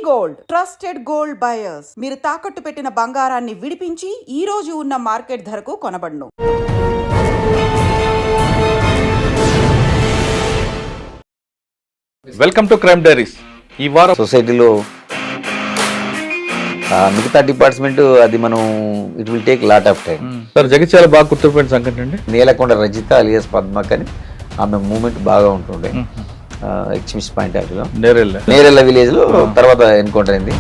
Gold trusted gold buyers మీరు తాకట్టు పెట్టిన బంగారాన్ని విడిపించి ఈ రోజు ఉన్న మార్కెట్ ధరకు కొనబడును. Welcome to crime diaries. ఈ వారం సొసైటీలో మిగతా డిపార్ట్మెంట్ అది మనం it will take lot of time. Sir Jagtial బాగా గుర్తుపోయిన సంఘటన అండి నేలకొండ రజిత అలియాస్ పద్మ కానీ ఆమె మూమెంట్ బాగా ఉంటుండే. ఎక్స్మిస్ పాయింట్ ఆఫ్ వ్యూలో నేరెళ్ళ విలేజ్ లో తర్వాత ఎన్కౌంటర్ అయింది.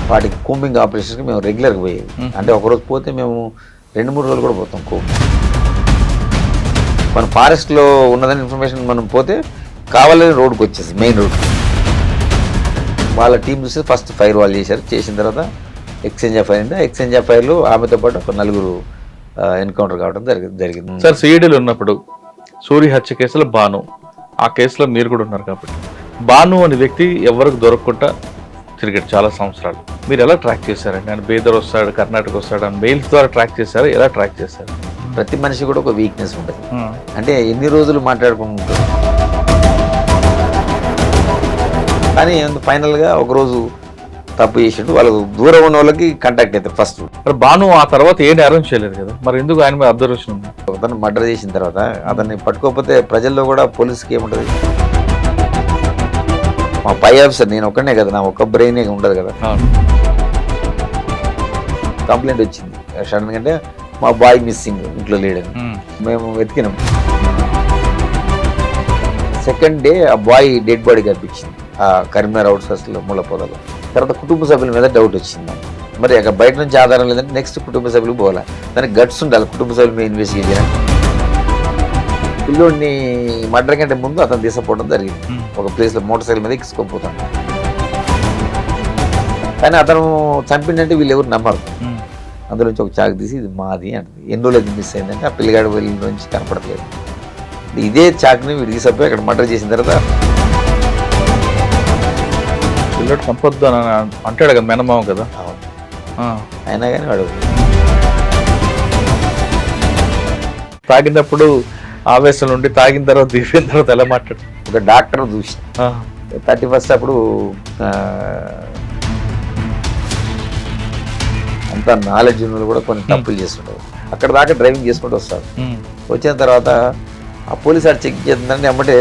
వాటికి కూంబింగ్ ఆపరేషన్కి మేము రెగ్యులర్గా పోయేది. అంటే ఒకరోజు పోతే మేము 2-3 రోజులు కూడా పోతాం కూంబింగ్. మన ఫారెస్ట్లో ఉన్నదని ఇన్ఫర్మేషన్ మనం పోతే కావాలని రోడ్కి వచ్చేసి మెయిన్ రోడ్ వాళ్ళ టీం చూసి ఫస్ట్ ఫైర్ వాళ్ళు చేసిన తర్వాత ఎక్స్చేంజ్ ఆఫ్ ఫైర్ అయింది. ఎక్స్చేంజ్ ఆఫ్ ఫైర్లో ఆమెతో పాటు ఒక 4 ఎన్కౌంటర్ కావడం జరిగింది. సార్ సిఐడిలో ఉన్నప్పుడు సూరి హత్య కేసులో బాను, ఆ కేసులో మీరు కూడా ఉన్నారు కాబట్టి బాను అనే వ్యక్తి ఎవరికి దొరకకుండా తిరిగాడు చాలా సంవత్సరాలు. మీరు ఎలా ట్రాక్ చేశారండి? ఆయన బీదర్ వస్తాడు, కర్ణాటక వస్తాడు అని మెయిల్స్ ద్వారా ట్రాక్ చేశారు. ఎలా ట్రాక్ చేశారు? ప్రతి మనిషి కూడా ఒక వీక్నెస్ ఉంటుంది. అంటే ఎన్ని రోజులు మాట్లాడుకుంటారు కానీ ఫైనల్గా ఒకరోజు తప్పు చేసిండు. వాళ్ళకు దూరం ఉన్న వాళ్ళకి కాంటాక్ట్ అవుతారు ఫస్ట్. బాను ఆ తర్వాత ఏం అరేంజ్ చేయలేదు కదా, మరి ఎందుకు ఆయన మీద అబ్జర్వేషన్ ఉంది? అతను మర్డర్ చేసిన తర్వాత అతన్ని పట్టుకోకపోతే ప్రజల్లో కూడా పోలీసుకి ఏముంటుంది? మా పై ఆఫీసర్ నేను ఒక్కనే కదా, నా ఒక్క బ్రెయిన్ ఉండదు కదా. కంప్లైంట్ వచ్చింది సడన్గా, అంటే మా బాయ్ మిస్సింగ్, ఇంట్లో లేడని. మేము వెతికినాం. సెకండ్ డే ఆ బాయ్ డెడ్ బాడీ కనిపించింది ఆ కరీంనగర్ అవుట్స్కట్స్లో ముళ్ళ పొదలో. తర్వాత కుటుంబ సభ్యుల మీద డౌట్ వచ్చింది. మరి అక్కడ బయట నుంచి ఆధారం లేదంటే నెక్స్ట్ కుటుంబ సభ్యులకు పోవాలి. దానికి గట్స్ ఉండాలి కుటుంబ సభ్యుల మీద ఇన్వెస్టిగేట్ చేయడానికి. పిల్లోడిని మర్డర్ కంటే ముందు అతను తీసుకుపోవడం జరిగింది. ఒక ప్లేస్లో మోటార్ సైకిల్ మీద ఎక్కించుకోపోతాడు. కానీ అతను చంపిండంటే వీళ్ళు ఎవరు నమ్మరు. అందులో నుంచి ఒక చాకు తీసి ఇది మాది అంటుంది. ఎన్ని రోజులు మిస్ అయిందంటే ఆ పిల్లగాడి వెళ్ళి నుంచి కనపడట్లేదు. ఇదే చాకుని వీడు తీసుకుపోయి అక్కడ మర్డర్ చేసిన తర్వాత పిల్లడు చంపొద్దు అని అంటాడు కదా, మెనమావ కదా. అయినా కానీ వాడు తాగినప్పుడు ఆవేశం నుండి తాగిన తర్వాత దిగిన తర్వాత ఎలా మాట్లాడు? ఒక డాక్టర్ చూసి 31st అప్పుడు అంత నాలెడ్జ్ ఉన్న కూడా కొన్ని తప్పులు చేస్తుంటారు. అక్కడ దాకా డ్రైవింగ్ చేసుకుంటూ వస్తాడు. వచ్చిన తర్వాత ఆ పోలీసు ఆడు చెక్ చేస్తుందంటే అమ్మటే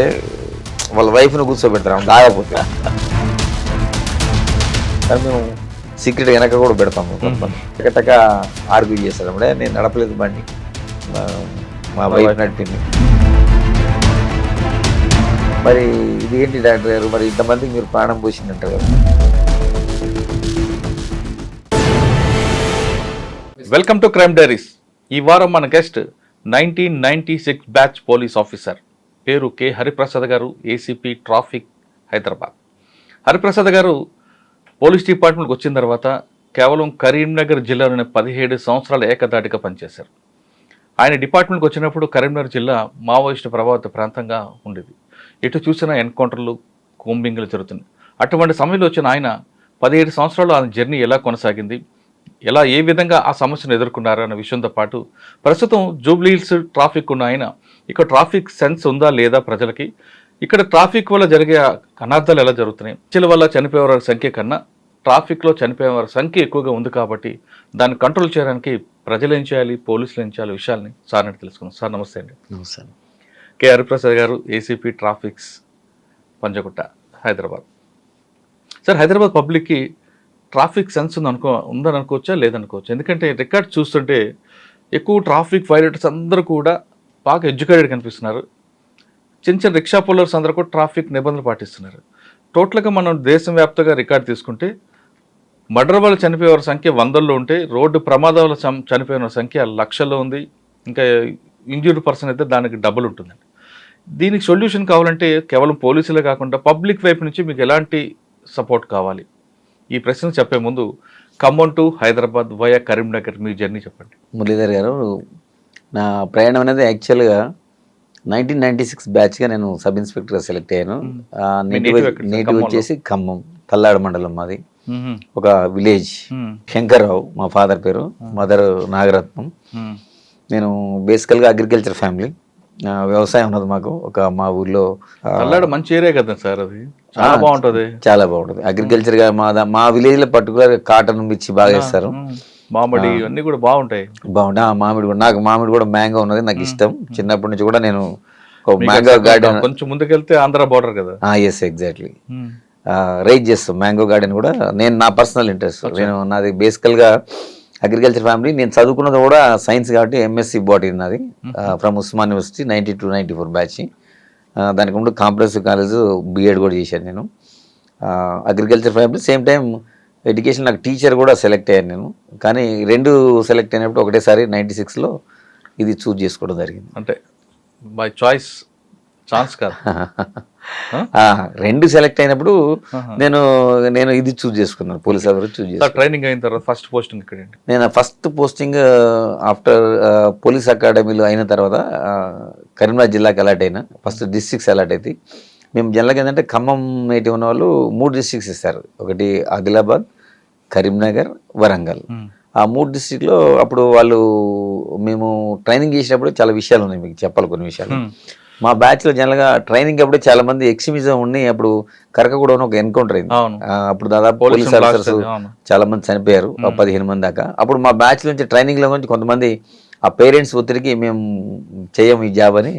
వాళ్ళ వైఫ్ని కూర్చోబెడతారు దాగపోతే. కానీ మేము సీక్రెట్ వెనక కూడా పెడతాము. కొంతమంది ఆర్గ్యూ చేస్తారు అప్పుడే నేను నడపలేదు బండి, మా వైఫ్ నడిపింది. మరి ఇది ఏంటి డాక్టర్ గారు, మరి ఇంతమందికి మీరు ప్రాణం పోసిందంటారు కదా. Welcome to crime diaries. ఈ వారం మన గెస్ట్ 1996 బ్యాచ్ పోలీస్ ఆఫీసర్, పేరు కె హరిప్రసాద్ గారు, ఏసీపీ ట్రాఫిక్ హైదరాబాద్. హరిప్రసాద్ గారు పోలీస్ డిపార్ట్మెంట్కి వచ్చిన తర్వాత కేవలం కరీంనగర్ జిల్లాలోనే 17 సంవత్సరాలు ఏకదాటిగా పనిచేశారు. ఆయన డిపార్ట్మెంట్కి వచ్చినప్పుడు కరీంనగర్ జిల్లా మావోయిస్టు ప్రభావిత ప్రాంతంగా ఉండేది. ఎటు చూసినా ఎన్కౌంటర్లు, కూంబింగ్లు జరుగుతున్నాయి. అటువంటి సమయంలో వచ్చిన ఆయన 17 సంవత్సరాలు ఆయన జర్నీ ఎలా కొనసాగింది, ఏ విధంగా ఆ సమస్యను ఎదుర్కొన్నారు అన్న విషయంతో పాటు ప్రస్తుతం జూబ్లీహిల్స్ ట్రాఫిక్ ఉన్న ఆయన ఇక్కడ ట్రాఫిక్ సెన్స్ ఉందా లేదా ప్రజలకి, ఇక్కడ ట్రాఫిక్ వల్ల జరిగే అనార్థాలు ఎలా జరుగుతున్నాయి, హత్యల వల్ల చనిపోయే వారి సంఖ్య కన్నా ట్రాఫిక్లో చనిపోయే వారి సంఖ్య ఎక్కువగా ఉంది కాబట్టి దాన్ని కంట్రోల్ చేయడానికి ప్రజలు ఏం చేయాలి, పోలీసులు ఏం చేయాలి విషయాల్ని సార్ అని తెలుసుకున్నాం. సార్ నమస్తే అండి. నమస్తే. కె హరిప్రసాద్ గారు, ACP traffics, Panjagutta, Hyderabad. Sir Hyderabad పబ్లిక్కి ట్రాఫిక్ సెన్స్ ఉందని అనుకోవచ్చా లేదనుకోవచ్చు? ఎందుకంటే రికార్డ్ చూస్తుంటే ఎక్కువ ట్రాఫిక్ వైలేటర్స్ అందరూ కూడా బాగా ఎడ్యుకేటెడ్ కనిపిస్తున్నారు. చిన్న రిక్షా పుల్లర్స్ అందరూ కూడా ట్రాఫిక్ నిబంధనలు పాటిస్తున్నారు. టోటల్గా మనం దేశవ్యాప్తంగా రికార్డు తీసుకుంటే మర్డర్ వల్ల చనిపోయే సంఖ్య 100లో ఉంటే రోడ్డు ప్రమాదాల చనిపోయిన సంఖ్య లక్షల్లో ఉంది. ఇంకా ఇంజ్యూర్డ్ పర్సన్ అయితే దానికి డబుల్ ఉంటుందండి. దీనికి సొల్యూషన్ కావాలంటే కేవలం పోలీసులే కాకుండా పబ్లిక్ వైపు నుంచి మీకు ఎలాంటి సపోర్ట్ కావాలి? ఈ ప్రశ్న చెప్పే ముందు Khammam to Hyderabad via Karimnagar me journey చెప్పండి. మురళీధర్ గారు, నా ప్రయాణం అనేది యాక్చువల్గా 1996 బ్యాచ్గా నేను సబ్ ఇన్స్పెక్టర్గా సెలెక్ట్ అయ్యాను. నేటివ్ వచ్చేసి ఖమ్మం తల్లాడ మండలం మాది. ఒక విలేజ్ శంకర్రావు మా ఫాదర్ పేరు, మదర్ నాగరత్నం. నేను బేసికల్గా అగ్రికల్చర్ ఫ్యామిలీ. వ్యవసాయం ఉన్నది మాకు మా ఊర్లో. తల్లాడ మంచి ఏరియా కదా సార్, అది చాలా బాగుంటది. చాలా బాగుంటుంది అగ్రికల్చర్ గా. మా విలేజ్ లో పర్టికులర్ కాటన్ మిర్చి బాగా వేస్తారు. మామిడి ఇవన్నీ కూడా బాగుంటాయి. బాగుంటాయి. మామిడి కూడా, నాకు మామిడి కూడా మ్యాంగో ఉన్నది, నాకు ఇష్టం. చిన్నప్పటి నుంచి కూడా నేను మ్యాంగో గార్డెన్, కొంచెం ముందుకెళ్తే ఆంధ్ర బోర్డర్ కదా. ఎస్ ఎగ్జాక్ట్లీ, రైజ్ చేస్తాం. మ్యాంగో గార్డెన్ కూడా నేను, నా పర్సనల్ ఇంట్రెస్ట్. నేను నాది బేసికల్ గా అగ్రికల్చర్ ఫ్యామిలీ. నేను చదువుకున్నది కూడా సైన్స్ కాబట్టి ఎంఎస్సి బాటనీ నాది, ఫ్రమ్ ఉస్మాన్ యూనివర్సిటీ 92-94 బ్యాచ్. దానికి ముందు కాంప్రహెన్సివ్ కాలేజ్ బిఎడ్ కూడా చేశాను నేను. Agriculture family, same time education. నాకు టీచర్ కూడా సెలెక్ట్ అయ్యాను నేను. కానీ 2 సెలెక్ట్ అయినప్పుడు ఒకటేసారి 96లో ఇది చూజ్ చేసుకోవడం జరిగింది. అంటే బై చాయిస్, ఛాన్స్ కాదు. 2 సెలెక్ట్ అయినప్పుడు నేను ఇది చూజ్ చేసుకున్నాను, పోలీస్ ఆఫీసర్ చూజ్ చేసుకున్నాను. ట్రైనింగ్ అయిన తర్వాత ఫస్ట్ పోస్టింగ్ ఇక్కడ? నేను ఫస్ట్ పోస్టింగ్ ఆఫ్టర్ పోలీస్ అకాడమీలో అయిన తర్వాత కరీంనగర్ జిల్లాకి అలాట్ అయినా. ఫస్ట్ డిస్ట్రిక్ట్స్ అలాట్ అయితే, మేము జనరల్గా ఏంటంటే ఖమ్మం నేటివ్ ఉన్న వాళ్ళు 3 డిస్ట్రిక్ట్స్ ఇస్తారు. ఒకటి ఆదిలాబాద్, కరీంనగర్, వరంగల్. ఆ 3 డిస్ట్రిక్ట్లో అప్పుడు వాళ్ళు, మేము ట్రైనింగ్ చేసినప్పుడు చాలా విషయాలు ఉన్నాయి, మీకు చెప్పాలి కొన్ని విషయాలు. మా బ్యాచ్లో జనరల్గా ట్రైనింగ్ అప్పుడే చాలా మంది ఎక్స్ట్రీమిజం ఉండి, అప్పుడు కరకగూడలో ఒక ఎన్కౌంటర్ అయింది. అప్పుడు దాదాపు పోలీస్ ఆఫీసర్స్ చాలా మంది చనిపోయారు, 15 మంది దాకా. అప్పుడు మా బ్యాచ్ నుంచి ట్రైనింగ్లో నుంచి కొంతమంది ఆ పేరెంట్స్ ఒత్తిడికి మేము చేయము ఈ జాబ్ అని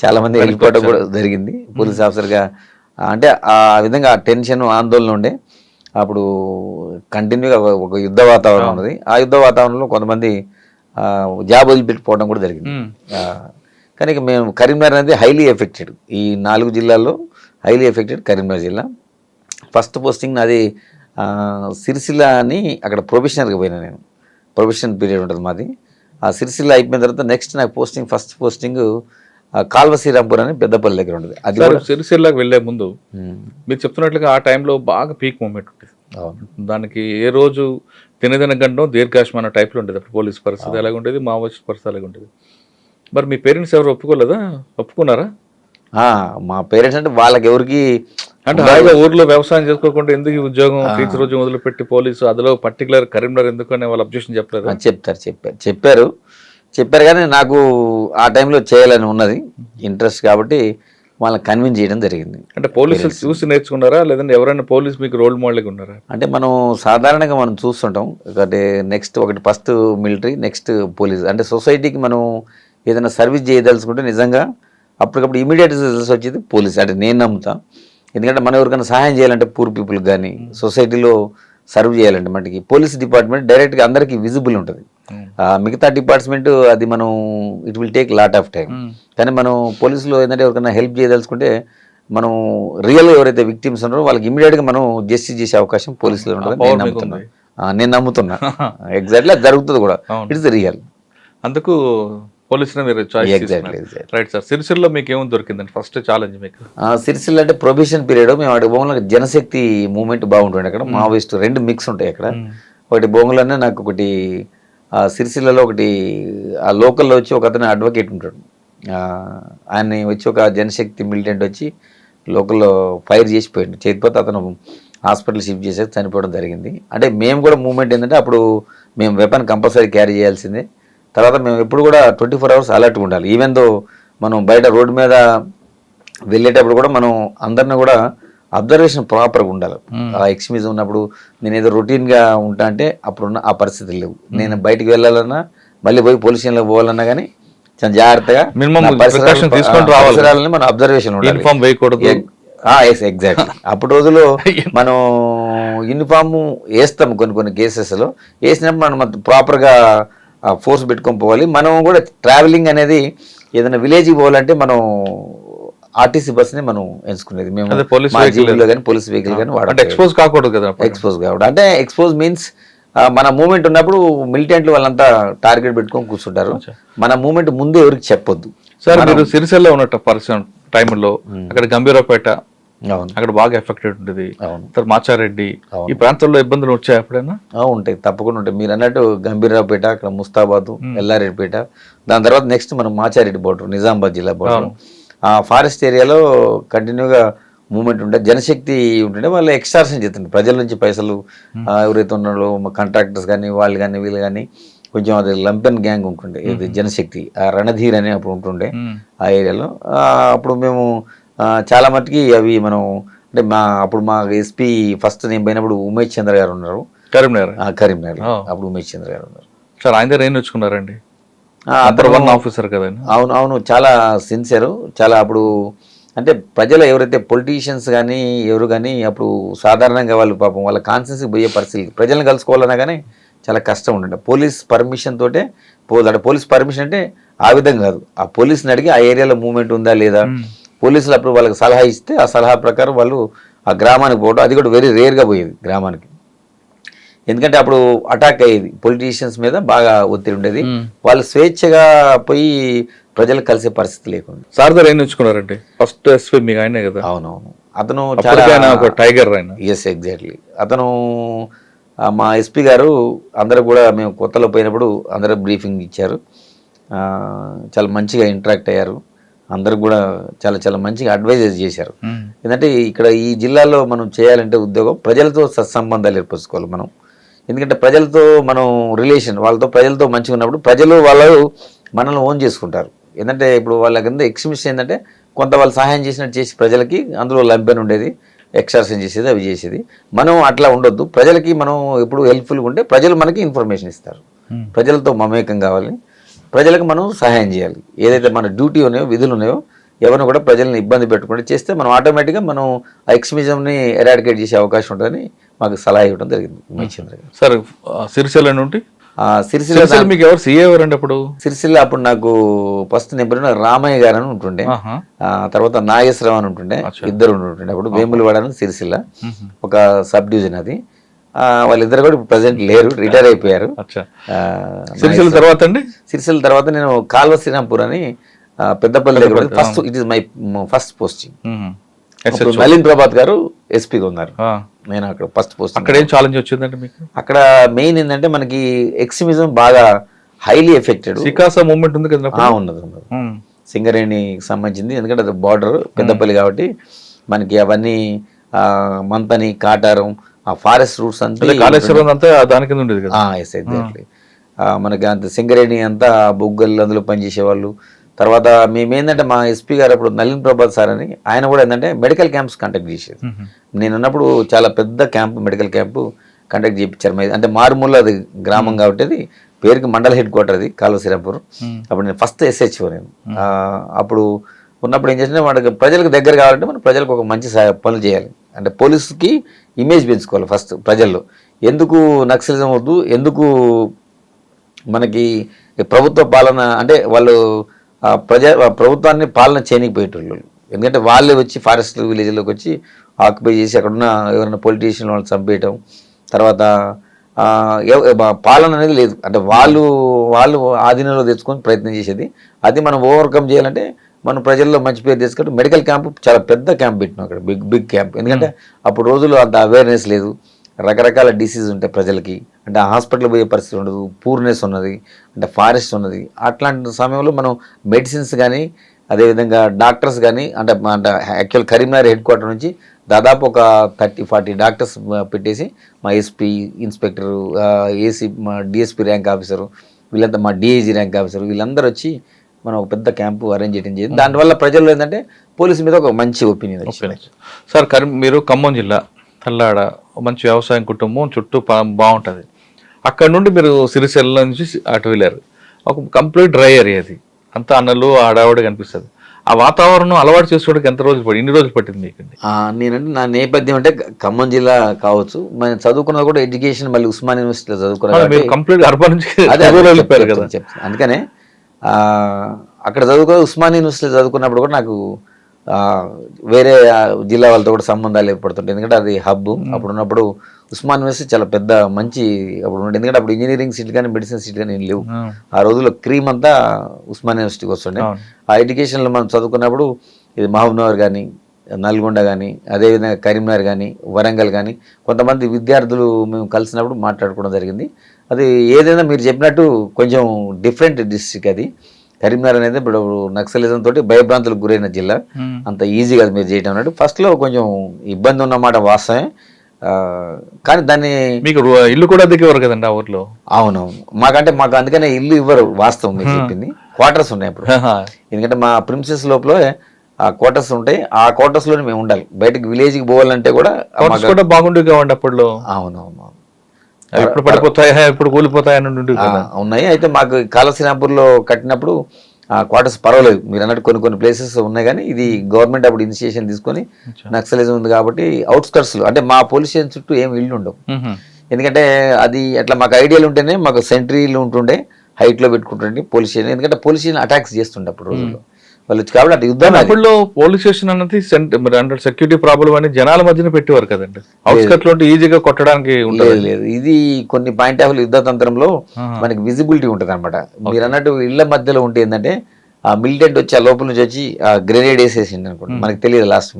చాలా మంది వెళ్ళిపోవడం కూడా జరిగింది పోలీస్ ఆఫీసర్గా. అంటే ఆ విధంగా టెన్షన్, ఆందోళన ఉండే. అప్పుడు కంటిన్యూగా ఒక యుద్ధ వాతావరణం ఉన్నది. ఆ యుద్ధ వాతావరణంలో కొంతమంది జాబ్ వదిలిపెట్టిపోవడం కూడా జరిగింది. కానీ మేము కరీంనగర్ అనేది హైలీ ఎఫెక్టెడ్, ఈ 4 జిల్లాల్లో హైలీ ఎఫెక్టెడ్ కరీంనగర్ జిల్లా. ఫస్ట్ పోస్టింగ్ నాది సిరిసిల్ల అని, అక్కడ ప్రొఫెషనల్గా పోయినా నేను. ప్రొఫెషనల్ పీరియడ్ ఉంటుంది మాది. ఆ సిరిసిల్ల అయిపోయిన తర్వాత నెక్స్ట్ నాకు పోస్టింగ్, ఫస్ట్ పోస్టింగ్ కాల్వ శ్రీరాంపూర్ అని పెద్దపల్లి దగ్గర ఉంటుంది. అది సిరిసిల్లాకి వెళ్ళే ముందు మీరు చెప్తున్నట్లుగా ఆ టైంలో బాగా పీక్ మూమెంట్ ఉంటుంది. దానికి ఏ రోజు తినదిన గండం దీర్ఘాశ్మన టైప్లో ఉండేది. అప్పుడు పోలీస్ పరిస్థితి ఎలాగ ఉండేది, మావోయిస్ట్ పరిస్థితి ఎలాగ ఉండేది. మరి మీ పేరెంట్స్ ఎవరు ఒప్పుకోలేదా? ఒప్పుకున్నారా? మా పేరెంట్స్ అంటే వాళ్ళకి ఎవరికి, అంటే హాయిగా ఊర్లో వ్యవసాయం చేసుకోకుండా ఎందుకు ఈ ఉద్యోగం, టీచర్ ఉద్యోగం వదిలిపెట్టి పోలీసు, అందులో పర్టికులర్ కరీంనగర్ ఎందుకు అనే వాళ్ళు అబ్జెక్షన్ చెప్పలేదు? చెప్పారు కానీ నాకు ఆ టైంలో చేయాలని ఉన్నది, ఇంట్రెస్ట్ కాబట్టి వాళ్ళని కన్విన్స్ చేయడం జరిగింది. అంటే పోలీసులు చూసి నేర్చుకున్నారా, లేదంటే ఎవరైనా పోలీస్ మీకు రోల్ మోడల్గా ఉన్నారా? అంటే మనం సాధారణంగా మనం చూస్తుంటాం, అంటే నెక్స్ట్ ఒకటి ఫస్ట్ మిలిటరీ, నెక్స్ట్ పోలీస్. అంటే సొసైటీకి మనం ఏదైనా సర్వీస్ చేయదలుచుకుంటే నిజంగా అప్పటికప్పుడు ఇమీడియట్ రిజల్ట్స్ వచ్చేది పోలీస్. అంటే నేను నమ్ముతా. ఎందుకంటే మనం ఎవరికైనా సహాయం చేయాలంటే, పూర్ పీపుల్కి కానీ సొసైటీలో సర్వ్ చేయాలంటే మనకి పోలీస్ డిపార్ట్మెంట్ డైరెక్ట్గా అందరికీ విజిబుల్ ఉంటుంది. మిగతా డిపార్ట్మెంట్ అది మనం it will take lot of time. కానీ మనం పోలీసులో ఏంటంటే ఎవరికైనా హెల్ప్ చేయదలుచుకుంటే, మనం రియల్ ఎవరైతే విక్టిమ్స్ ఉన్నారో వాళ్ళకి ఇమీడియట్గా మనం జస్టిస్ చేసే అవకాశం పోలీసులో ఉంటుంది. నేను నమ్ముతున్నా ఎగ్జాక్ట్లీ అది జరుగుతుంది కూడా. It's real. అందుకు పోలీసులు మీరు రైట్ సార్. సిరిసిల్ల మీకు ఏముంది దొరికిందండి ఫస్ట్ ఛాలెంజ్ మీకు? సిరిసిల్ల అంటే ప్రొబేషన్ పీరియడ్. మేము అక్కడ బొంగులో జనశక్తి మూవ్మెంట్ బాగుంటుంది. అక్కడ మావోయిస్ట్ 2 మిక్స్ ఉంటాయి అక్కడ. ఒకటి బొంగులోనే నాకు ఒకటి సిరిసిల్లలో ఒకటి ఆ లోకల్లో వచ్చి ఒక అతను అడ్వకేట్ ఉంటాడు. ఆయన్ని వచ్చి ఒక జనశక్తి మిలిటెంట్ వచ్చి లోకల్లో ఫైర్ చేసిపోయాడు. చేతిపోతే అతను హాస్పిటల్ షిఫ్ట్ చేసి చనిపోవడం జరిగింది. అంటే మేము కూడా మూవ్మెంట్ ఏంటంటే అప్పుడు మేము వెపన్ కంపల్సరీ క్యారీ చేయాల్సిందే. తర్వాత మేము ఎప్పుడు కూడా 24 hours అలర్ట్గా ఉండాలి. ఈవెన్ దో మనం బయట రోడ్డు మీద వెళ్ళేటప్పుడు కూడా మనం అందరిని కూడా అబ్జర్వేషన్ ప్రాపర్గా ఉండాలి. ఆ ఎక్స్ట్రీమిజం ఉన్నప్పుడు నేను ఏదో రొటీన్గా ఉంటా అంటే అప్పుడున్న ఆ పరిస్థితులు లేవు. నేను బయటికి వెళ్ళాలన్నా, మళ్ళీ పోయి పోలీస్ స్టేషన్లో పోవాలన్నా కానీ చాలా జాగ్రత్తగా పరిసరాలని మనం అబ్జర్వేషన్ ఉండాలి. ఎగ్జాక్ట్లీ. అప్పుడు రోజుల్లో మనం యూనిఫామ్ వేస్తాం కొన్ని కేసెస్లో. వేసినప్పుడు మనం ప్రాపర్గా ఫోర్స్ పెట్టుకొని పోవాలి. మనం కూడా ట్రావెలింగ్ అనేది ఏదైనా విలేజ్కి పోవాలంటే మనం ఆర్టీసీ బస్ని మనం ఎంచుకునేది. మేము మా జీబులో కానీ పోలీస్ వెహికల్ కానీ వాడాలి. ఎక్స్పోజ్ కాకూడదు కదా. ఎక్స్పోజ్ కావడం అంటే ఎక్స్పోజ్ మీన్స్ మన మూమెంట్ ఉన్నప్పుడు మిలిటెంట్లు వాళ్ళంతా టార్గెట్ పెట్టుకొని కూర్చుంటారు. మన మూమెంట్ ముందు ఎవరికి చెప్పొద్దు. సార్ మీరు సిరిసిల్ల ఉన్నట్టు పరిస్థితి టైంలో అక్కడ గంభీరపేట అక్కడ బాగా ఎఫెక్టెడ్ ఉంటుంది. మాచారెడ్డి ఈ ప్రాంతంలో ఇబ్బందులు వచ్చాయి ఎప్పుడైనా? ఉంటాయి, తప్పకుండా ఉంటాయి. మీరు అన్నట్టు గంభీరావుపేట, అక్కడ ముస్తాబాద్, ఎల్లారెడ్డిపేట, దాని తర్వాత నెక్స్ట్ మనం మాచారెడ్డి బోర్డర్, నిజామాబాద్ జిల్లా బోర్డర్. ఆ ఫారెస్ట్ ఏరియాలో కంటిన్యూగా మూవ్మెంట్ ఉంటే జనశక్తి ఉంటుండే వాళ్ళు ఎక్స్ట్రాక్షన్ చేస్తుండే ప్రజల నుంచి పైసలు ఎవరైతే ఉన్నారో కాంట్రాక్టర్స్ కానీ వాళ్ళు కానీ వీళ్ళు కానీ కొంచెం అది లంపెన్ గ్యాంగ్ ఉంటుండే, ఇది జనశక్తి, ఆ రణధీర్ అని అప్పుడు ఉంటుండే ఆ ఏరియాలో. అప్పుడు మేము చాలా మట్టుకి అవి మనం అంటే అప్పుడు మా ఎస్పీ ఫస్ట్ నేను పోయినప్పుడు ఉమేష్ చంద్ర గారు ఉన్నారు కరీంనగర్. అప్పుడు ఉమేష్ చంద్ర గారు ఉన్నారు సార్. ఆయన దగ్గర ఏం నేర్చుకున్నారండి? ఆఫీసర్ కదా. అవును అవును, చాలా సిన్సియర్. చాలా అప్పుడు అంటే ప్రజలు ఎవరైతే పొలిటీషియన్స్ కానీ ఎవరు కానీ అప్పుడు సాధారణంగా వాళ్ళు పాపం వాళ్ళ కాన్సెన్స్కి పోయే పరిస్థితి, ప్రజలను కలుసుకోవాలన్నా కానీ చాలా కష్టం ఉండే. పోలీస్ పర్మిషన్ తోటే పోదు. పోలీస్ పర్మిషన్ అంటే ఆ విధంగా కాదు, ఆ పోలీసుని అడిగి ఆ ఏరియాలో మూవ్మెంట్ ఉందా లేదా, పోలీసులు అప్పుడు వాళ్ళకి సలహా ఇస్తే ఆ సలహా ప్రకారం వాళ్ళు ఆ గ్రామానికి పోవడం, అది కూడా వెరీ రేర్గా పోయేది గ్రామానికి. ఎందుకంటే అప్పుడు అటాక్ అయ్యేది, పొలిటీషియన్స్ మీద బాగా ఒత్తిడి ఉండేది, వాళ్ళు స్వేచ్ఛగా పోయి ప్రజలు కలిసే పరిస్థితి లేకుండా. సార్ దగ్గర ఏం నేర్చుకున్నారంటే ఫస్ట్ ఎస్పీ మీకు ఆయనే కదా? అవునవును, అతను చాలా టైగర్ ఆయన. Yes exactly. అతను మా ఎస్పీ గారు అందరూ కూడా మేము కొత్తలో పోయినప్పుడు అందరూ బ్రీఫింగ్ ఇచ్చారు, చాలా మంచిగా ఇంటరాక్ట్ అయ్యారు, అందరూ కూడా చాలా చాలా మంచిగా అడ్వైజెస్ చేశారు. ఎందుకంటే ఇక్కడ ఈ జిల్లాలో మనం చేయాలంటే ఉద్యోగం ప్రజలతో సత్సంబంధాలు ఏర్పరచుకోవాలి మనం. ఎందుకంటే ప్రజలతో మనం రిలేషన్ వాళ్ళతో ప్రజలతో మంచిగా ఉన్నప్పుడు ప్రజలు వాళ్ళు మనల్ని ఓన్ చేసుకుంటారు. ఏంటంటే ఇప్పుడు వాళ్ళ కింద ఎక్స్ట్రీమిస్ట్ ఏంటంటే కొంత వాళ్ళు సహాయం చేసినట్టు చేసి ప్రజలకి అందులో లంపెన్ ఉండేది, ఎక్స్ట్రాక్షన్ చేసేది, అవి చేసేది. మనం అట్లా ఉండొద్దు, ప్రజలకి మనం ఎప్పుడు హెల్ప్ఫుల్గా ఉంటే ప్రజలు మనకి ఇన్ఫర్మేషన్ ఇస్తారు. ప్రజలతో మమేకం కావాలి, ప్రజలకు మనం సహాయం చేయాలి. ఏదైతే మన డ్యూటీ ఉన్నాయో విధులు ఉన్నాయో ఎవరిని కూడా ప్రజల్ని ఇబ్బంది పెట్టకుండా చేస్తే మనం ఆటోమేటిక్గా మనం ఆ ఎక్స్ట్రీమిజంని ఎరాడికేట్ చేసే అవకాశం ఉంటుందని మాకు సలహా ఇవ్వడం జరిగింది ఉమేష్ చంద్ర గారు. సార్ సిరిసిల్ల నుండి సిరిసిల్ల మీకు ఎవరు సీఏ ఎవరండి అప్పుడు? సిరిసిల్ల అప్పుడు నాకు ఫస్ట్ నేను రామయ్య గారు అని ఉంటుండే, తర్వాత నాగేశ్వరరావు అని ఉంటుండే, ఇద్దరు ఉంటుండే అప్పుడు. వేములవాడ సిరిసిల్ల ఒక సబ్ డివిజన్ అది. వాళ్ళిద్దరు కూడా ప్రజెంట్ లేరు, రిటైర్ అయిపోయారు. సిరిసిల్ల తర్వాత నేను కాల్వ శ్రీరాంపూర్ అని పెద్దపల్లి దగ్గర first, it is my first posting. Nalin Prabhat గారు ఎస్పీగా ఉన్నారు, నేను అక్కడ ఫస్ట్ పోస్ట్. అక్కడ ఏం ఛాలెంజ్ వచ్చిందంటే మీకు? అక్కడ మెయిన్ ఏంటంటే మనకి ఎక్స్ట్రీమిజం బాగా హైలీ ఎఫెక్టెడ్. సికాసా మూవ్మెంట్ ఉంది కదా? ఉన్నది. సింగరేణికి సంబంధించింది, ఎందుకంటే అది బార్డర్ పెద్దపల్లి కాబట్టి మనకి అవన్నీ మంతని, కాటారం, ఆ ఫారెస్ట్ రూట్స్ అంతా దాని కింద ఉండేది కదా. Yes exactly. మనకి అంత సింగరేణి అంతా బొగ్గలు అందులో పనిచేసేవాళ్ళు. తర్వాత మేమేంటంటే మా ఎస్పీ గారు అప్పుడు నలిన్ ప్రభాత్ సార్ అని ఆయన కూడా ఏంటంటే మెడికల్ క్యాంప్స్ కండక్ట్ చేసేది. నేను ఉన్నప్పుడు చాలా పెద్ద క్యాంప్, మెడికల్ క్యాంపు కండక్ట్ చేయించారు. అంటే మారుమూల అది గ్రామం కాబట్టి అది పేరుకి మండల హెడ్ క్వార్టర్ అది కాల్వ శ్రీరాంపూర్. అప్పుడు నేను ఫస్ట్ SHO నేను. అప్పుడు ఉన్నప్పుడు ఏం చేసినా వాడికి ప్రజలకు దగ్గర కావాలంటే మనం ప్రజలకు ఒక మంచి పనులు చేయాలి. అంటే పోలీసుకి ఇమేజ్ పెంచుకోవాలి ఫస్ట్ ప్రజల్లో. ఎందుకు నక్సలిజం వద్దు, ఎందుకు మనకి ప్రభుత్వ పాలన అంటే వాళ్ళు ప్రభుత్వాన్ని పాలన చేయనిపోయేటోళ్ళు. ఎందుకంటే వాళ్ళే వచ్చి ఫారెస్ట్ విలేజ్లోకి వచ్చి ఆక్యుపై చేసి అక్కడున్న ఎవరైనా పొలిటీషియన్ వాళ్ళని చంపేయటం, తర్వాత పాలన అనేది లేదు. అంటే వాళ్ళు ఆధీనంలో తెచ్చుకొని ప్రయత్నం చేసేది. అది మనం ఓవర్కమ్ చేయాలంటే మనం ప్రజల్లో మంచి పేరు తెచ్చుకుంటే మెడికల్ క్యాంపు చాలా పెద్ద క్యాంప్ పెట్టినాం అక్కడ, బిగ్ క్యాంప్. ఎందుకంటే అప్పుడు రోజుల్లో అంత అవేర్నెస్ లేదు, రకరకాల డిసీజ్ ఉంటాయి ప్రజలకి. అంటే హాస్పిటల్ పోయే పరిస్థితి ఉండదు, పూర్నెస్ ఉన్నది, అంటే ఫారెస్ట్ ఉన్నది. అట్లాంటి సమయంలో మనం మెడిసిన్స్ కానీ అదేవిధంగా డాక్టర్స్ కానీ అంటే యాక్చువల్ కరీంనగర్ హెడ్ క్వార్టర్ నుంచి దాదాపు ఒక 30-40 డాక్టర్స్ పెట్టేసి మా ఎస్పీ, ఇన్స్పెక్టరు, ఏసీ, మా డిఎస్పీ ర్యాంక్ ఆఫీసరు, వీళ్ళంతా మా డిఐజీ ర్యాంక్ ఆఫీసరు, వీళ్ళందరూ వచ్చి మనం ఒక పెద్ద క్యాంపు అరేంజ్ చేయడం జరిగింది. దానివల్ల ప్రజల్లో ఏంటంటే పోలీసు మీద ఒక మంచి ఒపీనియన్ వచ్చింది. సార్ మీరు ఖమ్మం జిల్లా తల్లాడ మంచి వ్యవసాయం కుటుంబం, చుట్టూ బాగుంటుంది. అక్కడ నుండి మీరు సిరిసిల్ల నుంచి అటు వెళ్ళారు, ఒక కంప్లీట్ డ్రై ఏరియా అది, అంతా అన్నలు ఆడావిడ కనిపిస్తుంది. ఆ వాతావరణం అలవాటు చేసుకోవడానికి ఎన్ని రోజులు పట్టింది మీకు? నేనంటే నా నేపథ్యం అంటే ఖమ్మం జిల్లా కావచ్చు, నేను చదువుకున్నది కూడా ఎడ్యుకేషన్ మళ్ళీ ఉస్మాన్ యూనివర్సిటీలో చదువుకున్నాను. కంప్లీట్ అర్బన్ నుంచి కదా. అందుకనే అక్కడ ఉస్మాన్ యూనివర్సిటీలో చదువుకున్నప్పుడు కూడా నాకు వేరే జిల్లా వాళ్ళతో కూడా సంబంధాలు ఏర్పడుతుంటాయి. ఎందుకంటే అది హబ్. అప్పుడు ఉన్నప్పుడు ఉస్మాన్ యూనివర్సిటీ చాలా పెద్ద మంచి అప్పుడు ఉండే. ఎందుకంటే అప్పుడు ఇంజనీరింగ్ సీట్ కానీ మెడిసిన్ సీట్ కానీ ఏం లేవు. ఆ రోజుల్లో క్రీమ్ అంతా ఉస్మాన్ యూనివర్సిటీకి వస్తుండే. ఆ ఎడ్యుకేషన్లో మనం చదువుకున్నప్పుడు ఇది మహబూబ్నగర్ కానీ, నల్గొండ కానీ, అదేవిధంగా కరీంనగర్ కానీ, వరంగల్ కానీ కొంతమంది విద్యార్థులు మేము కలిసినప్పుడు మాట్లాడుకోవడం జరిగింది. అది ఏదైనా మీరు చెప్పినట్టు కొంచెం డిఫరెంట్ డిస్ట్రిక్ట్ అది. కరీంనగర్ అనేది ఇప్పుడు నక్సలిజం తోటి భయభ్రాంతులకు గురైన జిల్లా, అంత ఈజీ కాదు మీరు చేయటం అన్నట్టు. ఫస్ట్లో కొంచెం ఇబ్బంది ఉన్నమాట వాస్తవమే, కానీ దాన్ని మీకు ఇల్లు కూడా దిగేవారు కదండి ఆ ఊర్లో. అవునవును, మాకు అందుకనే ఇల్లు ఇవ్వరు, వాస్తవం మీరు చెప్పింది. క్వార్టర్స్ ఉన్నాయి అప్పుడు, ఎందుకంటే మా ప్రిన్సెస్ లోపల ఆ క్వార్టర్స్ ఉంటాయి, ఆ క్వార్టర్స్ లోనే మేము ఉండాలి. బయటకు విలేజ్కి పోవాలంటే కూడా కూడా బాగుండేవి కావండి అప్పట్లో. అవునవును, ఎప్పుడు పడిపోతాయా ఎప్పుడు కూలిపోతాయా అని ఉండేవి కదా. ఉన్నాయి. అయితే మాకు కాళశ్రీనాపూర్లో కట్టినప్పుడు క్వార్టర్స్ పర్వాలేదు, మీరు అన్నట్టు కొన్ని ప్లేసెస్ ఉన్నాయి. కానీ ఇది గవర్నమెంట్ అప్పుడు ఇనిషియేషన్ తీసుకొని నక్సలిజం ఉంది కాబట్టి అవుట్స్కట్స్ లో, అంటే మా పోలీస్ స్టేషన్ చుట్టూ ఏం ఇల్లు ఉండవు. ఎందుకంటే అది అట్లా మాకు ఐడియాలు ఉంటేనే మాకు సెంట్రీలు ఉంటుండే, హైట్ లో పెట్టుకుంటుండే పోలీస్ స్టేషన్. ఎందుకంటే పోలీస్ స్టేషన్ అటాక్స్ చేస్తుండే అప్పుడు రోజుల్లో వాళ్ళు, కాబట్టి అటు యుద్ధం. అప్పుడు పోలీస్ స్టేషన్ అన్నది సెక్యూరిటీ ప్రాబ్లం అని జనాల మధ్యన పెట్టేవారు కదండి. అవుట్స్కట్ లో ఈజీగా కొట్టడానికి లేదు. ఇది కొన్ని పాయింట్ ఆఫ్ యుద్ధ తంత్రంలో మనకి విజిబిలిటీ ఉంటుంది అనమాట. మీరు అన్నట్టు ఇళ్ల మధ్యలో ఉంటే ఏంటంటే ఆ మిలిటెంట్ వచ్చి ఆ లోపల నుంచి వచ్చి ఆ గ్రెనేడ్ వేసేసింది అనుకోండి, మనకి తెలియదు లాస్ట్.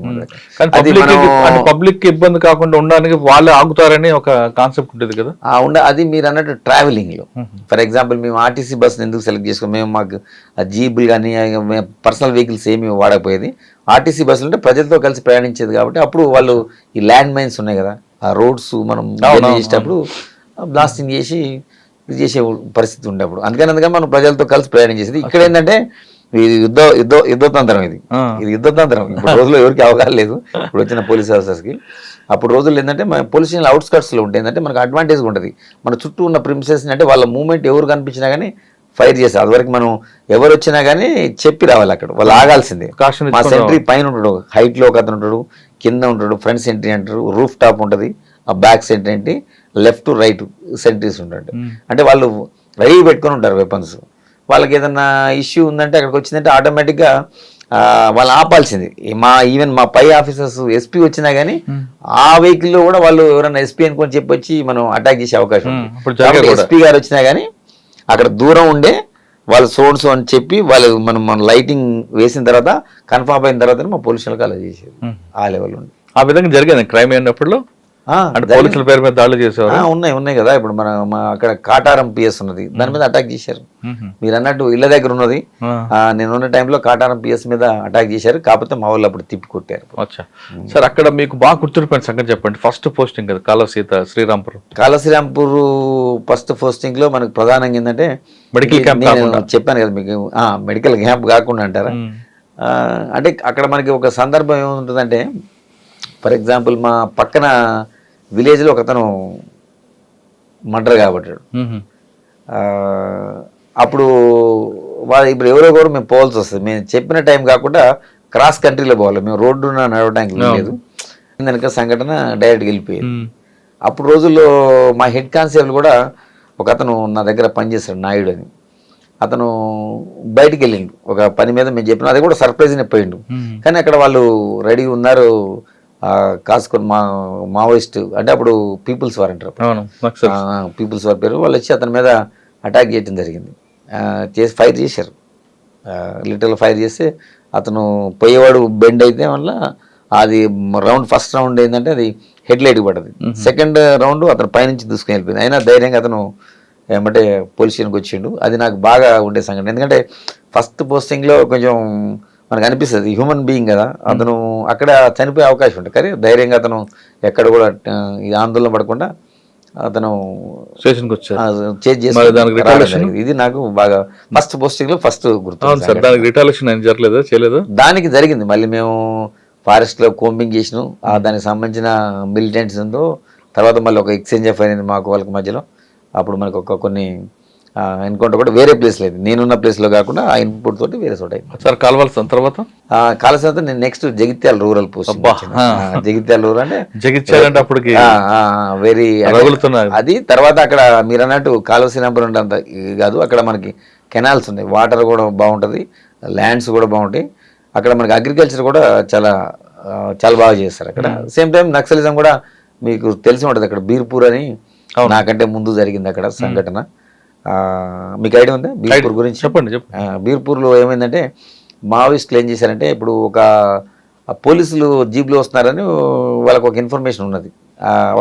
పబ్లిక్ ఇబ్బంది కాకుండా ఉండడానికి వాళ్ళే ఆగుతారని ఒక కాన్సెప్ట్ ఉంటుంది కదా. అది మీరు అన్నట్టు ట్రావెలింగ్ లో, ఫర్ ఎగ్జాంపుల్ మేము ఆర్టీసీ బస్ ఎందుకు సెలెక్ట్ చేసుకోం, మేము మాకు జీబులు కానీ పర్సనల్ వెహికల్స్ ఏమి వాడకపోయేది. ఆర్టీసీ బస్సులు అంటే ప్రజలతో కలిసి ప్రయాణించేది కాబట్టి అప్పుడు వాళ్ళు ఈ ల్యాండ్ మైన్స్ ఉన్నాయి కదా, ఆ రోడ్స్ మనం చేసేటప్పుడు బ్లాస్టింగ్ చేసి ఇది చేసే పరిస్థితి ఉండేప్పుడు. అందుకని మనం ప్రజలతో కలిసి ప్రయాణం చేసేది. ఇక్కడ ఏంటంటే ఇది యుద్ధతంత్రం, ఇది యుద్ధతంత్రం. ఇప్పుడు రోజుల్లో ఎవరికి అవగాహన లేదు ఇప్పుడు వచ్చిన పోలీస్ ఆఫీసర్స్కి. అప్పుడు రోజులు ఏంటంటే మన పోలీస్ స్టేషన్ అవుట్స్కట్స్లో ఉంటే ఏంటంటే మనకు అడ్వాంటేజ్ ఉంటుంది. మన చుట్టూ ఉన్న ప్రిమిసెస్ని అంటే వాళ్ళ మూవ్మెంట్ ఎవరు కనిపించినా కానీ ఫైర్ చేస్తారు. అదివరకు మనం ఎవరు వచ్చినా కానీ చెప్పి రావాలి, అక్కడ వాళ్ళు ఆగాల్సిందే. మా సెంట్రీ పైన ఉంటాడు, హైట్లో ఒక అతను ఉంటాడు, కింద ఉంటాడు, ఫ్రంట్ సెంట్రీ అంటారు, రూఫ్ టాప్ ఉంటుంది, ఆ బ్యాక్ సెంట్రీ ఏంటి, లెఫ్ట్ రైట్ సెంట్రీస్ ఉంటాడు. అంటే వాళ్ళు రెడీ పెట్టుకొని ఉంటారు వెపన్స్. వాళ్ళకి ఏదన్నా ఇష్యూ ఉందంటే అక్కడికి వచ్చిందంటే ఆటోమేటిక్గా వాళ్ళు ఆపాల్సింది. ఈవెన్ మా పై ఆఫీసర్స్ ఎస్పీ వచ్చినా కానీ ఆ వెహికల్లో కూడా వాళ్ళు ఎవరైనా ఎస్పీ అనుకొని చెప్పొచ్చి మనం అటాక్ చేసే అవకాశం ఉంది. ఎస్పీ గారు వచ్చినా కానీ అక్కడ దూరం ఉండే వాళ్ళు సోర్స్ అని చెప్పి వాళ్ళు మన లైటింగ్ వేసిన తర్వాత కన్ఫర్మ్ అయిన తర్వాత మా పోలీసులకు అలా చేసేది. ఆ లెవెల్ ఉంది. ఆ విధంగా జరిగింది క్రైమ్ అయినప్పుడు పోలీసుల పేరు మీద దాడులు చేసేవారు. ఉన్నాయి కదా. ఇప్పుడు మన అక్కడ కాటారం పిఎస్ ఉన్నది, దాని మీద అటాక్ చేశారు. మీరు అన్నట్టు ఇళ్ళ దగ్గర ఉన్నది, నేను ఉన్న టైంలో కాటారం పిఎస్ మీద అటాక్ చేశారు. కాకపోతే మా వాళ్ళు అప్పుడు తిప్పి కొట్టారు. సార్ అక్కడ మీకు బాగా గుర్తుండిపోయిన సంగతి చెప్పండి. ఫస్ట్ పోస్టింగ్ కదా కాళశ్రీరాంపూర్ ఫస్ట్ పోస్టింగ్ లో మనకు ప్రధానంగా ఏంటంటే మెడికల్ క్యాంప్. చెప్పాను కదా మీకు, మెడికల్ క్యాంప్ కాకుండా అంటారా. అంటే అక్కడ మనకి ఒక సందర్భం ఏముంటుందంటే, ఫర్ ఎగ్జాంపుల్ మా పక్కన విలేజ్లో ఒక అతను మర్డర్ కాబట్టాడు. అప్పుడు ఇప్పుడు ఎవరో మేము పోవాల్సి వస్తుంది. మేము చెప్పిన టైం కాకుండా క్రాస్ కంట్రీలో పోవాలి, మేము రోడ్డు నడవడానికి లేదు. దానిక సంఘటన డైరెక్ట్గా వెళ్ళిపోయింది. అప్పుడు రోజుల్లో మా హెడ్ కానిస్టేబుల్ కూడా ఒక అతను నా దగ్గర పనిచేస్తాడు, నాయుడు అని. అతను బయటికి వెళ్ళిండు ఒక పని మీద, మేము చెప్పిన అది కూడా సర్ప్రైజ్ని పోయిండు. కానీ అక్కడ వాళ్ళు రెడీ ఉన్నారు, కాసుకొని మావోయిస్ట్ అంటే అప్పుడు పీపుల్స్ వార్ అంటారు, పీపుల్స్ వార్ పేరు. వాళ్ళు వచ్చి అతని మీద అటాక్ చేయడం జరిగింది. చేసి ఫైర్ చేశారు, లిటరల్ ఫైర్ చేస్తే అతను పోయేవాడు బెండ్ అయితే వల్ల అది ఫస్ట్ రౌండ్ ఏంటంటే అది హెడ్ లైట్ పడ్డది. సెకండ్ రౌండ్ అతను పైనుంచి దూసుకుని వెళ్ళిపోయింది. అయినా ధైర్యంగా అతను ఏమంటే పోలీస్ స్టేషన్కి వచ్చిండు. అది నాకు బాగా ఉండే సంఘటన. ఎందుకంటే ఫస్ట్ పోస్టింగ్లో కొంచెం మనకు అనిపిస్తుంది హ్యూమన్ బీయింగ్ కదా, అతను అక్కడ చనిపోయే అవకాశం ఉంటుంది. కానీ ధైర్యంగా అతను ఎక్కడ కూడా ఆందోళన పడకుండా అతను స్టేషన్కి వచ్చారు. ఇది నాకు బాగా ఫస్ట్ పోస్టింగ్ లో ఫస్ట్ గుర్తు. దానికి జరిగింది మళ్ళీ మేము ఫారెస్ట్ లో కోంబింగ్ చేసినాం, దానికి సంబంధించిన మిలిటెంట్స్ ఉందో తర్వాత మళ్ళీ ఒక ఎక్స్చేంజ్ ఆఫ్ అయింది మాకు వాళ్ళకి మధ్యలో. అప్పుడు మనకు కొన్ని ఎన్కౌంటర్ కూడా వేరే ప్లేస్ లేదు, నేనున్న ప్లేస్ లో కాకుండా ఆ ఇన్పుట్ తోటి వేరే చోట సార్ కాల్వాల్సిన తర్వాత నేను next Jagtial rural post. Jagtial rural అంటే జగిత్యాల అంటే అప్పటికి వెరీ అది. తర్వాత అక్కడ మీరు అన్నట్టు కాలువశ్రీరాంపురం అంత కాదు, అక్కడ మనకి కెనాల్స్ ఉన్నాయి, వాటర్ కూడా బాగుంటుంది, ల్యాండ్స్ కూడా బాగుంటాయి. అక్కడ మనకి అగ్రికల్చర్ కూడా చాలా బాగా చేస్తారు అక్కడ. సేమ్ టైం నక్సలిజం కూడా మీకు తెలిసి ఉంటుంది. అక్కడ బీర్పూర్ అని నాకంటే ముందు జరిగింది అక్కడ సంఘటన. మీకు ఐడియా ఉందా బీర్పూర్ గురించి? చెప్పండి. బీర్పూర్లో ఏమైందంటే మావోయిస్టులు ఏం చేశారంటే, ఇప్పుడు ఒక పోలీసులు జీప్లో వస్తున్నారని వాళ్ళకు ఒక ఇన్ఫర్మేషన్ ఉన్నది,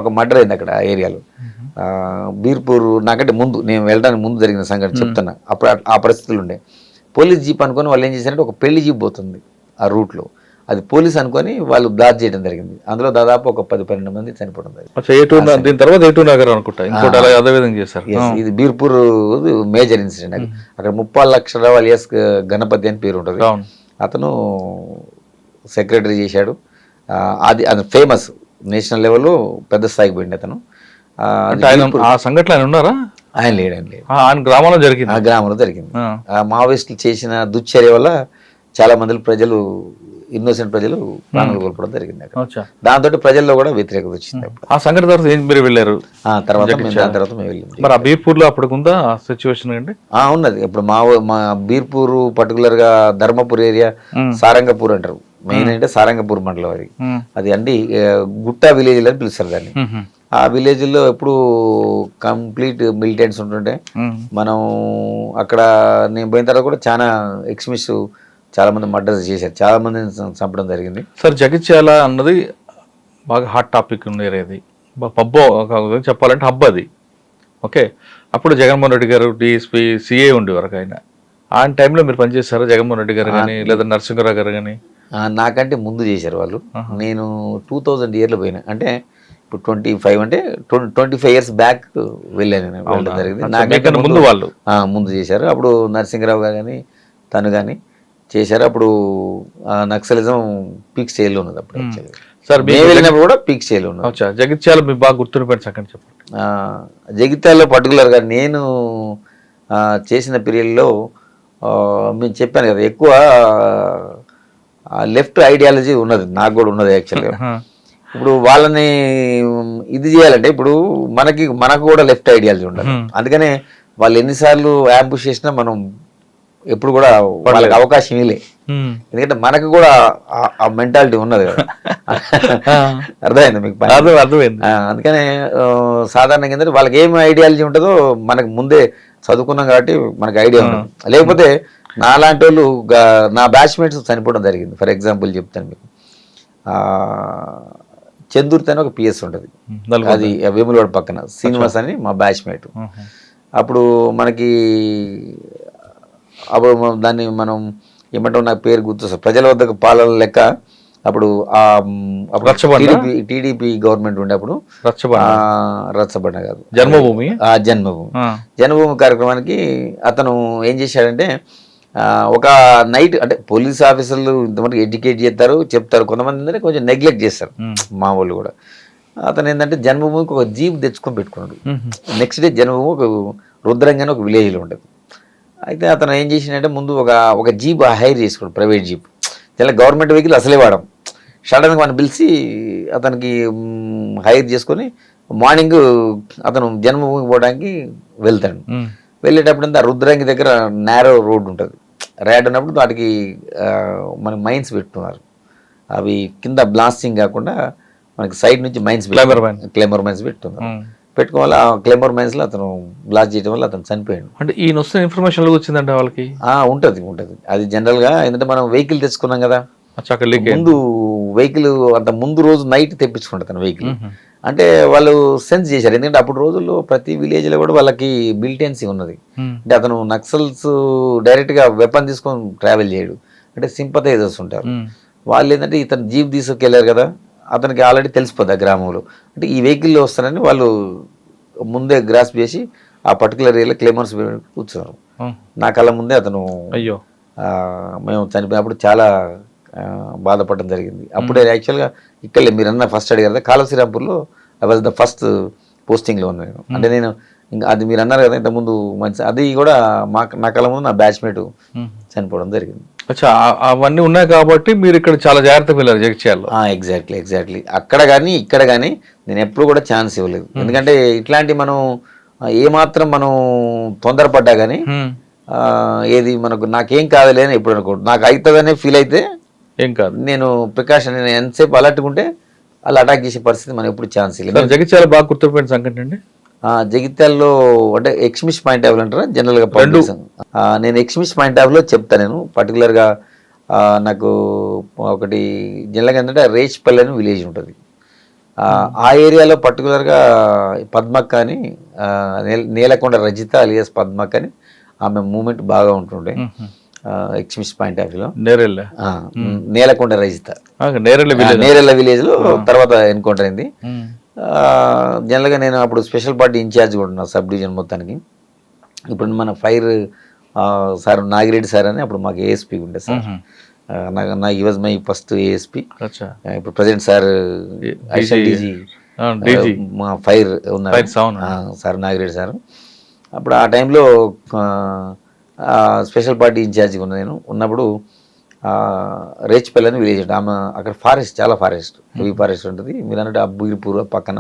ఒక మర్డర్ అయింది అక్కడ ఆ ఏరియాలో. బీర్పూర్ నాకంటే ముందు, నేను వెళ్ళడానికి ముందు జరిగిన సంఘటన చెప్తున్నా. అప్పుడు ఆ పరిస్థితులు ఉండే పోలీస్ జీప్ అనుకొని వాళ్ళు ఏం చేశారంటే, ఒక పెళ్లి జీప్ పోతుంది ఆ రూట్లో, అది పోలీస్ అనుకొని వాళ్ళు బ్లాక్ చేయడం జరిగింది. అందులో దాదాపు ఒక 10-12 మంది చనిపోవడం జరిగింది. అచ్చా, దీని తర్వాత ఏటూ నగర్ అనుకుంటా ఇంకోటి అలా అదే విధంగా చేశారు. Yes, ఇది బీర్పూర్ మేజర్ ఇన్సిడెంట్. అక్కడ 30 లక్షల అలియాస్ గణపతి అని పేరు ఉంటుంది. అవును. అతను సెక్రటరీ చేశాడు. అది ఫేమస్ నేషనల్ లెవెల్లో పెద్ద స్థాయికి పోయింది అతను. అంటే ఆయన ఆ సంఘటన ఆయన ఉన్నారా? ఆయన లేడు. ఆయన గ్రామంలో జరిగింది. ఆ గ్రామంలో జరిగింది. ఆ మావోయిస్టులు చేసిన దుశ్చర్య వల్ల చాలా మంది ప్రజలు, ఇన్నోసెంట్ ప్రజలు ప్రాణాలు కోల్పోవడం జరిగింది అక్కడ. అచ్చా. దాంతో ప్రజల్లో కూడా వ్యతిరేకత వచ్చింది. ఆ సంఘటన తర్వాత ఏం మీరు వెళ్ళారు? తర్వాత మేము వెళ్ళాము. మరి ఆ బీర్పూర్ లో అప్పటికి ఉందా ఆ సిచ్యువేషన్ అండి? ఉన్నది. ఇప్పుడు మా బీర్పూర్ పర్టికులర్ గా ధర్మపూర్ ఏరియా, సారంగపూర్ అంటారు. మెయిన్ అంటే సారంగపూర్ మండలం. అది అండి గుట్టా విలేజ్ అని పిలుస్తారు దాన్ని. ఆ విలేజ్ లో ఎప్పుడు కంప్లీట్ మిలిటెంట్స్ ఉంటుంటే మనం అక్కడ నేను పోయిన తర్వాత కూడా చాలా ఎక్స్ట్రీమిస్ట్ చాలా మంది మర్డర్స్ చేశారు, చాలా మందిని చంపడం జరిగింది. సార్, జగిత్యాల అన్నది బాగా హాట్ టాపిక్ ఉండేది. పబ్బో చెప్పాలంటే హబ్ అది. ఓకే, అప్పుడు జగన్మోహన్ రెడ్డి గారు డిఎస్పీ సిఏ ఉండేవారు. ఆయన టైంలో మీరు పనిచేశారా జగన్మోహన్ రెడ్డి గారు కానీ లేదా నరసింహరావు గారు కానీ? నాకంటే ముందు చేశారు వాళ్ళు. నేను 2000 ఇయర్లో పోయినా, అంటే ఇప్పుడు 25 అంటే 25 ఇయర్స్ బ్యాక్ వెళ్ళాను. వెళ్ళడం జరిగింది. నాకంటే ముందు వాళ్ళు ముందు చేశారు. అప్పుడు నరసింహరావు గారు కానీ తను కానీ చేశారు. అప్పుడు నక్సలిజం పీక్ స్టేజ్లో ఉన్నది అప్పుడు. సార్, మేము వెళ్ళినప్పుడు కూడా పీక్ స్టేజ్లో ఉన్నది. జగిత్యాల మీకు బాగా గుర్తుండిపోయిన సంగతి చెప్పండి. జగిత్యాలలో పర్టికులర్గా నేను చేసిన పీరియడ్లో మేము చెప్పాను కదా, ఎక్కువ లెఫ్ట్ ఐడియాలజీ ఉన్నది, నాకు కూడా ఉన్నది యాక్చువల్గా. ఇప్పుడు వాళ్ళని ఇది చేయాలంటే ఇప్పుడు మనకు కూడా లెఫ్ట్ ఐడియాలజీ ఉండాలి. అందుకనే వాళ్ళు ఎన్నిసార్లు యాంబుష్ చేసినా మనం ఎప్పుడు కూడా వాళ్ళకి అవకాశం ఇవ్వలే. ఎందుకంటే మనకు కూడా ఆ మెంటాలిటీ ఉన్నది కదా. అర్థమైంది మీకు? అర్థమైంది. అందుకనే సాధారణంగా ఏంటంటే వాళ్ళకి ఏం ఐడియాలజీ ఉంటుందో మనకు ముందే చదువుకున్నాం కాబట్టి మనకు ఐడియా ఉండదు. లేకపోతే నాలాంటి వాళ్ళు నా బ్యాచ్మేట్స్ చనిపోవడం జరిగింది. ఫర్ ఎగ్జాంపుల్ చెప్తాను మీకు. చందుర్తి అని ఒక పిఎస్ ఉంటుంది, అది వేములవాడ పక్కన. శ్రీనివాస్ అని మా బ్యాచ్మేట్. అప్పుడు దాన్ని మనం ఏమంటాం, నాకు పేరు గుర్తు, ప్రజల వద్దకు పాలన లెక్క. అప్పుడు టీడీపీ గవర్నమెంట్ ఉండే అప్పుడు రచ్చబండ కాదు, జన్మభూమి కార్యక్రమానికి అతను ఏం చేశాడంటే, ఒక నైట్ అంటే పోలీస్ ఆఫీసర్లు ఇంతమంది ఎడ్యుకేట్ చేస్తారు, చెప్తారు, కొంతమంది ఏంటంటే కొంచెం నెగ్లెక్ట్ చేస్తారు మా వాళ్ళు కూడా. అతను ఏంటంటే జన్మభూమికి ఒక జీప్ తెచ్చుకొని పెట్టుకున్నాడు. నెక్స్ట్ డే జన్మభూమి ఒక రుద్రంగా ఒక విలేజ్లో ఉంటుంది. అయితే అతను ఏం చేసిందంటే ముందు ఒక జీప్ హైర్ చేసుకోడు, ప్రైవేట్ జీప్. ఇలా గవర్నమెంట్ వెహికల్ అసలే వాడడం. సడన్గా మనం పిలిచి అతనికి హైర్ చేసుకొని మార్నింగ్ అతను జన్మభూమికి పోవడానికి వెళ్తాడు. వెళ్ళేటప్పుడు ఆ రుద్రంగి దగ్గర నేరో రోడ్ ఉంటుంది. ర్యాడ్ ఉన్నప్పుడు వాటికి మనకి మైన్స్ పెట్టుకున్నారు. అవి కింద బ్లాస్టింగ్ కాకుండా మనకి సైడ్ నుంచి క్లైమర్ మైన్స్ పెట్టుకున్నారు. పెట్టుకోవాలి. ఆ క్లైమర్ మైన్స్ లో అతను బ్లాస్ట్ చేయడం వల్ల అతను చనిపోయాడు. అంటే ఈయన వస్తున్న ఇన్ఫర్మేషన్ వచ్చిందంటే వాళ్ళకి ఉంటుంది. అది జనరల్ గా ఎందుకంటే మనం వెహికల్ తెచ్చుకున్నాం కదా, ముందు వెహికల్ అంత ముందు రోజు నైట్ తెప్పించుకుంటారు తన వెహికల్. అంటే వాళ్ళు సెన్స్ చేశారు. ఎందుకంటే అప్పుడు రోజుల్లో ప్రతి విలేజ్ లో కూడా వాళ్ళకి మిలిటెన్సీ ఉన్నది. అంటే అతను నక్సల్స్ డైరెక్ట్ గా వెపన్ తీసుకొని ట్రావెల్ చేయడు, అంటే సింపథైజర్స్ ఉంటారు. వాళ్ళు ఏంటంటే ఇతను జీప్ తీసుకెళ్లారు కదా, అతనికి ఆల్రెడీ తెలిసిపోద్ది ఆ గ్రామంలో, అంటే ఈ వెహికల్లో వస్తారని వాళ్ళు ముందే గ్రాస్ప్ చేసి ఆ పర్టికులర్ ఏరియాలో క్లైమర్స్ కూర్చున్నారు. నా కళ్ళ ముందే అతను అయ్యో మేము చనిపోయినప్పుడు చాలా బాధపడడం జరిగింది. అప్పుడే యాక్చువల్గా ఇక్కడ మీరు అన్న ఫస్ట్ అడిగారు కాలువ శ్రీరాంపూర్లో ఐ వాజ్ ద ఫస్ట్ పోస్టింగ్లో ఉన్నాను. అంటే నేను ఇంకా అది మీరు అన్నారు కదా ఇంతకుముందు మంచి, అది కూడా నా కళ్ళ ముందు నా బ్యాచ్మేట్ చనిపోవడం జరిగింది. అవన్నీ ఉన్నాయి కాబట్టి మీరు ఇక్కడ చాలా జాగ్రత్తగా వెళ్ళారు జగిత్యాలలో. ఎగ్జాక్ట్లీ అక్కడ కానీ ఇక్కడ కానీ నేను ఎప్పుడు కూడా ఛాన్స్ ఇవ్వలేదు. ఎందుకంటే ఇట్లాంటి మనం ఏమాత్రం మనం తొందరపడ్డా కానీ ఏది మనకు నాకేం కాదులే అని ఎప్పుడు అనుకోండి, నాకు అవుతుందనే ఫీల్ అయితే ఏం కాదు. నేను ప్రికాషన్ నేను ఎంతసేపు అలర్ట్గా అలా అటాక్ చేసే పరిస్థితి మనం ఎప్పుడు ఛాన్స్ ఇవ్వలేదు. జగిత్యాల బాగా గుర్తుపోయిన సంఘటన అండి జగిత్యాలలో అంటే ఎక్స్ట్రీమిస్ట్ పాయింట్ ఆఫ్ వ్యూ అంటారా జనరల్గా నేను ఎక్స్ట్రీమిస్ట్ పాయింట్ ఆఫ్ వ్యూలో చెప్తాను. నేను పర్టికులర్గా నాకు ఒకటి జనరల్గా ఏంటంటే రేచ్పల్లి అని విలేజ్ ఉంటుంది. ఆ ఏరియాలో పర్టికులర్గా పద్మక్క అని నేలకొండ రజిత అలియాస్ పద్మక్క అని ఆమె మూమెంట్ బాగా ఉంటుండే. ఎక్స్మిస్ పాయింట్ ఆఫ్ వ్యూలో నేరెళ్ళ నేలకొండ రజిత నేరెళ్ళ విలేజ్ నేరెళ్ళ విలేజ్ లో తర్వాత ఎన్కౌంటర్ అయింది. జనరల్గా నేను అప్పుడు స్పెషల్ పార్టీ ఇన్ఛార్జ్ కూడా ఉన్నా సబ్ డివిజన్ మొత్తానికి. ఇప్పుడు మన ఫైర్ సార్ నాగిరెడ్డి సార్ అని అప్పుడు మాకు ఏఎస్పీ ఉండే సార్, నా ఈ వాజ్ మై ఫస్ట్ ఏఎస్పీ. ఇప్పుడు ప్రజెంట్ సార్ డీజీ మా ఫైర్ ఉన్నారు సార్ నాగిరెడ్డి సార్. అప్పుడు ఆ టైంలో స్పెషల్ పార్టీ ఇన్ఛార్జిగా ఉన్నా నేను. ఉన్నప్పుడు రేచిపల్లి అని విలేజ్ ఉంటుంది, ఆమె అక్కడ ఫారెస్ట్ చాలా ఫారెస్ట్ హెవీ ఫారెస్ట్ ఉంటుంది. మీరు అన్నట్టు అబ్బగిరిపూర్ పక్కన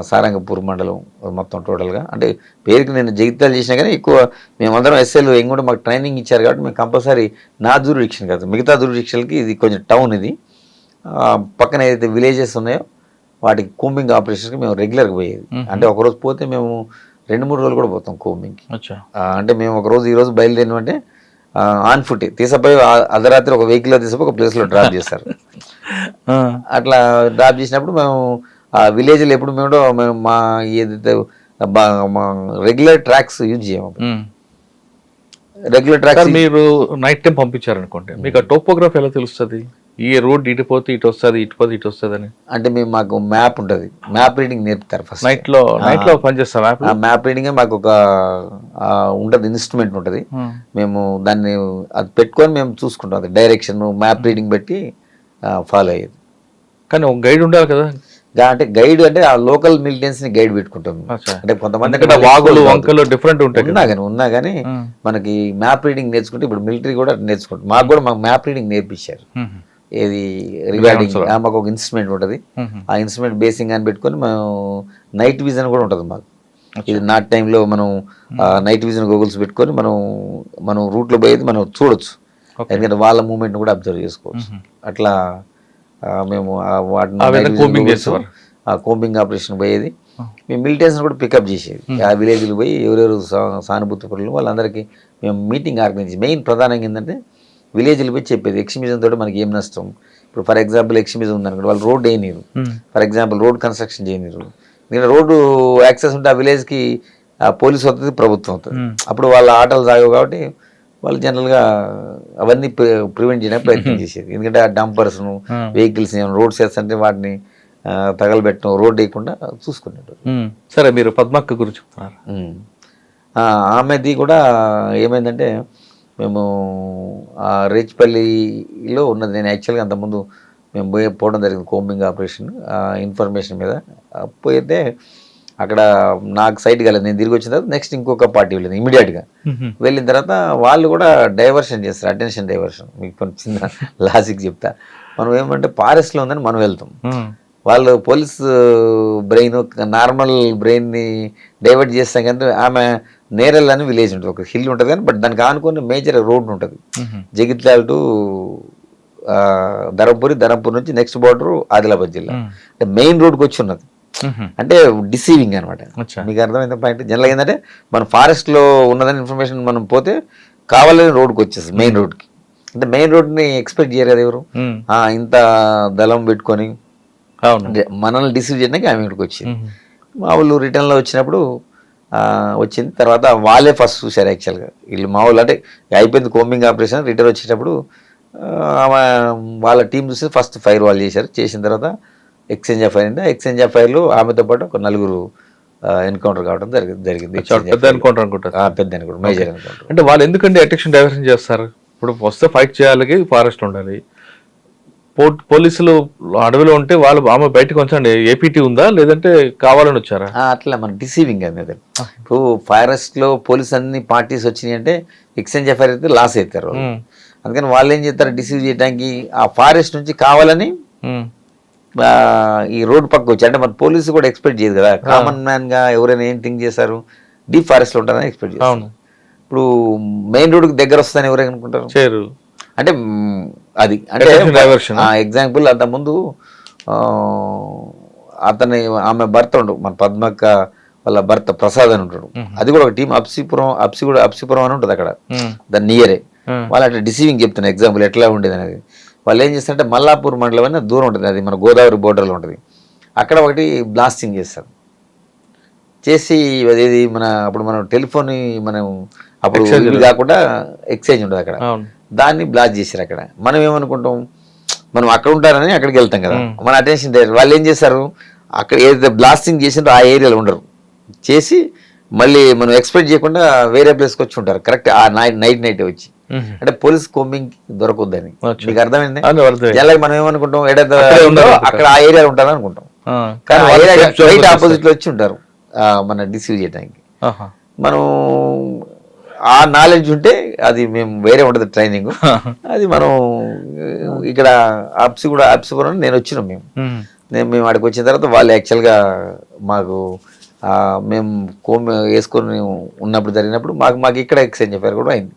సారంగపూర్ మండలం మొత్తం టోటల్గా. అంటే పేరుకి నేను జగిత్యాలు చేసినా కానీ ఎక్కువ మేమందరం ఎస్ఎల్ కూడా మాకు ట్రైనింగ్ ఇచ్చారు కాబట్టి మేము కంపల్సరీ నా జ్యూరిడిక్షన్ కాదు, మిగతా జ్యూరిడిక్షన్కి ఇది కొంచెం టౌన్. ఇది పక్కన ఏదైతే విలేజెస్ ఉన్నాయో వాటికి కూంబింగ్ ఆపరేషన్కి మేము రెగ్యులర్గా పోయేది. అంటే ఒకరోజు పోతే మేము 2-3 రోజులు కూడా పోతాం కూంబింగ్కి. అంటే మేము ఒకరోజు ఈరోజు బయలుదేరినామంటే ఆన్ ఫుట్ తీసపోయి అర్ధరాత్రి ఒక వెహికల్లో తీసపోయి ఒక ప్లేస్లో డ్రాప్ చేస్తారు. అట్లా డ్రాప్ చేసినప్పుడు మేము ఆ విలేజ్లో ఎప్పుడు మేము మా ఏదైతే రెగ్యులర్ ట్రాక్స్ యూజ్ చేయము. రెగ్యులర్ ట్రాక్స్ మీరు నైట్ టైం పంపించారనుకోండి, మీకు ఆ టోపోగ్రఫీ ఎలా తెలుస్తుంది? ఈ రోడ్ ఇటు పోతే ఇటు వస్తుంది, ఇటు పోతే ఇటు వస్తుంది అని. అంటే మేము మాకు మ్యాప్ ఉంటుంది, మ్యాప్ రీడింగ్ నేర్పుతారు ఫస్ట్. నైట్ లో పనిచేస్తాం మ్యాప్ రీడింగ్ మాకు ఒక ఉంటుంది, ఇన్స్ట్రుమెంట్ ఉంటుంది. మేము దాన్ని అది పెట్టుకొని మేము చూసుకుంటాం, అది డైరెక్షన్ మ్యాప్ రీడింగ్ బట్టి ఫాలో అయ్యేది. కానీ ఒక గైడ్ ఉండాలి కదా. అంటే గైడ్ అంటే ఆ లోకల్ మిలిటెన్స్ ని గైడ్ పెట్టుకుంటాం. అంటే కొంతమంది వాగులు వంకలు డిఫరెంట్ ఉంటాయి, ఉన్నా కానీ మనకి మ్యాప్ రీడింగ్ నేర్చుకుంటే ఇప్పుడు మిలిటరీ కూడా నేర్చుకుంటాం. మాకు కూడా మాకు మ్యాప్ రీడింగ్ నేర్పించారు. ఏది రిగార్డింగ్ మాకు ఒక ఇన్స్ట్రుమెంట్ ఉంటుంది, ఆ ఇన్స్ట్రుమెంట్ బేసింగ్ అని పెట్టుకొని మేము నైట్ విజన్ కూడా ఉంటుంది మాకు. ఇది నాట్ టైంలో మనం నైట్ విజన్ గూగుల్స్ పెట్టుకొని మనం రూట్లో పోయేది మనం చూడొచ్చు, ఎందుకంటే వాళ్ళ మూమెంట్ కూడా అబ్జర్వ్ చేసుకోవచ్చు. అట్లా మేము వాటిని కోంబింగ్ ఆపరేషన్ పోయేది. మేము మిలిటెన్స్ కూడా పికప్ చేసేది. ఆ విలేజ్లు పోయి ఎవరెవరు సానుభూతి పరులు వాళ్ళందరికీ మేము మీటింగ్ ఆర్గనైజ్. మెయిన్ ప్రధానంగా ఏంటంటే విలేజ్లు పోయి చెప్పేది ఎక్స్ట్రీమిజం తోటి మనకి ఏం నష్టం. ఇప్పుడు ఫర్ ఎగ్జాంపుల్ ఎక్స్ట్రీమిజం ఉందనుకోండి, వాళ్ళు రోడ్ వేయనీరు, ఫర్ ఎగ్జాంపుల్ రోడ్ కన్స్ట్రక్షన్ చేయనీరు. నేను రోడ్డు యాక్సెస్ ఉంటే ఆ విలేజ్కి పోలీసు అవుతుంది, ప్రభుత్వం అవుతుంది. అప్పుడు వాళ్ళ ఆటలు సాగవు కాబట్టి వాళ్ళు జనరల్గా అవన్నీ ప్రివెంట్ చేయడానికి ప్రయత్నం చేసేది. ఎందుకంటే ఆ డంపర్స్ను వెహికల్స్ రోడ్స్ వేస్తుంటే వాటిని తగలబెట్టడం, రోడ్ వేయకుండా చూసుకునేటప్పుడు. సరే, మీరు పద్మక్క గురించి చెప్తున్నారు. ఆమెది కూడా ఏమైందంటే మేము రేచిపల్లిలో ఉన్నది. నేను యాక్చువల్గా అంతకుముందు మేము పోవడం జరిగింది కోంబింగ్ ఆపరేషన్ ఇన్ఫర్మేషన్ మీద. పోయితే అక్కడ నాకు సైట్ కాలేదు, నేను తిరిగి వచ్చిన తర్వాత నెక్స్ట్ ఇంకొక పార్టీ వెళ్ళింది. ఇమీడియట్గా వెళ్ళిన తర్వాత వాళ్ళు కూడా డైవర్షన్ చేస్తారు, అటెన్షన్ డైవర్షన్. మీకు కొంచెం చిన్న లాజిక్ చెప్తా. మనం ఏమంటే ఫారెస్ట్లో ఉందని మనం వెళ్తాం, వాళ్ళు పోలీస్ బ్రెయిన్ నార్మల్ బ్రెయిన్ని డైవర్ట్ చేస్తాం. కానీ ఆమె నేరెల్ అని విలేజ్ ఉంటుంది, ఒక హిల్ ఉంటుంది కానీ బట్ దానికి ఆనుకొని మేజర్ రోడ్ ఉంటుంది, జగిత్యాల టు ధర్మపురి నుంచి నెక్స్ట్ బార్డర్ ఆదిలాబాద్ జిల్లా. అంటే మెయిన్ రోడ్కి వచ్చి ఉన్నది. అంటే డిసీవింగ్ అనమాట. మీకు అర్థమైంది పాయింట్. జనరల్గా ఏంటంటే మనం ఫారెస్ట్లో ఉన్నదని ఇన్ఫర్మేషన్ మనం పోతే కావాలని రోడ్కి వచ్చేస్తుంది, మెయిన్ రోడ్కి. అంటే మెయిన్ రోడ్ని ఎక్స్పెక్ట్ చేయరు కదా ఎవరు, ఇంత దళం పెట్టుకొని మనల్ని డిసీవ్ చేయడానికి ఆమె ఇక్కడికి వచ్చింది. మా వాళ్ళు రిటర్న్లో వచ్చినప్పుడు వచ్చింది. తర్వాత వాళ్ళే ఫస్ట్ చూశారు యాక్చువల్గా. వీళ్ళు మా వాళ్ళు అంటే అయిపోయింది కోంబింగ్ ఆపరేషన్, రిటర్న్ వచ్చేటప్పుడు ఆమె వాళ్ళ టీం చూసి ఫస్ట్ ఫైర్ వాళ్ళు చేశారు. చేసిన తర్వాత ఎక్స్చేంజ్ ఆఫ్ ఫైర్ అయింది. ఎక్స్చేంజ్ ఆఫ్ ఫైర్లు ఆమెతో పాటు ఒక 4 ఎన్కౌంటర్ కావడం జరిగింది. పెద్ద ఎన్కౌంటర్ అనుకుంటారు, పెద్ద ఎన్కౌంటర్, మేజర్ ఎన్కౌంటర్. అంటే వాళ్ళు ఎందుకంటే అటెన్షన్ డైవర్షన్ చేస్తారు? ఇప్పుడు వస్తే ఫైట్ చేయాలి, ఫారెస్ట్ ఉండాలి. పోలీసులు అడవిలో ఉంటే వాళ్ళు ఆమె బయటకు వచ్చండి, ఏపీటీ ఉందా లేదంటే కావాలని వచ్చారా? అట్లా మన డిసీవింగ్ అనేది. ఇప్పుడు ఫారెస్ట్ లో పోలీస్ అన్ని పార్టీస్ వచ్చినాయి అంటే ఎక్స్చేంజ్ ఆఫ్ ఫైర్ అయితే లాస్ అవుతారు. అందుకని వాళ్ళు ఏం చేస్తారు, డిసీవ్ చేయడానికి ఆ ఫారెస్ట్ నుంచి కావాలని ఈ రోడ్ పక్క వచ్చి. అంటే మన పోలీసు కూడా ఎక్స్పెక్ట్ చేయదు కదా, కామన్ మ్యాన్ గా ఎవరైనా ఏం థింక్ చేస్తారు, డీప్ ఫారెస్ట్ లో ఉంటారని ఎక్స్పెక్ట్ చేస్తారు. ఇప్పుడు మెయిన్ రోడ్ కి దగ్గర వస్తుందని ఎవరైనా అనుకుంటారు. అంటే అది అంటే ఎగ్జాంపుల్ అంతకుముందు ఆమె భర్త ఉండు, మన పద్మక్క వాళ్ళ భర్త ప్రసాద్ అని ఉంటాడు. అది కూడా ఒక టీం అప్సిపురం అని ఉంటుంది అక్కడ, దాని నియరే. వాళ్ళు అట్లా డిసీవింగ్ చెప్తున్నారు. ఎగ్జాంపుల్ ఎట్లా ఉండేది అనేది. వాళ్ళు ఏం చేస్తారంటే మల్లాపూర్ మండలం అని దూరం ఉంటుంది, అది మన గోదావరి బోర్డర్లో ఉంటుంది. అక్కడ ఒకటి బ్లాస్టింగ్ చేస్తారు. చేసి అదేది అప్పుడు మనం టెలిఫోన్ మనం అప్పుడు ఇవి కాకుండా ఎక్స్చేంజ్ ఉండదు అక్కడ, అవును. దాన్ని బ్లాక్ చేశారు అక్కడ. మనం ఏమనుకుంటాం, మనం అక్కడ ఉంటారని అక్కడికి వెళ్తాం కదా, మన అటెన్షన్ వాళ్ళు ఏం చేశారు, అక్కడ ఏదైతే బ్లాస్టింగ్ చేసిందో ఆ ఏరియాలో ఉండరు, చేసి మళ్ళీ మనం ఎక్స్పెక్ట్ చేయకుండా వేరే ప్లేస్కి వచ్చి ఉంటారు కరెక్ట్ ఆ నైట్ వచ్చి. అంటే పోలీస్ కోంబింగ్ దొరకొద్దని మీకు అర్థమైంది. జనరల్ మనం ఏమనుకుంటాం, ఏదైతే అక్కడ ఆ ఏరియా ఉంటారు అనుకుంటాం, కానీ రైట్ ఆపోజిట్ లో వచ్చి ఉంటారు మన డిసీవ్ చేయడానికి. మనం ఆ నాలెడ్జ్ ఉంటే అది మేము వేరే ఉంటుంది ట్రైనింగ్, అది మనం ఇక్కడ ఆప్సిపురం నేను వచ్చినాం మేము అక్కడికి వచ్చిన తర్వాత వాళ్ళు యాక్చువల్గా మాకు మేము వేసుకొని ఉన్నప్పుడు జరిగినప్పుడు మాకు ఇక్కడ ఎక్స్చేంజ్ చెప్పారు కూడా అయింది.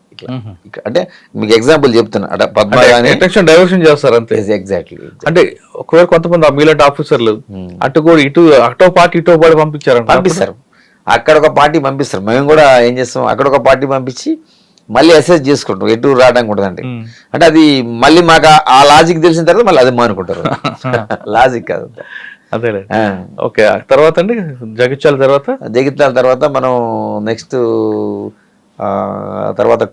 అంటే మీకు ఎగ్జాంపుల్ చెప్తున్నా, అంటే పద్మ డైవర్షన్ చేస్తారు అంతే. ఎగ్జాక్ట్లీ. అంటే ఒకవేళ కొంతమంది మీలాంటి ఆఫీసర్లు అటు కూడా అటో పార్టీ ఇటో పార్టీ పంపిస్తారు, అక్కడ ఒక పార్టీ పంపిస్తారు. మేము కూడా ఏం చేస్తాం, అక్కడ ఒక పార్టీ పంపించి మళ్ళీ అసెస్ చేసుకుంటాం ఎటు రావడానికి ఉంటుందండి. అంటే అది మళ్ళీ మాకు ఆ లాజిక్ తెలిసిన తర్వాత మళ్ళీ అది మానుకుంటారు. లాజిక్ కాదు అదే. ఓకే, తర్వాత అండి జగిత్యాల తర్వాత మనం నెక్స్ట్ తర్వాత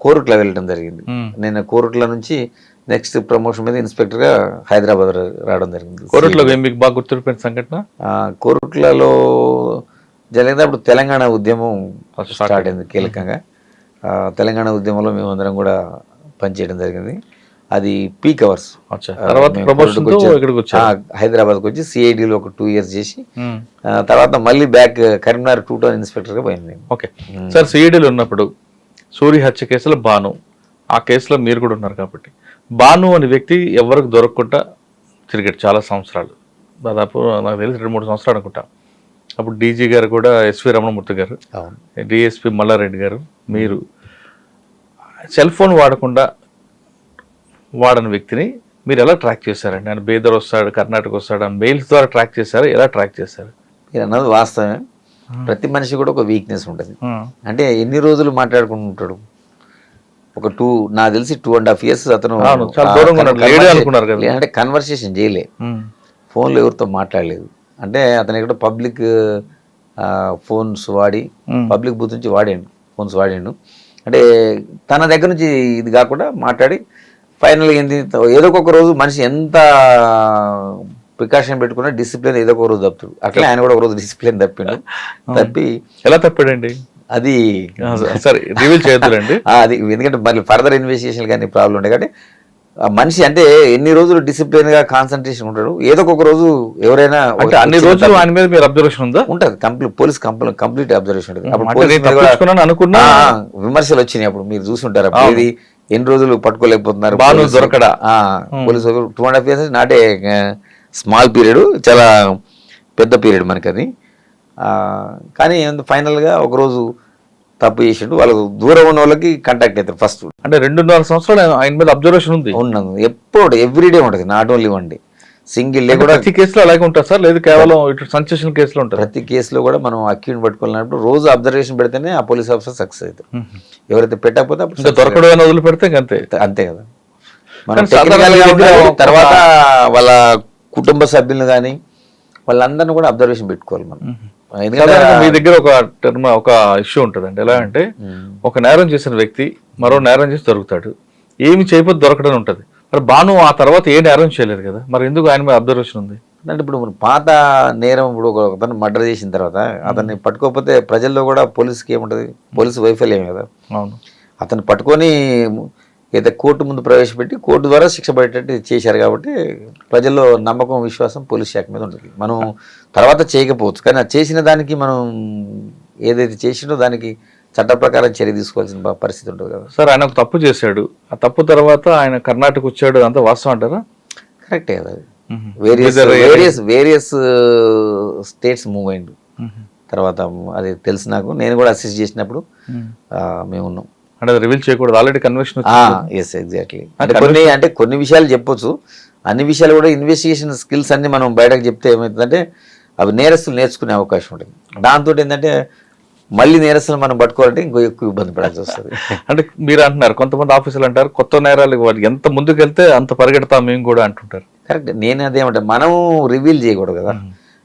కోరుట్ల వెళ్ళడం జరిగింది. నేను కోరుట్ల నుంచి నెక్స్ట్ ప్రమోషన్ మీద ఇన్స్పెక్టర్ గా హైదరాబాద్ రావడం జరిగింది. కోరుట్లలో మీకు బాగా గుర్తుపెట్టిన సంఘటన? కోరుట్లలో జరిగింది అప్పుడు తెలంగాణ ఉద్యమం స్టార్ట్ అయింది కీలకంగా. తెలంగాణ ఉద్యమంలో మేమందరం కూడా పనిచేయడం జరిగింది. అది పీక్ అవర్స్. హైదరాబాద్కి వచ్చి సిఐడిలో ఒక 2 years చేసి తర్వాత మళ్ళీ బ్యాక్ కరీంనగర్ 2 టౌన్ ఇన్స్పెక్టర్ గా పోయింది. ఓకే సార్, సిఐడిలో ఉన్నప్పుడు సూరి హత్య కేసులో భాను, ఆ కేసులో మీరు కూడా ఉన్నారు కాబట్టి, భాను అనే వ్యక్తి ఎవరికి దొరకకుండా తిరిగాడు చాలా సంవత్సరాలు, దాదాపు నాకు తెలిసి 2-3 సంవత్సరాలు అనుకుంటా. అప్పుడు డీజీ గారు కూడా ఎస్వి రమణమూర్తి గారు, డిఎస్పి మల్లారెడ్డి గారు, మీరు సెల్ ఫోన్ వాడని వ్యక్తిని మీరు ఎలా ట్రాక్ చేశారండి? ఆయన బేదర్ వస్తాడు, కర్ణాటక వస్తాడు, మెయిల్స్ ద్వారా ట్రాక్ చేశారు, ఎలా ట్రాక్ చేశారు? మీరు అన్నది వాస్తవమే. ప్రతి మనిషి కూడా ఒక వీక్నెస్ ఉంటుంది. అంటే ఎన్ని రోజులు మాట్లాడుకుంటుంటాడు, ఒక నాకు తెలిసి 2.5 years అతను అంటే కన్వర్సేషన్ చేయలే, ఫోన్లో ఎవరితో మాట్లాడలేదు. అంటే అతను ఇక్కడ పబ్లిక్ ఫోన్స్ వాడి పబ్లిక్ బూత్ నుంచి ఫోన్స్ వాడిండు. అంటే తన దగ్గర నుంచి ఇది కాకుండా మాట్లాడి ఫైనల్గా ఏంది, ఏదో ఒక రోజు మనిషి ఎంత ప్రికాషన్ పెట్టుకున్నా డిసిప్లిన్ ఏదో ఒక రోజు తప్పుతాడు. అట్లా ఆయన కూడా ఒక రోజు డిసిప్లిన్ తప్పి ఎలా తప్పాడండి అది సరే రివీల్ చేయొద్దులండి. అది ఎందుకంటే మళ్ళీ ఫర్దర్ ఇన్వెస్టిగేషన్ కానీ ప్రాబ్లం ఉండే కాబట్టి మనిషి అంటే ఎన్ని రోజులు డిసిప్లిన్ గా కాన్సన్ట్రేషన్ ఉంటాడు, ఏదో ఒక రోజు ఎవరైనా అన్ని రోజులు ఆయన మీద మీరు అబ్జర్వేషన్ ఉందా? ఉంటుంది, పోలీస్ కంప్లీట్ అబ్జర్వేషన్ ఉంటుంది. అనుకున్నా విమర్శలు వచ్చినాయి, అప్పుడు మీరు చూసుంటారు. ఇది ఎన్ని రోజులు పట్టుకోలేకపోతున్నారు దొరకడా, పోలీసు 2.5 years నాటే స్మాల్ పీరియడ్, చాలా పెద్ద పీరియడ్ మనకి అది. కానీ ఫైనల్ గా ఒకరోజు తప్పు చేసిండు, వాళ్ళకు దూరం ఉన్న వాళ్ళకి కాంటాక్ట్ అవుతారు ఫస్ట్. అంటే 2.5 సంవత్సరాలు ఆయన మీద అబ్జర్వేషన్ ఉంది. ఉన్నాను ఎప్పుడు ఎవ్రీడే ఉంటుంది, not only 1 day. Single day కూడా ప్రతి కేసులో అలాగే ఉంటుంది సార్, లేదు కేవలం సెన్సేషనల్ కేసులో ఉంటుంది? ప్రతి కేసులో కూడా మనం అక్యూని పట్టుకోవాలన్నప్పుడు రోజు అబ్జర్వేషన్ పెడితేనే ఆ పోలీస్ ఆఫీసర్ సక్సెస్ అవుతారు. ఎవరైతే పెట్టకపోతే అప్పుడు దొరకడం వదిలి పెడితే అంతే కదా. మనం తర్వాత వాళ్ళ కుటుంబ సభ్యులను కానీ వాళ్ళందరినీ కూడా అబ్జర్వేషన్ పెట్టుకోవాలి మనం. మీ దగ్గర ఒక ఇష్యూ ఉంటుందండి, ఎలా అంటే ఒక నేరం చేసిన వ్యక్తి మరో నేరం చేసి దొరుకుతాడు, ఏమి చేయకపోతే దొరకడం ఉంటుంది. మరి భాను ఆ తర్వాత ఏ నేరం చేయలేదు కదా, మరి ఎందుకు ఆయన మీద అబ్జర్వేషన్ ఉంది అంటే ఇప్పుడు పాత నేరం, ఇప్పుడు అతను మర్డర్ చేసిన తర్వాత అతన్ని పట్టుకోకపోతే ప్రజల్లో కూడా పోలీసుకి ఏముంటుంది, పోలీసు వైఫల్యం కదా. అవును, అతను పట్టుకొని ఏదైతే కోర్టు ముందు ప్రవేశపెట్టి కోర్టు ద్వారా శిక్ష పడేటట్టు చేశారు కాబట్టి ప్రజల్లో నమ్మకం, విశ్వాసం పోలీస్ శాఖ మీద ఉంటుంది. మనం తర్వాత చేయకపోవచ్చు, కానీ చేసిన దానికి మనం ఏదైతే చేసినో దానికి చట్ట ప్రకారం చర్య తీసుకోవాల్సిన పరిస్థితి ఉంటుంది కదా. సార్ ఆయన ఒక తప్పు చేశాడు, ఆ తప్పు తర్వాత ఆయన కర్ణాటక వచ్చాడు, అంతా వాస్తవం అంటారా? కరెక్టే కదా. వేరియస్ స్టేట్స్ మూవ్ అయిండు తర్వాత, అది తెలుసు నాకు. నేను కూడా అసిస్ట్ చేసినప్పుడు మేము ఉన్నాం. అంటే రివీల్ చేయకూడదు, ఆల్రెడీ కన్విక్షన్. Yes exactly. అంటే కొన్ని విషయాలు చెప్పొచ్చు, అన్ని విషయాలు కూడా ఇన్వెస్టిగేషన్ స్కిల్స్ అన్ని మనం బయటకు చెప్తే ఏమవుతుందంటే అవి నేరస్తులు నేర్చుకునే అవకాశం ఉంటుంది. దాంతో ఏంటంటే మళ్ళీ నేరస్తులు మనం పట్టుకోవాలంటే ఇంకో ఎక్కువ ఇబ్బంది పడాల్సి వస్తుంది. అంటే మీరు అంటున్నారు, కొంతమంది ఆఫీసులు అంటారు కొత్త నేరాలు ఎంత ముందుకు వెళ్తే అంత పరిగెడతాం మేము కూడా అంటుంటారు. కరెక్ట్. నేను అదేమంటే మనం రివీల్ చేయకూడదు కదా.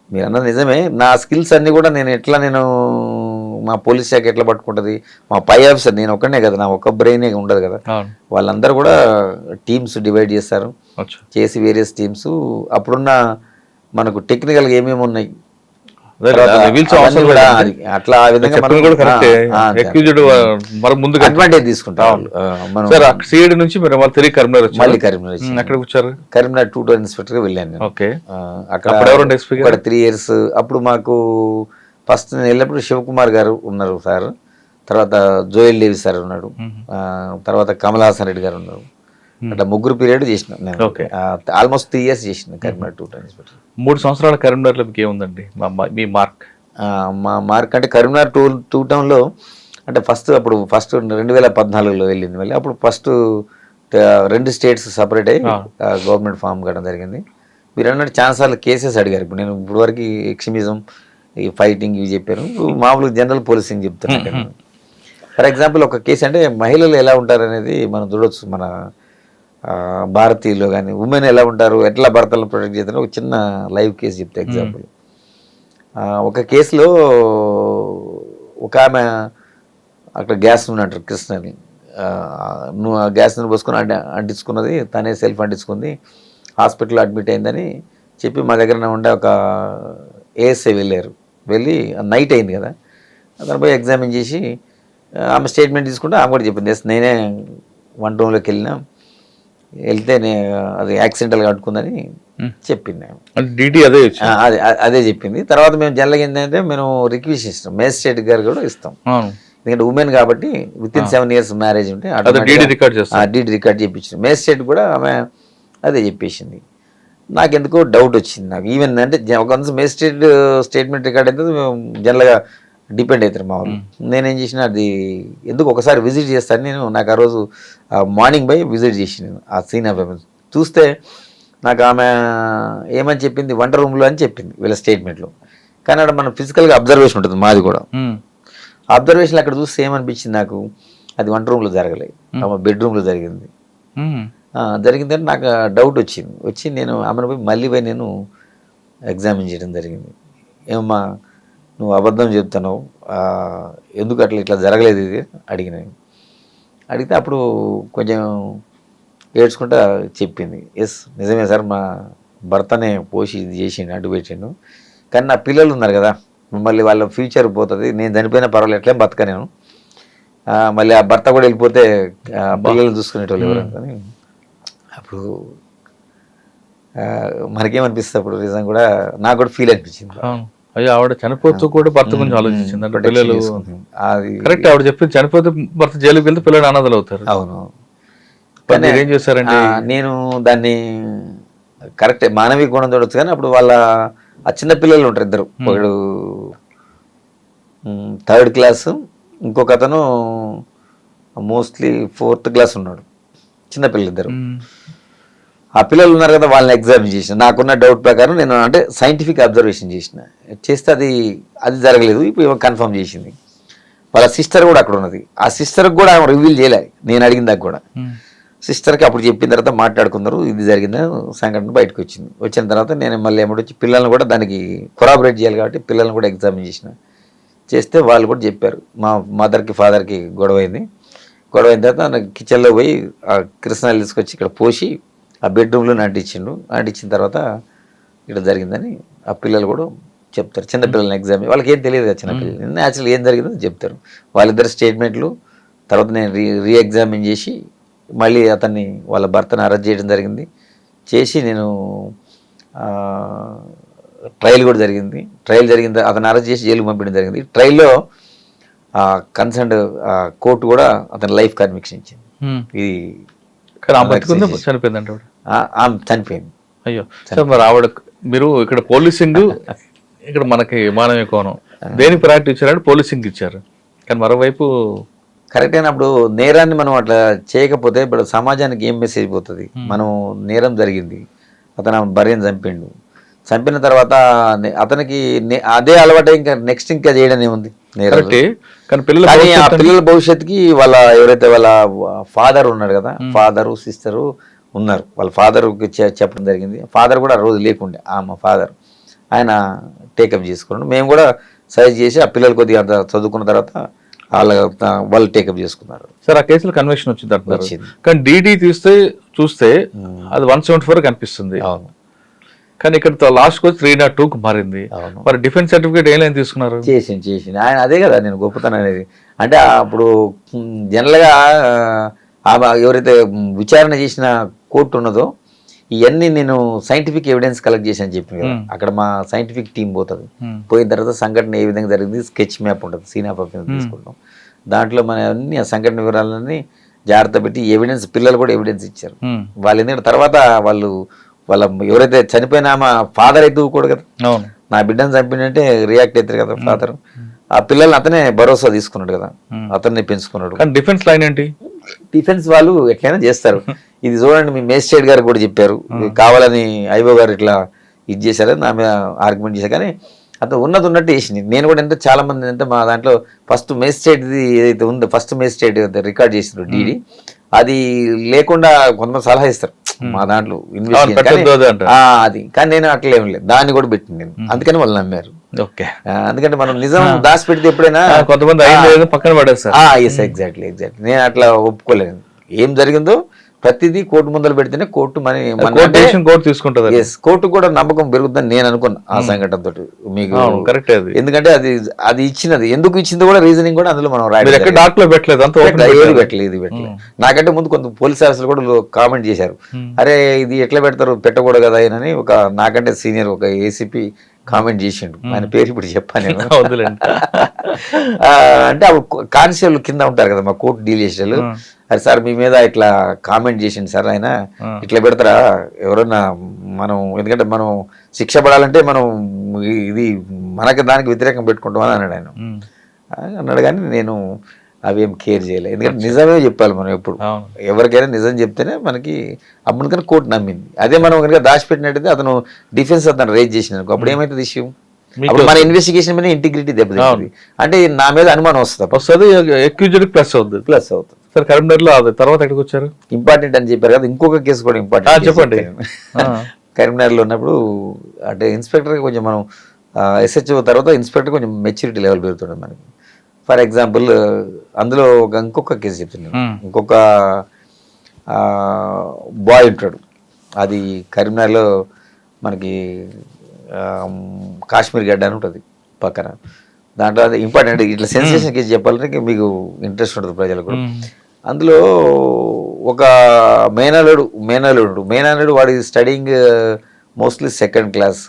మీరు అన్నది నిజమే. నా స్కిల్స్ అన్ని కూడా నేను మా పోలీస్ శాఖ ఎట్లా పట్టుకుంటుంది, మా పై ఆఫీసర్, నేను ఒక్కనే కదా, నా ఒక్క బ్రెయినే ఉండదు కదా, అవును. వాళ్ళందరూ కూడా టీమ్స్ డివైడ్ చేస్తారు, అచ్చా. చేసి వేరియస్ టీమ్స్ అప్పుడున్న మనకు టెక్నికల్గా ఏమేమి ఉన్నాయి అదే తర్వాత reveals అవన్నీ అవసరం కూడా లేదండి. అది అట్లా ఆ విధంగా చెప్పింది కూడా కరెక్టే. Accused మరి ముందుగా అడ్వాంటేజ్ తీసుకుంటాం వాళ్ళు. మనం సార్ సిఐడి నుంచి మీరు మళ్ళీ తిరిగి కరీంనగర్ వచ్చారు. మళ్ళీ కరీంనగర్ వచ్చాను. ఎక్కడ కూర్చారు? కరీంనగర్ 2 టౌన్ ఇన్స్పెక్టర్గా వెళ్ళాను నేను. ఓకే. అక్కడ అప్పుడు ఎవరు ఎస్పీ గారు? ఒక 3 years అప్పుడు మాకు ఫస్ట్ నేను వెళ్ళినప్పుడు శివకుమార్ గారు ఉన్నారు సార్, తర్వాత జోయల్ డేవి సార్ ఉన్నాడు, తర్వాత కమల్ హాసన్ రెడ్డి గారు ఉన్నారు. అట్లా 3 పీరియడ్ చేసిన నేను. ఓకే. ఆల్మోస్ట్ 3 years చేసిన కరీంనగర్ 2 టౌన్ ఇన్స్పెక్టర్. 3 సంవత్సరాల కరీంనగర్లో మీకు ఏముందండి మీ మార్క్? మా మార్క్ అంటే కరీంనగర్ 2 టౌన్లో అంటే ఫస్ట్ 2014లో వెళ్ళింది. మళ్ళీ అప్పుడు ఫస్ట్ 2 స్టేట్స్ సపరేట్ అయ్యి గవర్నమెంట్ ఫామ్ కావడం జరిగింది. మీరు అన్నట్టు చాలాసార్లు కేసెస్ అడిగారు. ఇప్పుడు నేను ఇప్పుడు వరకు ఎక్స్ట్రీమిజం, ఈ ఫైటింగ్ ఇవి చెప్పాను, మామూలుగా జనరల్ పోలీసింగ్ చెప్తున్నాను. ఫర్ ఎగ్జాంపుల్ ఒక కేసు అంటే మహిళలు ఎలా ఉంటారు అనేది మనం చూడవచ్చు. మన భారతీయులు కానీ ఉమెన్ ఎలా ఉంటారు, ఎట్లా భర్తలను ప్రొటెక్ట్ చేస్తారో ఒక చిన్న లైవ్ కేసు చెప్తే ఎగ్జాంపుల్. ఒక కేసులో ఒక ఆమె అక్కడ గ్యాస్ నూనె అంటారు కృష్ణని, నువ్వు ఆ గ్యాస్ నూనె పోసుకొని అంటించుకున్నది, తనే సెల్ఫ్ అంటించుకుంది, హాస్పిటల్లో అడ్మిట్ అయిందని చెప్పి మా దగ్గర ఉండే ఒక ఏఎస్ఐ వెళ్ళి నైట్ అయింది కదా, అతను పోయి ఎగ్జామిన్ చేసి ఆమె స్టేట్మెంట్ తీసుకుంటే ఆమె కూడా చెప్పింది, నేనే వంట రూమ్లోకి వెళ్తే అది యాక్సిడెంటల్గా అడ్డుకుందని చెప్పింది. అదే చెప్పింది. తర్వాత మేము జనరల్గా ఏంటంటే మేము రిక్వెస్ట్ ఇస్తాం, మేజిస్ట్రేట్ గారు కూడా ఇస్తాం, ఎందుకంటే ఉమెన్ కాబట్టి విత్ ఇన్ 7 years మ్యారేజ్ ఉంటే డీడీ రికార్డ్ చేయించింది. మేజిస్ట్రేట్ కూడా ఆమె అదే చెప్పేసింది. నాకెందుకో డౌట్ వచ్చింది. నాకు ఈవెన్ అంటే ఒక మేజిస్ట్రేట్ స్టేట్మెంట్ రికార్డ్ అయితే జనరల్గా డిపెండ్ అవుతారు మా వాళ్ళు. నేనేం చేసిన అది ఎందుకు ఒకసారి విజిట్ చేస్తాను నేను. నాకు ఆ రోజు మార్నింగ్ పోయి విజిట్ చేసి నేను ఆ సీన్ ఆఫ్ ఎవిడెన్స్ చూస్తే నాకు ఆమె ఏమని చెప్పింది, వంట రూమ్లో అని చెప్పింది వీళ్ళ స్టేట్మెంట్లో. కానీ అక్కడ మనం ఫిజికల్గా అబ్జర్వేషన్ ఉంటుంది మాది కూడా. అబ్జర్వేషన్ అక్కడ చూస్తే ఏమనిపించింది నాకు, అది వంట రూమ్లో జరగలేదు, ఆమె బెడ్రూమ్లో జరిగింది. జరిగిందంటే నాకు డౌట్ వచ్చి నేను ఆమెను పోయి మళ్ళీ పోయి నేను ఎగ్జామిన్ చేయడం జరిగింది. ఏమమ్మా నువ్వు అబద్ధం చెప్తున్నావు, ఎందుకు ఇట్లా జరగలేదు ఇది అడిగితే అప్పుడు కొంచెం ఏడ్చుకుంటా చెప్పింది, ఎస్ నిజమే సార్, మా భర్తనే పోసి ఇది చేసిండు, అడ్డు పెట్టిండు, కానీ నా పిల్లలు ఉన్నారు కదా, మళ్ళీ వాళ్ళ ఫ్యూచర్ పోతుంది, నేను చనిపోయినా పర్వాలేదు, ఎట్లేం బతక నేను, మళ్ళీ ఆ భర్త కూడా వెళ్ళిపోతే పిల్లలు చూసుకునేటోళ్ళు ఎవరు అనుకొని అప్పుడు మనకేమనిపిస్తుంది, అప్పుడు నిజం కూడా నాకు కూడా ఫీల్ అనిపించింది. అయ్యో ఆవిడ చనిపోతూ కూడా భర్త గురించి ఆలోచించింది అంటే పిల్లలు అది కరెక్ట్. ఆవిడ చెప్పింది చనిపోతే భర్త జైలుకి వెళ్తే పిల్లలు అనాథలు అవుతారు. అవును. ఏం చేశారండి, నేను దాన్ని కరెక్టే మానవీయ గుణం చూడొచ్చు, కానీ అప్పుడు వాళ్ళ ఆ చిన్న పిల్లలు ఉంటారు ఇద్దరు, ఒకడు 3rd class, ఇంకొక అతను మోస్ట్లీ 4th class ఉన్నాడు, చిన్నపిల్లలు ఇద్దరు. ఆ పిల్లలు ఉన్నారు కదా, వాళ్ళని ఎగ్జామిన్ చేసిన, నాకున్న డౌట్ ప్రకారం నేను అంటే సైంటిఫిక్ అబ్జర్వేషన్ చేస్తే అది జరగలేదు. ఇప్పుడు కన్ఫర్మ్ చేసింది. వాళ్ళ సిస్టర్ కూడా అక్కడ ఉన్నది, ఆ సిస్టర్కి కూడా ఆమె రివీల్ చేయలేదు, నేను అడిగిన దాకా కూడా. సిస్టర్కి అప్పుడు చెప్పిన తర్వాత మాట్లాడుకున్నారు, ఇది జరిగిందని సంఘటన బయటకు వచ్చిన తర్వాత నేను మళ్ళీ ఏమిటొచ్చి పిల్లల్ని కూడా దానికి కొరాబరేట్ చేయాలి కాబట్టి పిల్లల్ని కూడా ఎగ్జామిన్ చేస్తే వాళ్ళు కూడా చెప్పారు, మా మదర్కి ఫాదర్కి గొడవ అయిన తర్వాత కిచెన్లో పోయి ఆ కృష్ణాలు తీసుకొచ్చి ఇక్కడ పోసి ఆ బెడ్రూమ్లో అంటించిన తర్వాత ఇక్కడ జరిగిందని ఆ పిల్లలు కూడా చెప్తారు. చిన్నపిల్లలని ఎగ్జామిన్ వాళ్ళకి ఏం తెలియదు కదా, చిన్నపిల్లలు న్యాచురల్ ఏం జరిగిందో చెప్తారు. వాళ్ళిద్దరు స్టేట్మెంట్లు తర్వాత నేను రీఎగ్జామిన్ చేసి మళ్ళీ అతన్ని వాళ్ళ భర్తను అరెస్ట్ చేయడం జరిగింది. చేసి నేను ట్రయల్ కూడా జరిగింది. ట్రయల్ జరిగింది, అతను అరెస్ట్ చేసి జైలుకు పంపించడం జరిగింది. ట్రయల్లో కన్సర్న్ కోర్టు కూడా అతని లైఫ్ కన్విక్షన్ ఇచ్చింది. ఇది చనిపోయింది. చనిపోయింది. అయ్యో సార్, మరి ఆవిడ మీరు ఇక్కడ పోలీసింగ్, ఇక్కడ మనకి మానవీయ కోణం దేని ప్రయారిటీ ఇచ్చారంటే పోలీసింగ్ ఇచ్చారు, కానీ మరోవైపు కరెక్ట్ అయినప్పుడు నేరాన్ని మనం అట్లా చేయకపోతే ఇప్పుడు సమాజానికి ఏం మెసేజ్ పోతుంది. మనం నేరం జరిగింది, అతను భార్యను చంపిన తర్వాత అతనికి అదే అలవాటు ఇంకా నెక్స్ట్ ఇంకా చేయడం ఏముంది నేరం. కానీ పిల్లల భవిష్యత్తుకి వాళ్ళ ఎవరైతే వాళ్ళ ఫాదర్ ఉన్నాడు కదా, ఫాదరు సిస్టరు ఉన్నారు, వాళ్ళ ఫాదర్కి చెప్పడం జరిగింది. ఫాదర్ కూడా ఆ రోజు లేకుండే, మా ఫాదర్ ఆయన టేకప్ చేసుకున్నాడు. మేము కూడా సజెస్ట్ చేసి ఆ పిల్లలు కొద్దిగా అంత చదువుకున్న తర్వాత వాళ్ళు టేకప్ చేసుకున్నారు. సార్ ఆ కేసులో కన్విక్షన్ వచ్చింది అంటున్నారు, వచ్చింది. కానీ డీడీ చూస్తే అది 174 కనిపిస్తుంది. అవును కానీ ఇక్కడ లాస్ట్ వచ్చి 302కు మారింది. అవును. మరి డిఫెన్స్ సర్టిఫికేట్ ఏం తీసుకున్నారు? చేసింది ఆయన. అదే కదా నేను గొప్పతనం అనేది. అంటే అప్పుడు జనరల్గా ఎవరైతే విచారణ చేసిన కోర్టు ఉన్నదో ఇవన్నీ నేను సైంటిఫిక్ ఎవిడెన్స్ కలెక్ట్ చేశాను చెప్పాను కదా. అక్కడ మా సైంటిఫిక్ టీం పోతుంది. పోయిన తర్వాత సంఘటన ఏ విధంగా జరిగింది స్కెచ్ మ్యాప్ ఉంటుంది, సీన్ ఆఫ్ తీసుకుంటాం. దాంట్లో మన అన్ని ఆ సంఘటన వివరాలన్నీ జాగ్రత్త పెట్టి ఎవిడెన్స్, పిల్లలు కూడా ఎవిడెన్స్ ఇచ్చారు. వాళ్ళు ఎందుకంటే తర్వాత వాళ్ళ ఎవరైతే చనిపోయినా మా ఫాదర్ అయితే కూడా కదా, నా బిడ్డను చంపినంటే రియాక్ట్ అవుతారు కదా ఫాదర్. ఆ పిల్లల్ని అతనే భరోసా తీసుకున్నాడు కదా, అతన్ని పెంచుకున్నాడు. కానీ డిఫెన్స్ లైన్ ఏంటి? డిఫెన్స్ వాళ్ళు ఎట్లయినా చేస్తారు. ఇది చూడండి, మీ మేజిస్ట్రేట్ గారు కూడా చెప్పారు, కావాలని ఐఓ గారు ఇట్లా ఇది చేశారు, నా మీద ఆర్గ్యుమెంట్ చేశారు. కానీ అతను ఉన్నట్టు చేసింది. నేను కూడా అంటే చాలా మంది అంటే మా దాంట్లో ఫస్ట్ మేజిస్ట్రేట్ది ఏదైతే ఉందో, ఫస్ట్ మేజిస్ట్రేట్ రికార్డ్ చేసిన డీడీ అది లేకుండా కొంతమంది సలహా ఇస్తారు మా దాంట్లో అది. కానీ నేను అట్లా ఏం లేదు, దాన్ని కూడా పెట్టింది నేను. అందుకని వాళ్ళు నమ్మారు. ఎందుకంటే మనం నిజం దాచిపెడితే ఎప్పుడైనా కొంతమంది పక్కన పడేస్తారు. ఎగ్జాక్ట్లీ నేను అట్లా ఒప్పుకోలేను. ఏం జరిగిందో ప్రతిదీ కోర్టు ముందర పెడితేనే కోర్టు తీసుకుంటుంది. కోర్టు కూడా నమ్మకం పెరుగుతుందని నేను అనుకున్నా ఆ సంఘటన తోటి. మీకు కరెక్ట్. ఎందుకంటే అది ఇచ్చినది, ఎందుకు ఇచ్చిందో కూడా రీజనింగ్ కూడా అందులో మనం పెట్టలేదు. నాకంటే ముందు కొంత పోలీస్ ఆఫీసర్లు కూడా కామెంట్ చేశారు, అరే ఇది ఎట్లా పెడతారు, పెట్టకూడదు కదా అని. ఒక నాకంటే సీనియర్ ఒక ఏసీపీ కామెంట్ చేసిండు, ఆయన పేరు ఇప్పుడు చెప్పాను నేను. అంటే కానిస్టేబుల్ కింద ఉంటారు కదా మా కోర్టు డీల్ చేసేవాళ్ళు. అరే సార్ మీ మీద ఇట్లా కామెంట్ చేసిండు సార్, ఆయన ఇట్లా పెడతారా ఎవరన్నా, మనం ఎందుకంటే మనం శిక్ష పడాలంటే మనం ఇది మనకి దానికి వ్యతిరేకం పెట్టుకుంటాం అని అన్నాడు ఆయన. అన్నాడు కానీ నేను అవేం కేర్ చేయలేదు. ఎందుకంటే నిజమే చెప్పాలి మనం ఎప్పుడు. ఎవరికైనా నిజం చెప్తేనే మనకి అప్పుడు కోర్టు నమ్మింది. అదే మనం కనుక దాచిపెట్టినట్టయితే అతను డిఫెన్స్ అతను రేజ్ చేసిన అప్పుడు ఏమైతుంది ఇష్యూ, అప్పుడు మన ఇన్వెస్టిగేషన్ మీద ఇంటిగ్రిటీ దెబ్బతింటుంది. అంటే నా మీద అనుమానం వస్తుంది, ప్లస్ అవుతుంది. సార్ కరీంనగర్ లో తర్వాత ఎక్కడికి వచ్చారు? ఇంపార్టెంట్ అని చెప్పారు కదా, ఇంకొక కేసు కూడా ఇంపార్టెంట్ చెప్పండి. కరీంనగర్ లో ఉన్నప్పుడు అంటే ఇన్స్పెక్టర్ కొంచెం మనం ఎస్హెచ్ఓ తర్వాత ఇన్స్పెక్టర్ కొంచెం మెచ్యూరిటీ లెవెల్ పెరుగుతుంది మనకి. ఫర్ ఎగ్జాంపుల్ అందులో ఇంకొక కేసు చెప్తున్నాను. ఇంకొక బాయ్ ఉంటాడు, అది కరీంనగర్లో మనకి కాశ్మీర్ గడ్డ అని ఉంటుంది పక్కన. దాంట్లో అది ఇంపార్టెంట్, ఇట్లా సెన్సేషన్ కేసు చెప్పాలంటే మీకు ఇంట్రెస్ట్ ఉంటుంది ప్రజలకు కూడా. అందులో ఒక మేనల్లుడు వాడి స్టడీయింగ్ మోస్ట్లీ సెకండ్ క్లాస్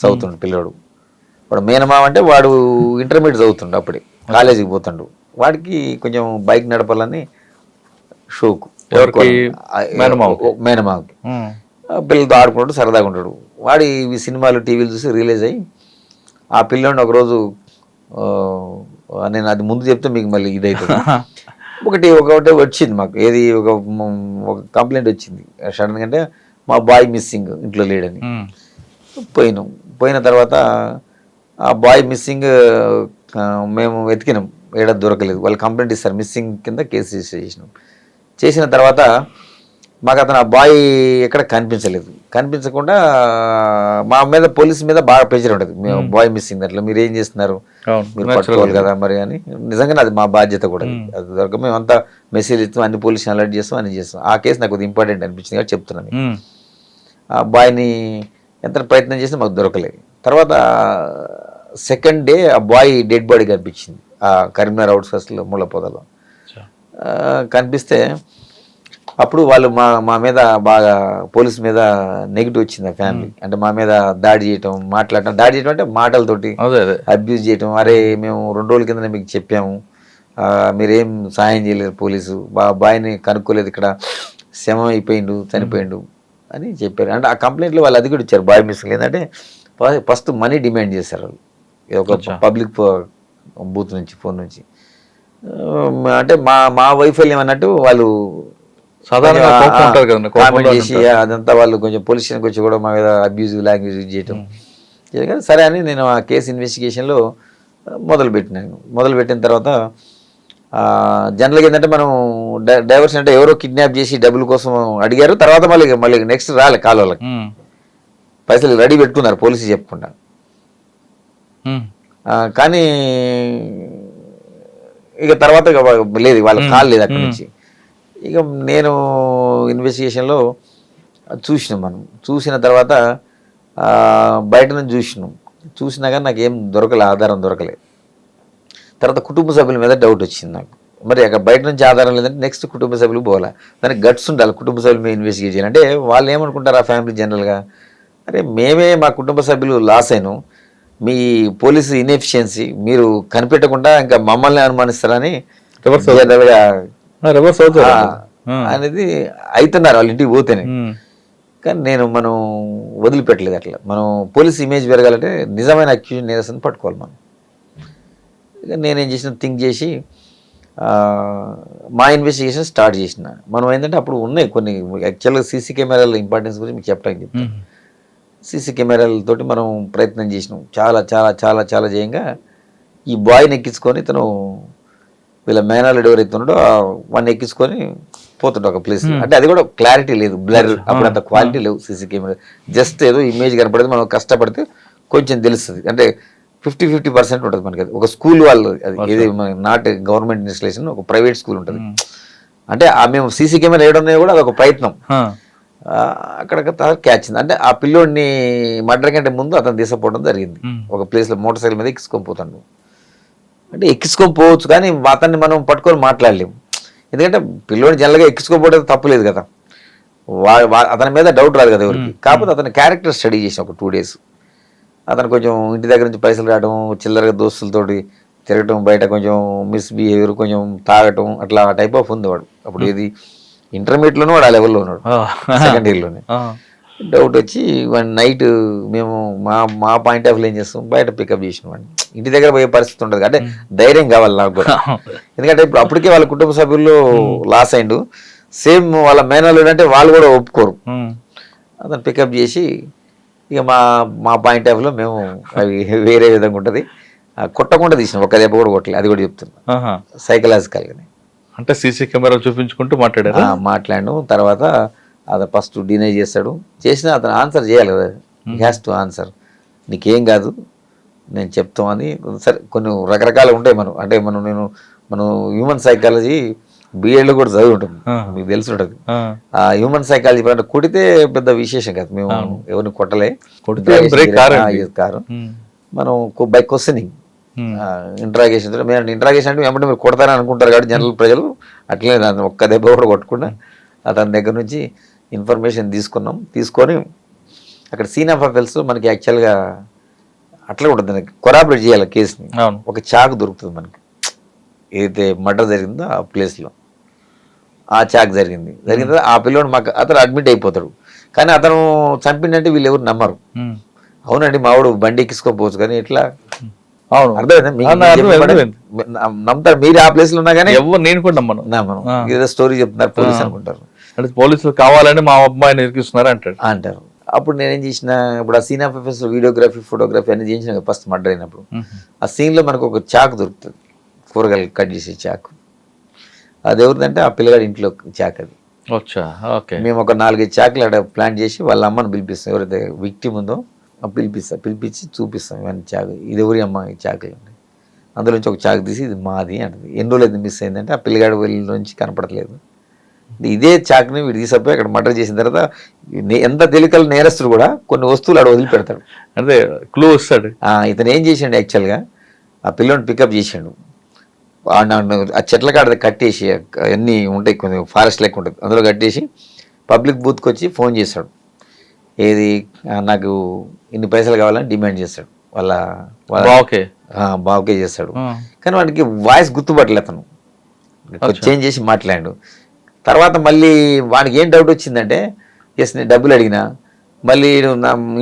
చదువుతుండు పిల్లడు. వాడు మేనమామ అంటే వాడు ఇంటర్మీడియట్ చదువుతుండు, అప్పుడే కాలేజీకి పోతుండు. వాడికి కొంచెం బైక్ నడపాలని షోకు, మేనమామకి. పిల్లలతో ఆడుకుంటాడు, సరదాగా ఉంటాడు. వాడి సినిమాలు టీవీలు చూసి రిలీజ్ అయ్యి ఆ పిల్లని ఒకరోజు, నేను అది ముందు చెప్తే మీకు మళ్ళీ ఇదైతుంది. ఒకటి వచ్చింది మాకు, ఏది ఒక కంప్లైంట్ వచ్చింది సడన్గా, అంటే మా బాయ్ మిస్సింగ్, ఇంట్లో లేడని. పోయిన తర్వాత ఆ బాయ్ మిస్సింగ్ మేము వెతికినాం, ఏడా దొరకలేదు. వాళ్ళు కంప్లైంట్ ఇస్తారు, మిస్సింగ్ కింద కేసు రిజిస్టర్ చేసిన తర్వాత మాకు అతను ఆ బాయ్ ఎక్కడ కనిపించకుండా మా మీద పోలీసు మీద బాగా ప్రెషర్ ఉంటుంది, మేము బాయ్ మిస్సింగ్ దాంట్లో మీరు ఏం చేస్తున్నారు, మీరు పట్టుకోవాలి కదా మరి అని. నిజంగానే అది మా బాధ్యత కూడా. అది దొరక మేము అంతా మెసేజ్ ఇస్తాం, అన్ని పోలీసుని అలర్ట్ చేస్తాం, అన్ని చేస్తాం. ఆ కేసు నాకు ఇంపార్టెంట్ అనిపించింది కాబట్టి చెప్తున్నాను. ఆ బాయ్ని ఎంత ప్రయత్నం చేసినా మాకు దొరకలేదు. తర్వాత సెకండ్ డే ఆ బాయ్ డెడ్ బాడీ కనిపించింది ఆ కరీంనగర్ అవుట్స్కట్స్లో ముళ్ళపొదలో కనిపిస్తే, అప్పుడు వాళ్ళు మా మీద బాగా పోలీస్ మీద నెగిటివ్ వచ్చింది ఆ ఫ్యామిలీ. అంటే మా మీద దాడి చేయటం అంటే మాటలతోటి అబ్యూజ్ చేయటం. అరే మేము 2 రోజుల కింద మీకు చెప్పాము, మీరేం సాయం చేయలేదు, పోలీసు బాయ్ని కనుక్కోలేదు, ఇక్కడ శవం అయిపోయిండు, చనిపోయిండు అని చెప్పారు. అంటే ఆ కంప్లైంట్లో వాళ్ళు అది కూడా ఇచ్చారు, బాయ్ మిస్సింగ్. ఏంటంటే ఫస్ట్ మనీ డిమాండ్ చేశారు వాళ్ళు, ఒక పబ్లిక్ బూత్ నుంచి, ఫోన్ నుంచి. అంటే మా వైఫల్యం అన్నట్టు వాళ్ళు కామెంట్ చేసి అదంతా వాళ్ళు కొంచెం పోలీస్ స్టేషన్కి వచ్చి కూడా మా మీద అబ్యూజివ్ లాంగ్వేజ్ యూజ్ చేయటం. సరే అని నేను ఆ కేసు ఇన్వెస్టిగేషన్లో మొదలుపెట్టిన తర్వాత జనరల్గా ఏంటంటే మనం డైవర్షన్ అంటే ఎవరో కిడ్నాప్ చేసి డబ్బుల కోసం అడిగారు, తర్వాత మళ్ళీ నెక్స్ట్ రాలే కాల్ వాళ్ళకి పైసలు రెడీ పెట్టుకున్నారు పోలీసు చెప్పకుండా. కానీ ఇక తర్వాత లేదు, వాళ్ళ కాల్ లేదు అక్కడి నుంచి. ఇక నేను ఇన్వెస్టిగేషన్లో చూసిన తర్వాత బయట నుంచి చూసినా కానీ నాకు ఏం ఆధారం దొరకలేదు. తర్వాత కుటుంబ సభ్యుల మీద డౌట్ వచ్చింది నాకు. మరి అక్కడ బయట నుంచి ఆధారం లేదంటే నెక్స్ట్ కుటుంబ సభ్యులు పోవాలా, దానికి గట్స్ ఉండాలి కుటుంబ సభ్యుల మీద ఇన్వెస్టిగేట్ చేయాలి. అంటే వాళ్ళు ఏమనుకుంటారు ఆ ఫ్యామిలీ జనరల్గా, అరే మేమే మా కుటుంబ సభ్యులు లాస్ అయినాం, మీ పోలీసు ఇన్ఎఫిషియన్సీ మీరు కనిపెట్టకుండా ఇంకా మమ్మల్ని అనుమానిస్తారని అనేది అవుతున్నారు వాళ్ళు ఇంటికి పోతేనే. కానీ మనం వదిలిపెట్టలేదు అట్లా. మనం పోలీస్ ఇమేజ్ పెరగాలంటే నిజమైన అక్యూజ్ నేరస్తుని పట్టుకోవాలి మనం. ఇక నేనేం చేసిన థింక్ చేసి మా ఇన్వెస్టిగేషన్ స్టార్ట్ చేసిన. మనం ఏంటంటే అప్పుడు ఉన్నాయి కొన్ని యాక్చువల్గా సీసీ కెమెరాల ఇంపార్టెన్స్ గురించి మీకు చెప్పడానికి చెప్తాను. సీసీ కెమెరాలతోటి మనం ప్రయత్నం చేసినాం చాలా చాలా చాలా చాలా చేయంగా ఈ బాయ్ని ఎక్కించుకొని తను వీళ్ళ మేనాలుడు ఎవరైతే ఉన్నాడో వాడిని ఎక్కించుకొని పోతుండే ఒక ప్లేస్. అంటే అది కూడా క్లారిటీ లేదు, బ్లర్, అప్పుడు అంత క్వాలిటీ లేవు సీసీ కెమెరా, జస్ట్ ఏదో ఇమేజ్ కనపడేది. మనం కష్టపడితే కొంచెం తెలుస్తుంది, అంటే 50-50% ఉంటుంది మనకి. అది ఒక స్కూల్ వాళ్ళు, అది ఏది నాట్ గవర్నమెంట్ ఇన్స్టిట్యూషన్, ఒక ప్రైవేట్ స్కూల్ ఉంటుంది. అంటే మేము సీసీ కెమెరా వేయడం కూడా అది ఒక ప్రయత్నం. అక్కడ క్యాచ్ ఉంది. అంటే ఆ పిల్లోడిని మర్డర్ కంటే ముందు అతను తీసుకుపోవడం జరిగింది. ఒక ప్లేస్లో మోటార్ సైకిల్ మీద ఎక్కించుకొని పోతాడు. అంటే ఎక్కించుకొని పోవచ్చు కానీ అతన్ని మనం పట్టుకొని మాట్లాడలేము. ఎందుకంటే పిల్లోడిని జనరల్గా ఎక్కించుకోకపోవడం తప్పులేదు కదా, అతని మీద డౌట్ రాదు కదా ఎవరికి. కాకపోతే అతని క్యారెక్టర్ స్టడీ చేసాం ఒక 2 days. అతను కొంచెం ఇంటి దగ్గర నుంచి పైసలు రావడం, చిల్లరగా దోస్తులతోటి తిరగటం, బయట కొంచెం మిస్బిహేవియర్, కొంచెం తాగటం, అట్లా టైప్ ఆఫ్ ఉంది వాడు. అప్పుడు ఏది ఇంటర్మీడియట్లోనే వాడు ఆ లెవెల్లో ఉన్నాడు, సెకండ్ ఇయర్లోనే. డౌట్ వచ్చి వాడిని నైట్ మేము మా పాయింట్ ఆఫ్ వ్యూ ఏం చేస్తాం, బయట పికప్ చేసిన వాడిని. ఇంటి దగ్గర పోయే పరిస్థితి ఉంటుంది, అంటే ధైర్యం కావాలి నాకు కూడా. ఎందుకంటే ఇప్పుడు అప్పటికే వాళ్ళ కుటుంబ సభ్యుల్లో లాస్ అయిండు, సేమ్ వాళ్ళ మేనల్లుడు అంటే వాళ్ళు కూడా ఒప్పుకోరు. అతను పికప్ చేసి ఇక మా పాయింట్ ఆఫ్ వ్యూలో మేము అవి వేరే విధంగా ఉంటుంది, కొట్టకుండా తీసినాం, ఒక్క దెబ్బ కూడా కొట్టలేదు. అది కూడా చెప్తున్నా సైకలాజికల్గానే. అంటే సీసీ కెమెరా చూపించుకుంటూ మాట్లాడాను. తర్వాత అది ఫస్ట్ డినై చేస్తాడు, చేసినా అతను ఆన్సర్ చేయాలి కదా, హ్యాస్ టు ఆన్సర్, నీకేం కాదు నేను చెప్తామని. సరే కొన్ని రకరకాలు ఉంటాయి. మనం హ్యూమన్ సైకాలజీ బిఎడ్లో కూడా చదివి ఉంటుంది, మీకు తెలిసి ఉంటుంది. ఆ హ్యూమన్ సైకాలజీ అంటే కొడితే పెద్ద విశేషం కాదు, మేము ఎవరిని కొట్టలే, కారు. మనం బై క్వశ్చనింగ్ ఇంట్రాగేషన్ అంటే ఏమంటే మీరు కొడతారని అనుకుంటారు కాబట్టి జనరల్ ప్రజలు, అట్లనే దాన్ని ఒక్క దెబ్బ కూడా కొట్టకుండా అతని దగ్గర నుంచి ఇన్ఫర్మేషన్ తీసుకొని అక్కడ సీన్ ఆఫ్ అఫెన్స్ మనకి యాక్చువల్గా అట్లా ఉంటుంది, కొరాబరేట్ చేయాలి కేసుని. ఒక చాకు దొరుకుతుంది మనకి, ఏదైతే మర్డర్ జరిగిందో ఆ ప్లేస్లో ఆ చాక్ జరిగింది ఆ పిల్లోడు మాకు అతను అడ్మిట్ అయిపోతాడు. కానీ అతను చంపిండంటే వీళ్ళు ఎవరు నమ్మరు. అవునండి మావాడు బండి ఎక్కించుకోకపోవచ్చు కానీ ఎట్లా అర్థమైందా, నమ్ముతారు మీరు ఆ ప్లేస్ లో ఉన్నా కానీ. నేను కూడా నమ్మను, ఏదో స్టోరీ చెప్తున్నారు పోలీసు అనుకుంటారు, పోలీసులు కావాలని మా అబ్బాయిని ఇరికిస్తున్నారు అంటారు. అప్పుడు నేనేం చేసిన, ఇప్పుడు ఆ scene of offence videography, photography అన్ని చేసిన ఫస్ట్ మర్డర్ అయినప్పుడు ఆ సీన్ లో మనకు ఒక చాకు దొరుకుతుంది, కూరగాయలు కట్ చేసే చాకు. అది ఎవరిదంటే ఆ పిల్లగాడి ఇంట్లో చాక్. అది మేము ఒక 4-5 చాకులు అక్కడ ప్లాన్ చేసి వాళ్ళ అమ్మని పిలిపిస్తాం, ఎవరైతే విక్టిమ్ ఉందో పిలిపించి చూపిస్తాం ఇవన్నీ చాకు, ఇది ఎవరి అమ్మ ఈ చాకులు అండి. అందులో నుంచి ఒక చాకు తీసి ఇది మాది అంటది. ఎన్ని రోజులు మిస్ అయిందంటే ఆ పిల్లగాడి వెళ్ళి నుంచి కనపడట్లేదు, ఇదే చాకుని వీడు తీసుకుపోయి అక్కడ మర్డర్ చేసిన తర్వాత ఎంత తెలికల నేరస్తుడు కూడా కొన్ని వస్తువులు అక్కడ వదిలిపెడతాడు, అంటే క్లూ వస్తాడు. ఇతను ఏం చేసిండు యాక్చువల్గా ఆ పిల్లని పికప్ చేసిండు, ఆ చెట్ల కాడ కట్టేసి అన్నీ ఉంటాయి, కొంచెం ఫారెస్ట్ లెక్క ఉంటుంది, అందులో కట్టేసి పబ్లిక్ బూత్కి వచ్చి ఫోన్ చేశాడు, ఏది నాకు ఇన్ని పైసలు కావాలని డిమాండ్ చేస్తాడు. వాళ్ళ బావుకే చేస్తాడు. కానీ వాడికి వాయిస్ గుర్తుపట్టలే, అతను చేంజ్ చేసి మాట్లాడాడు. తర్వాత మళ్ళీ వాడికి ఏం డౌట్ వచ్చిందంటే, ఎస్ నేను డబ్బులు అడిగినా, మళ్ళీ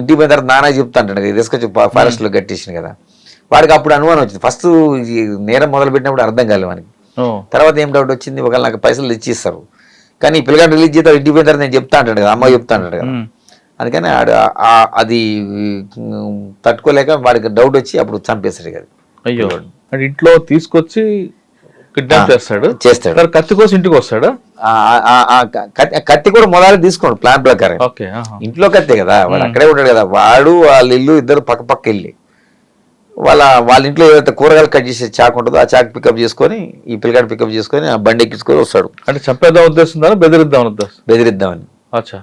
ఇంటికి పోయిన తర్వాత నాన్న చెప్తా అంటాడు కదా, తీసుకొచ్చి ఫారెస్ట్లో కట్టేసింది కదా. వాడికి అప్పుడు అనుమానం వచ్చింది. ఫస్ట్ నేరం మొదలు పెట్టినప్పుడు అర్థం కాలేదు వానికి. తర్వాత ఏం డౌట్ వచ్చింది, ఒకవేళ నాకు పైసలు ఇచ్చిస్తారు కానీ ఈ పిల్లగాడు రిలీజ్ చేస్తే ఇంటికి పోయిన తర్వాత నేను చెప్తా అంటాడు కదా, అమ్మ చెప్తా అంటాడు కదా. అందుకని అది తట్టుకోలేక వాడికి డౌట్ వచ్చి అప్పుడు చంపేస్తాడు కదా. అయ్యో, ఇంట్లో తీసుకొచ్చి చేస్తాడు. కత్తి కోసం ఇంటికి వస్తాడు. కత్తి కూడా మొదలు తీసుకోండి ప్లాన్ ప్రకారం. ఇంట్లో కత్తే కదా, వాడు అక్కడే ఉంటాడు కదా, వాడు వాళ్ళ ఇల్లు ఇద్దరు పక్క వెళ్ళి వాళ్ళ ఇంట్లో ఏదైతే కూరగాయలు కట్ చేసే చాకు ఉంటుందో ఆ చాకు పికప్ చేసుకొని ఈ పిల్లగాడు పికప్ చేసుకొని ఆ బండి ఎక్కించుకొని వస్తాడు. అంటే చంపేద్దాం ఉద్దేశం బెదిరిద్దాం ఉద్దేశం? బెదిరిద్దామని అచ్చా,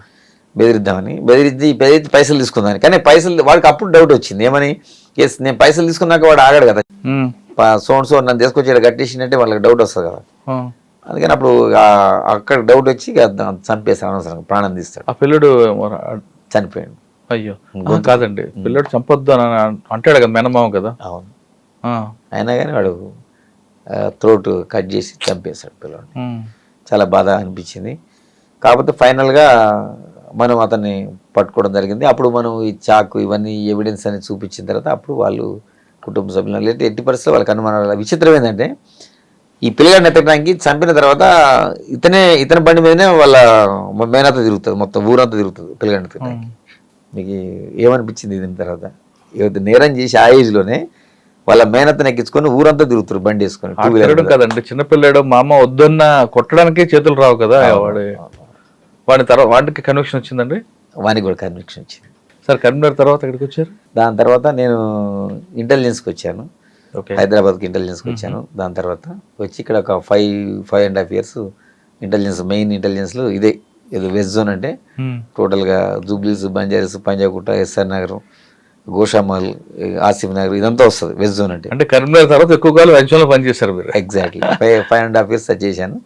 బెదిరించి పైసలు తీసుకుందామని. కానీ పైసలు వాడికి అప్పుడు డౌట్ వచ్చింది ఏమని, ఎస్ నేను పైసలు తీసుకున్నాక వాడు ఆగాడు కదా, సో నన్ను తీసుకొచ్చి కట్టేసిందంటే వాళ్ళకి డౌట్ వస్తుంది కదా. అందుకని అప్పుడు అక్కడ డౌట్ వచ్చి చంపేస్తాను, అనవసరంగా ప్రాణం తీస్తాడు. ఆ పిల్లడు చనిపోయాడు. అయ్యో కాదండి, పిల్లడు చంపొద్దు అని అంటాడు కదా మేనమామ కదా. అవును, అయినా కానీ వాడు థ్రోట్ కట్ చేసి చంపేశాడు పిల్లడు. చాలా బాధ అనిపించింది. కాకపోతే ఫైనల్గా మనం అతన్ని పట్టుకోవడం జరిగింది. అప్పుడు మనం ఈ చాకు ఇవన్నీ ఎవిడెన్స్ అని చూపించిన తర్వాత అప్పుడు వాళ్ళు కుటుంబ సభ్యులు లేదా ఎట్టి పరిస్థితుల్లో వాళ్ళకి అనుమానాలు. విచిత్రం ఏంటంటే ఈ పిల్లగాడిని ఎత్తడానికి చంపిన తర్వాత ఇతని బండి మీదనే వాళ్ళ మేనత తిరుగుతుంది, మొత్తం ఊరంతా తిరుగుతుంది పిల్లగాడిని ఎత్తడానికి. మీకు ఏమనిపించింది దీని తర్వాత? నేరం చేసి ఆ ఏజ్లోనే వాళ్ళ మేనతను ఎక్కించుకొని ఊరంతా తిరుగుతారు బండి వేసుకొని. కదండి చిన్నపిల్లాడు, మా అమ్మ వద్దన్న కొట్టడానికే చేతులు రావు కదా. వాడికి కన్విక్షన్ వచ్చిందండి? వానికి కూడా కన్విక్షన్ వచ్చింది. సార్ కరీంనగర్ తర్వాత ఎక్కడికి వచ్చారు? దాని తర్వాత నేను ఇంటెలిజెన్స్కి వచ్చాను, హైదరాబాద్కి ఇంటెలిజెన్స్కి వచ్చాను. దాని తర్వాత వచ్చి ఇక్కడ ఒక 5.5 years ఇంటెలిజెన్స్, మెయిన్ ఇంటెలిజెన్స్లో ఇదే ఏదో వెస్ట్ జోన్ అంటే టోటల్గా జూబ్లీస్, బంజారీస్, పంజాగుట్ట, ఎస్ఆర్ నగర్, గోషామల్, ఆసిఫ్ నగర్ ఇదంతా వస్తుంది వెస్ట్ జోన్ అంటే. అంటే కరీంనగర్ తర్వాత ఎక్కువ కాలం వెస్ట్ జోన్లో పనిచేశారు మీరు? ఎగ్జాక్ట్లీ 5.5 years చేశాను.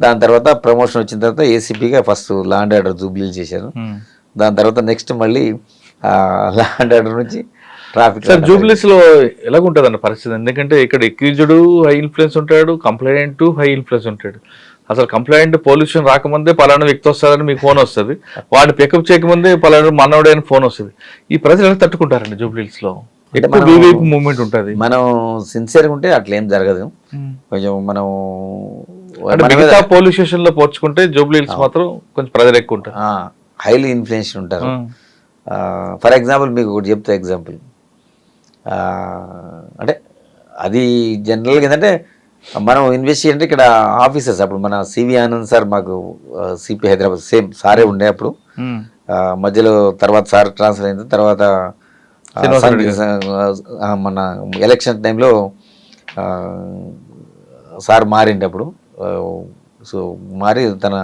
దాని తర్వాత ప్రమోషన్ వచ్చిన తర్వాత ఏసీపీగా ఫస్ట్ లా అండ్ ఆర్డర్ జూబ్లీలు చేశాను. దాని తర్వాత నెక్స్ట్ మళ్ళీ లా అండ్ ఆర్డర్ నుంచి ట్రాఫిక్. సార్ జూబ్లీస్ లో ఎలాగుంటుంది అన్న పరిస్థితి? ఎందుకంటే ఇక్కడ ఎక్యూజ్డ్ హై ఇన్ఫ్లుయెన్స్ ఉంటాడు, కంప్లైంట్ హై ఇన్ఫ్లుయెన్స్ ఉంటాడు. అసలు కంప్లైంట్ పోలీసులు రాకముందే పలానా వ్యక్తి వస్తారని మీకు ఫోన్ వస్తుంది, వాడిని పికప్ చేయకముందే పలానా మనవడే అని ఫోన్ వస్తుంది. ఈ ప్రజలు ఎలా తట్టుకుంటారండి జూబ్లీస్ లో? మూవ్మెంట్ ఉంటుంది. మనం సిన్సియర్గా ఉంటే అట్లా ఏం జరగదు. కొంచెం మనం మిగతా పోలీస్ స్టేషన్ లో పోల్చుకుంటే జూబ్లీస్ మాత్రం కొంచెం ప్రజలు ఎక్కువ ఉంటారు, హైలీ ఇన్ఫ్లుయెన్స్ ఉంటారు. ఫర్ ఎగ్జాంపుల్ మీకు ఒకటి చెప్తా ఎగ్జాంపుల్, అంటే అది జనరల్గా ఏంటంటే మనం ఇన్వెస్టిగేట్ ఇక్కడ ఆఫీసర్స్, అప్పుడు మన సివి ఆనంద్ సార్ మాకు సిపి హైదరాబాద్ సేమ్ సారే ఉండే అప్పుడు. మధ్యలో తర్వాత సార్ ట్రాన్స్ఫర్ అయిన తర్వాత మన ఎలక్షన్ టైంలో సార్ మారిండే అప్పుడు. సో మారి తన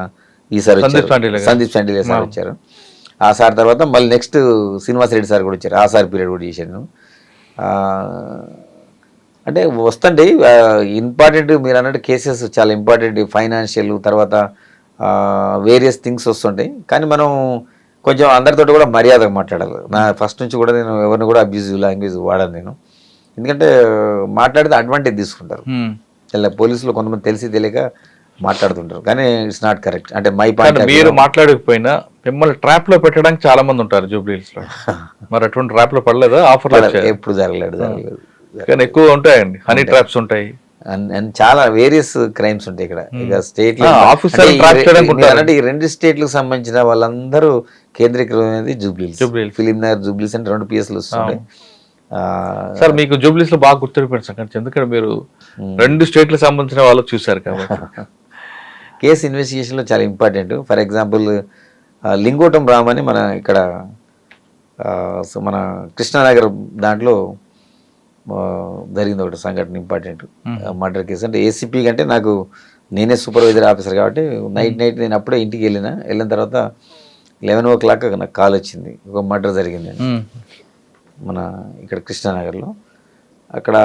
ఈసారి సందీప్ చాండిలే సార్ వచ్చారు. ఆ సార్ తర్వాత మళ్ళీ నెక్స్ట్ శ్రీనివాస్ రెడ్డి సార్ కూడా వచ్చారు. ఆ సార్ పీరియడ్ కూడా చేశాను. అంటే వస్తుంటే ఇంపార్టెంట్ మీరు అన్నట్టు కేసెస్ చాలా ఇంపార్టెంట్, ఫైనాన్షియల్ తర్వాత వేరియస్ థింగ్స్ వస్తుంటాయి. కానీ మనం కొంచెం అందరితో కూడా మర్యాదగా మాట్లాడాలి. నా ఫస్ట్ నుంచి కూడా నేను ఎవరిని కూడా అబ్యూజివ్ లాంగ్వేజ్ వాడాను నేను. ఎందుకంటే మాట్లాడితే అడ్వాంటేజ్ తీసుకుంటారు. ఇలా పోలీసులు కొంతమంది తెలిసి తెలియక మాట్లాడుతుంటారు, కానీ ఇట్స్ నాట్ కరెక్ట్. అంటే మై పాయింట్, మీరు మాట్లాడకపోయినా మిమ్మల్ని ట్రాప్ లో పెట్టడానికి చాలా మంది ఉంటారు జూబ్లీస్ లో. మరి అటువంటి ట్రాప్ లో పడలేదా? ఆఫర్ ఎప్పుడు జరగలేదు. కానీ ఎక్కువ ఉంటాయండి, హనీ ట్రాప్స్ ఉంటాయి, అండ్ చాలా వేరియస్ క్రైమ్స్ ఉంటాయి ఇక్కడ. ఇక స్టేట్ ఈ 2 స్టేట్లకు సంబంధించిన వాళ్ళందరూ కేంద్రీకృతమైనది జూబ్లీస్. ఫిలింనగర్, జూబ్లీస్ అంటే 2 PSలు వస్తున్నాయి. సార్ మీకు జూబ్లీస్ లో బాగా గుర్తుపెట్టిన సంగతి, ఎందుకంటే మీరు 2 స్టేట్లకు సంబంధించిన వాళ్ళు చూశారు కాబట్టి. కేసు ఇన్వెస్టిగేషన్లో చాలా important. For example Lingotam Ram అని మన ఇక్కడ మన కృష్ణానగర్ దాంట్లో జరిగింది ఒకటి సంఘటన, ఇంపార్టెంట్ మర్డర్ కేసు. అంటే ఏసీపీ కంటే నాకు నేనే సూపర్వైజర్ ఆఫీసర్ కాబట్టి నైట్ నేను అప్పుడే ఇంటికి వెళ్ళిన తర్వాత 11 o'clock నాకు కాల్ వచ్చింది, ఒక మర్డర్ జరిగింది మన ఇక్కడ కృష్ణానగర్లో. అక్కడ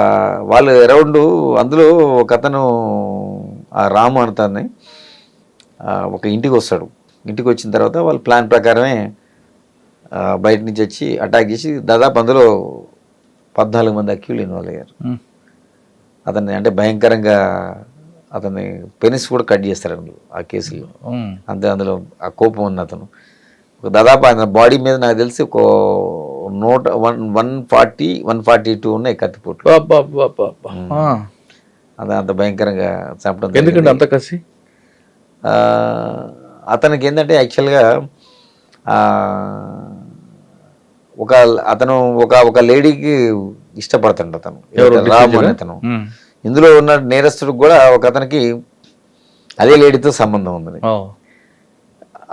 వాళ్ళు అరౌండ్ అందులో ఒక అతను ఆ రాము అంతాన్ని ఒక ఇంటికి వస్తాడు. ఇంటికి వచ్చిన తర్వాత వాళ్ళ ప్లాన్ ప్రకారమే బయట నుంచి వచ్చి అటాక్ చేసి దాదాపు అందులో 14 మంది అక్యూలు ఇన్వాల్వ్ అయ్యారు. అతన్ని అంటే భయంకరంగా అతన్ని పెనిస్ కూడా కట్ చేస్తారు ఆ కేసులో. అంతే అందులో ఆ కోపం ఉంది అతను. దాదాపు ఆయన బాడీ మీద నాకు తెలిసి ఒక 140-142 ఉన్నాయి కత్తిపోట్లు. అది అంత భయంకరంగా చంపడం. ఎందుకంటే అంత కసి అతనికి ఏంటంటే యాక్చువల్గా అతను ఒక లేడీకి ఇష్టపడుతుండ అతను, రాము అని అతను. ఇందులో ఉన్న నేరస్తుడికి కూడా ఒక అతనికి అదే లేడీతో సంబంధం ఉంది.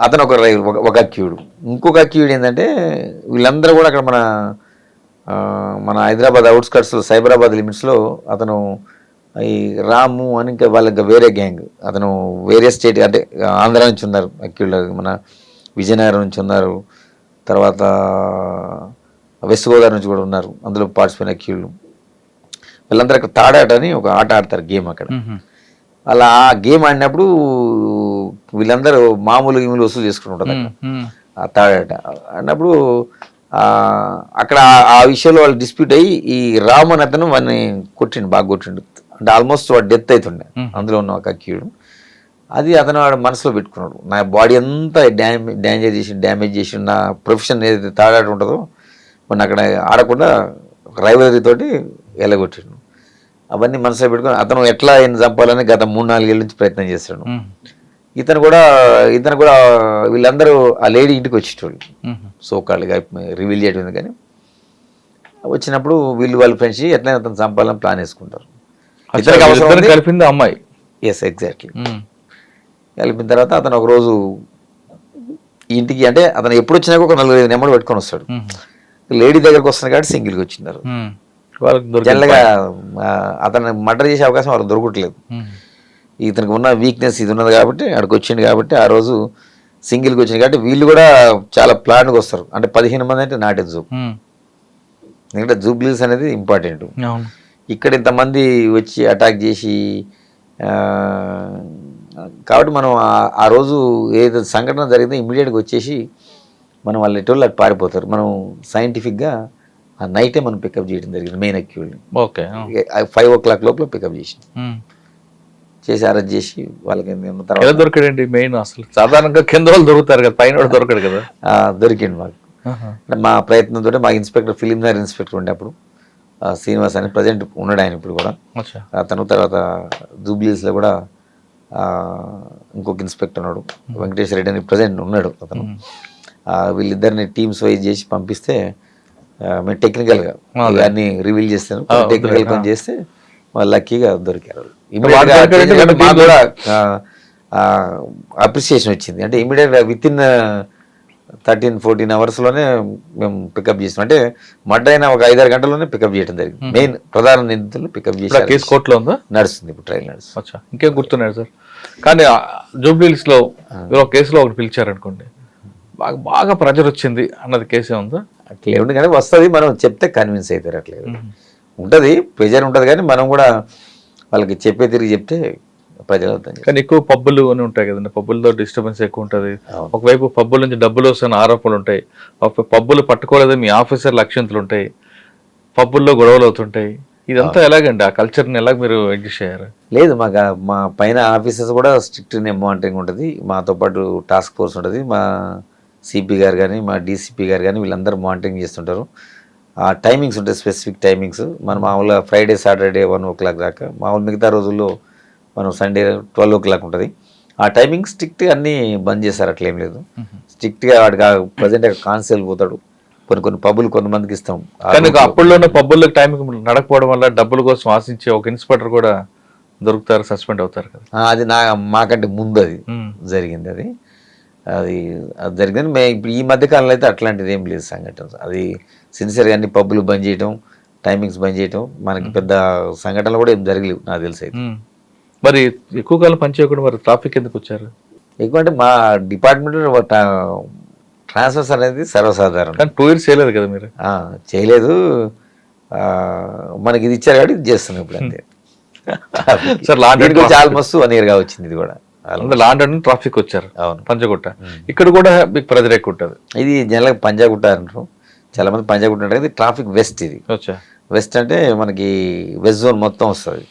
అతను ఒక అక్యూడు. ఇంకొక అక్యూడ్ ఏంటంటే వీళ్ళందరూ కూడా అక్కడ మన మన హైదరాబాద్ అవుట్స్కట్స్లో సైబరాబాద్ లిమిట్స్లో అతను ఈ రాము అని ఇంకా వాళ్ళకి వేరే గ్యాంగ్, అతను వేరే స్టేట్ అంటే ఆంధ్ర నుంచి ఉన్నారు అక్యూళ్ళు, మన విజయనగరం నుంచి ఉన్నారు, తర్వాత వెస్ట్ గోదావరి నుంచి కూడా ఉన్నారు అందులో పార్టిసిపేట్ అక్యూళ్ళు. వీళ్ళందరూ అక్కడ తాడాట అని ఒక ఆట ఆడతారు గేమ్ అక్కడ. అలా ఆ గేమ్ ఆడినప్పుడు వీళ్ళందరూ మామూలు గేములు వసూలు చేసుకుంటుంటారు అక్కడ ఆ తాడాట అన్నప్పుడు అక్కడ ఆ విషయంలో వాళ్ళు డిస్ప్యూట్ అయ్యి ఈ రామ్ అని అతను వాడిని కొట్టిండు, బాగా కొట్టిండు. అంటే ఆల్మోస్ట్ వాడు డెత్ అవుతుండే అందులో ఉన్న ఒక అక్యూడు. అది అతను వాడు మనసులో పెట్టుకున్నాడు, నా బాడీ అంతా డ్యామేజ్ చేసి నా ప్రొఫెషన్ ఏదైతే తాడాట ఉంటుందో వాడిని అక్కడ ఆడకుండా రైవలరీ తోటి ఎలగొట్టిండు. అవన్నీ మనసులో పెట్టుకుని అతను ఎట్లా ఆయన చంపాలని గత 3-4 ఏళ్ళ నుంచి ప్రయత్నం చేస్తాడు. ఇతను కూడా వీళ్ళందరూ ఆ లేడీ ఇంటికి వచ్చేటోళ్ళు సోకాళ్ళుగా రివీల్ చేయడం, కానీ వచ్చినప్పుడు వాళ్ళు ఫ్రెండ్స్ ఎట్లయినా అతను చంపాలని ప్లాన్ వేసుకుంటారు. కలిపింది అమ్మాయి. Yes, exactly. కలిపిన తర్వాత అతను ఒకరోజు ఇంటికి, అంటే అతను ఎప్పుడు వచ్చినా ఒక 4-5 నెంబర్ పెట్టుకొని వస్తాడు. లేడీ దగ్గరకు వస్తుంది కాబట్టి సింగిల్గా వచ్చినారు. జనరల్గా అతను మర్డర్ చేసే అవకాశం వాళ్ళకి దొరకట్లేదు. ఇతనికి ఉన్న వీక్నెస్ ఇది ఉన్నది కాబట్టి అక్కడికి వచ్చింది కాబట్టి ఆ రోజు సింగిల్గా వచ్చింది కాబట్టి వీళ్ళు కూడా చాలా ప్లాన్గా వస్తారు. అంటే 15 మంది అంటే నాట్ ఎ జూబ్, ఎందుకంటే జూబ్లీస్ అనేది ఇంపార్టెంట్. ఇక్కడ ఇంతమంది వచ్చి అటాక్ చేసి కాబట్టి మనం ఆ రోజు ఏదైతే సంఘటన జరిగిందో ఇమీడియట్గా వచ్చేసి మనం వాళ్ళు ఎటువంటి అటు పారిపోతారు. మనం సైంటిఫిక్గా ఆ నైటే మనం పికప్ చేయడం జరిగింది మెయిన్ అక్యూల్ని. ఓకే, 5 o'clock లోపల పికప్ చేసి అరెస్ట్ చేసి వాళ్ళకి దొరికాడండి. మెయిన్ అసలు సాధారణంగా కింద వాళ్ళు దొరుకుతారు కదా, పైన దొరకడు కదా. దొరికింది మాకు. మా ప్రయత్నంతో మా ఇన్స్పెక్టర్ ఫిలింనగర్ ఇన్స్పెక్టర్ ఉండే అప్పుడు శ్రీనివాస్ అని, ప్రజెంట్ ఉన్నాడు ఆయన ఇప్పుడు కూడా. అతను తర్వాత జూబ్లీస్లో కూడా ఇంకొక ఇన్స్పెక్టర్ ఉన్నాడు వెంకటేశ్వర రెడ్డి అని, ప్రజెంట్ ఉన్నాడు అతను. వీళ్ళిద్దరిని టీమ్స్ వైజ్ చేసి పంపిస్తే మేము టెక్నికల్గా ఇవన్నీ రివీల్ చేస్తాను. టెక్నికల్ పని చేస్తే వాళ్ళు లక్కీగా దొరికారు. మాకు కూడా అప్రిసియేషన్ వచ్చింది. అంటే ఇమీడియట్గా విత్ ఇన్ 13-14 అవర్స్లోనే మేము పికప్ చేసాం. అంటే మర్డర్ అయిన ఒక 5-6 గంటల్లోనే పికప్ చేయడం జరిగింది. మెయిన్ ప్రధాన నిందితులు పికప్ చేసి కేసు కోర్టులో ఉందా? నడుస్తుంది ఇప్పుడు, ట్రయల్ నడుస్తుంది. ఇంకేం గుర్తున్నాడు సార్? కానీ జూబ్లీహిల్స్ లో కేసులో ఒకటి పిలిచారనుకోండి, బాగా ప్రెజర్ వచ్చింది అన్నది కేసే ఉందా? అట్లే ఉంది కానీ వస్తుంది, మనం చెప్తే కన్విన్స్ అవుతారు. అట్లేదు ఉంటుంది, ప్రెజర్ ఉంటుంది, కానీ మనం కూడా వాళ్ళకి తిరిగి చెప్తే ప్రజలు అవుతాయి. కానీ ఎక్కువ పబ్బులు అని ఉంటాయి కదండి, పబ్బులతో డిస్టర్బెన్స్ ఎక్కువ ఉంటుంది. ఒకవైపు పబ్బుల నుంచి డబ్బులు వస్తున్న ఆరోపణలు ఉంటాయి, పబ్బులు పట్టుకోలేదు మీ ఆఫీసర్లు అక్షంతలు ఉంటాయి, పబ్బుల్లో గొడవలు అవుతుంటాయి. ఇదంతా ఎలాగండి, ఆ కల్చర్ని ఎలాగ మీరు అడ్జస్ట్ అయ్యారు? లేదు, మా పైన ఆఫీసర్స్ కూడా స్ట్రిక్ట్ మానిటరింగ్ ఉంటుంది, మాతో పాటు టాస్క్ ఫోర్స్ ఉంటుంది, మా సిపి గారు కానీ మా డీసీపీ గారు కానీ వీళ్ళందరూ మానిటరింగ్ చేస్తుంటారు. ఆ టైమింగ్స్ ఉంటాయి, స్పెసిఫిక్ టైమింగ్స్. మనం మామూలుగా Friday, Saturday 1 o'clock దాకా, మామూలు మిగతా రోజుల్లో మనం Sunday 12 o'clock ఉంటుంది. ఆ టైమింగ్ స్ట్రిక్ట్గా అన్నీ బంద్ చేశారు, అట్లేం లేదు. స్ట్రిక్ట్గా వాడికి ప్రజెంట్ కాన్సెల్ పోతాడు. కొన్ని పబ్బులు కొంతమందికి ఇస్తాం. కానీ అప్పుడులోనే పబ్బుల్లో టైంకి నడకపోవడం వల్ల డబ్బుల కోసం ఆశించే ఒక ఇన్స్పెక్టర్ కూడా దొరుకుతారు, సస్పెండ్ అవుతారు కదా. అది మాకంటే ముందు అది జరిగింది. అది జరిగింది. ఇప్పుడు ఈ మధ్య కాలంలో అయితే అట్లాంటిది ఏం లేదు సంఘటన. అది సిన్సియర్గా అన్ని పబ్బులు బంద్ చేయటం, టైమింగ్స్ బంద్ చేయటం, మనకి పెద్ద సంఘటనలు కూడా ఏం జరగలేవు నాకు తెలిసి అయితే. మరి ఎక్కువ కాలం పనిచేయకుండా మరి ట్రాఫిక్ ఎందుకు వచ్చారు? ఎక్కువ అంటే మా డిపార్ట్మెంట్ ట్రాన్స్ఫర్స్ అనేది సర్వసాధారణం. కానీ 2 years చేయలేదు కదా మీరు? చేయలేదు, మనకి ఇది ఇచ్చారు కాబట్టి ఇది చేస్తున్నాం ఇప్పుడు అంతే. సార్ ఆల్మోస్ట్ 1 year గా వచ్చింది ఇది కూడా. లాండన్ ట్రాఫిక్ వచ్చారు. అవును, పంజగుట్ట. ఇక్కడ కూడా మీకు ప్రెజర్ ఎక్కువ ఉంటుంది. ఇది జనరల్గా పంజాగుట్ట అంటారు, చాలా మంది పంజాగుట్ట అంటారు. ఇది ట్రాఫిక్ వెస్ట్. ఇది వెస్ట్ అంటే మనకి వెస్ట్ జోన్ మొత్తం వస్తుంది.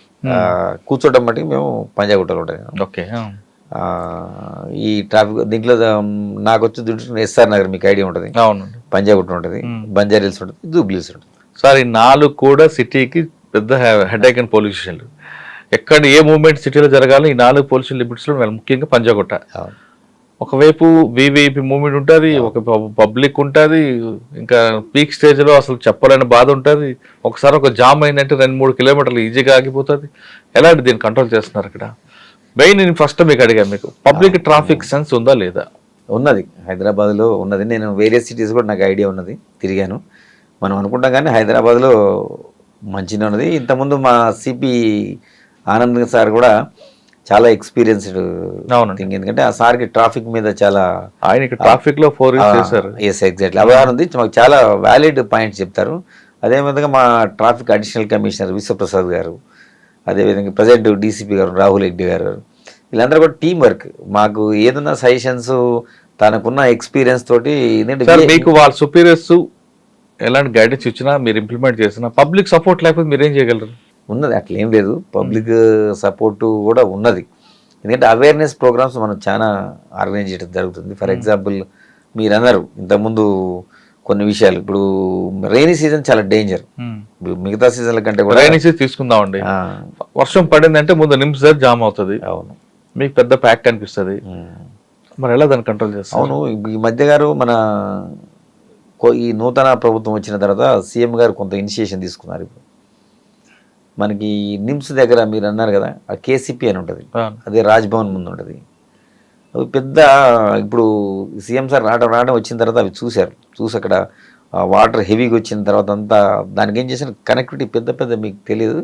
కూర్చోటం బట్టి మేము పంజాగుట్టలో ఉంటాయి. ఓకే. ఈ ట్రాఫిక్ దీంట్లో నాకు వచ్చి ఎస్ఆర్ నగర్ మీకు ఐడియా ఉంటుంది, పంజాగుట్ట ఉంటుంది, బంజారీల్స్ ఉంటుంది, జూబ్లీస్ ఉంటుంది. సార్ ఈ 4 కూడా సిటీకి పెద్ద హెడేక్ అండ్ పోలీస్ స్టేషన్లు. ఎక్కడ ఏ మూవ్మెంట్ సిటీలో జరగాలి ఈ 4 పోలీస్ లిమిట్స్లో ముఖ్యంగా పంజాగుట్ట. ఒకవైపు వివిఐపి మూవ్మెంట్ ఉంటుంది, ఒక పబ్లిక్ ఉంటుంది, ఇంకా పీక్ స్టేజ్లో అసలు చెప్పలేని బాధ ఉంటుంది. ఒకసారి ఒక జామ్ అయిందంటే 2-3 కిలోమీటర్లు ఈజీగా ఆగిపోతుంది. ఎలాంటి దీన్ని కంట్రోల్ చేస్తున్నారు ఇక్కడ? మెయిన్ నేను ఫస్ట్ మీకు అడిగాను, మీకు పబ్లిక్ ట్రాఫిక్ సెన్స్ ఉందా లేదా? ఉన్నది, హైదరాబాద్లో ఉన్నది. నేను వేరే సిటీస్ కూడా నాకు ఐడియా ఉన్నది, తిరిగాను. మనం అనుకుంటాం కానీ హైదరాబాద్లో మంచిగా ఉన్నది. ఇంతకుముందు మా సిపి ఆనంద్ సార్ కూడా చాలా ఎక్స్పీరియన్స్డ్ థింగ్, ఎందుకంటే ఆ సార్కి ట్రాఫిక్ మీద చాలా ఆయనకి ట్రాఫిక్ లో 4 years చేశారు. ఎస్ ఎగ్జాక్ట్లీ అవగాహన ఉంది, మాకు చాలా వ్యాలిడ్ పాయింట్స్ చెప్తారు. అదేవిధంగా మా ట్రాఫిక్ అడిషనల్ కమిషనర్ విశ్వప్రసాద్ గారు, అదేవిధంగా ప్రజెంట్ డీసీపీ గారు రాహుల్ రెడ్డి గారు, వీళ్ళందరూ కూడా టీం వర్క్. మాకు ఏదన్నా సజెషన్స్ తనకున్న ఎక్స్పీరియన్స్ తోటి మీకు వాళ్ళ సుపీరియర్స్ ఎలాంటి గైడెన్స్ ఇచ్చినా మీరు ఇంప్లిమెంట్ చేసినా పబ్లిక్ సపోర్ట్ లేకపోతే మీరు ఏం చేయగలరు? ఉన్నది, అట్లేం లేదు, పబ్లిక్ సపోర్టు కూడా ఉన్నది. ఎందుకంటే అవేర్నెస్ ప్రోగ్రామ్స్ మనం చాలా ఆర్గనైజ్ చేయడం జరుగుతుంది. ఫర్ ఎగ్జాంపుల్ మీరు అన్నారు ఇంతకుముందు కొన్ని విషయాలు, ఇప్పుడు రైనీ సీజన్ చాలా డేంజర్, మిగతా సీజన్ల కంటే కూడా. రైనీ సీజన్ తీసుకుందామండి, వర్షం పడిందంటే ముందు నిమ్స్ జామ్ అవుతుంది, అవును, మీకు పెద్ద ప్యాక్ కనిపిస్తుంది, మరి ఎలా దాన్ని కంట్రోల్ చేస్తాం? అవును, ఈ మధ్య గారు మన ఈ నూతన ప్రభుత్వం వచ్చిన తర్వాత సీఎం గారు కొంత ఇనిషియేషన్ తీసుకున్నారు. ఇప్పుడు మనకి నిమ్స్ దగ్గర మీరు అన్నారు కదా, ఆ కేసీపీ అని ఉంటుంది, అదే రాజ్భవన్ ముందు ఉంటుంది. అవి పెద్ద, ఇప్పుడు సీఎం సార్ రావడం వచ్చిన తర్వాత అవి చూసి అక్కడ వాటర్ హెవీగా వచ్చిన తర్వాత అంతా దానికి ఏం చేసిన కనెక్టివిటీ పెద్ద మీకు తెలియదు,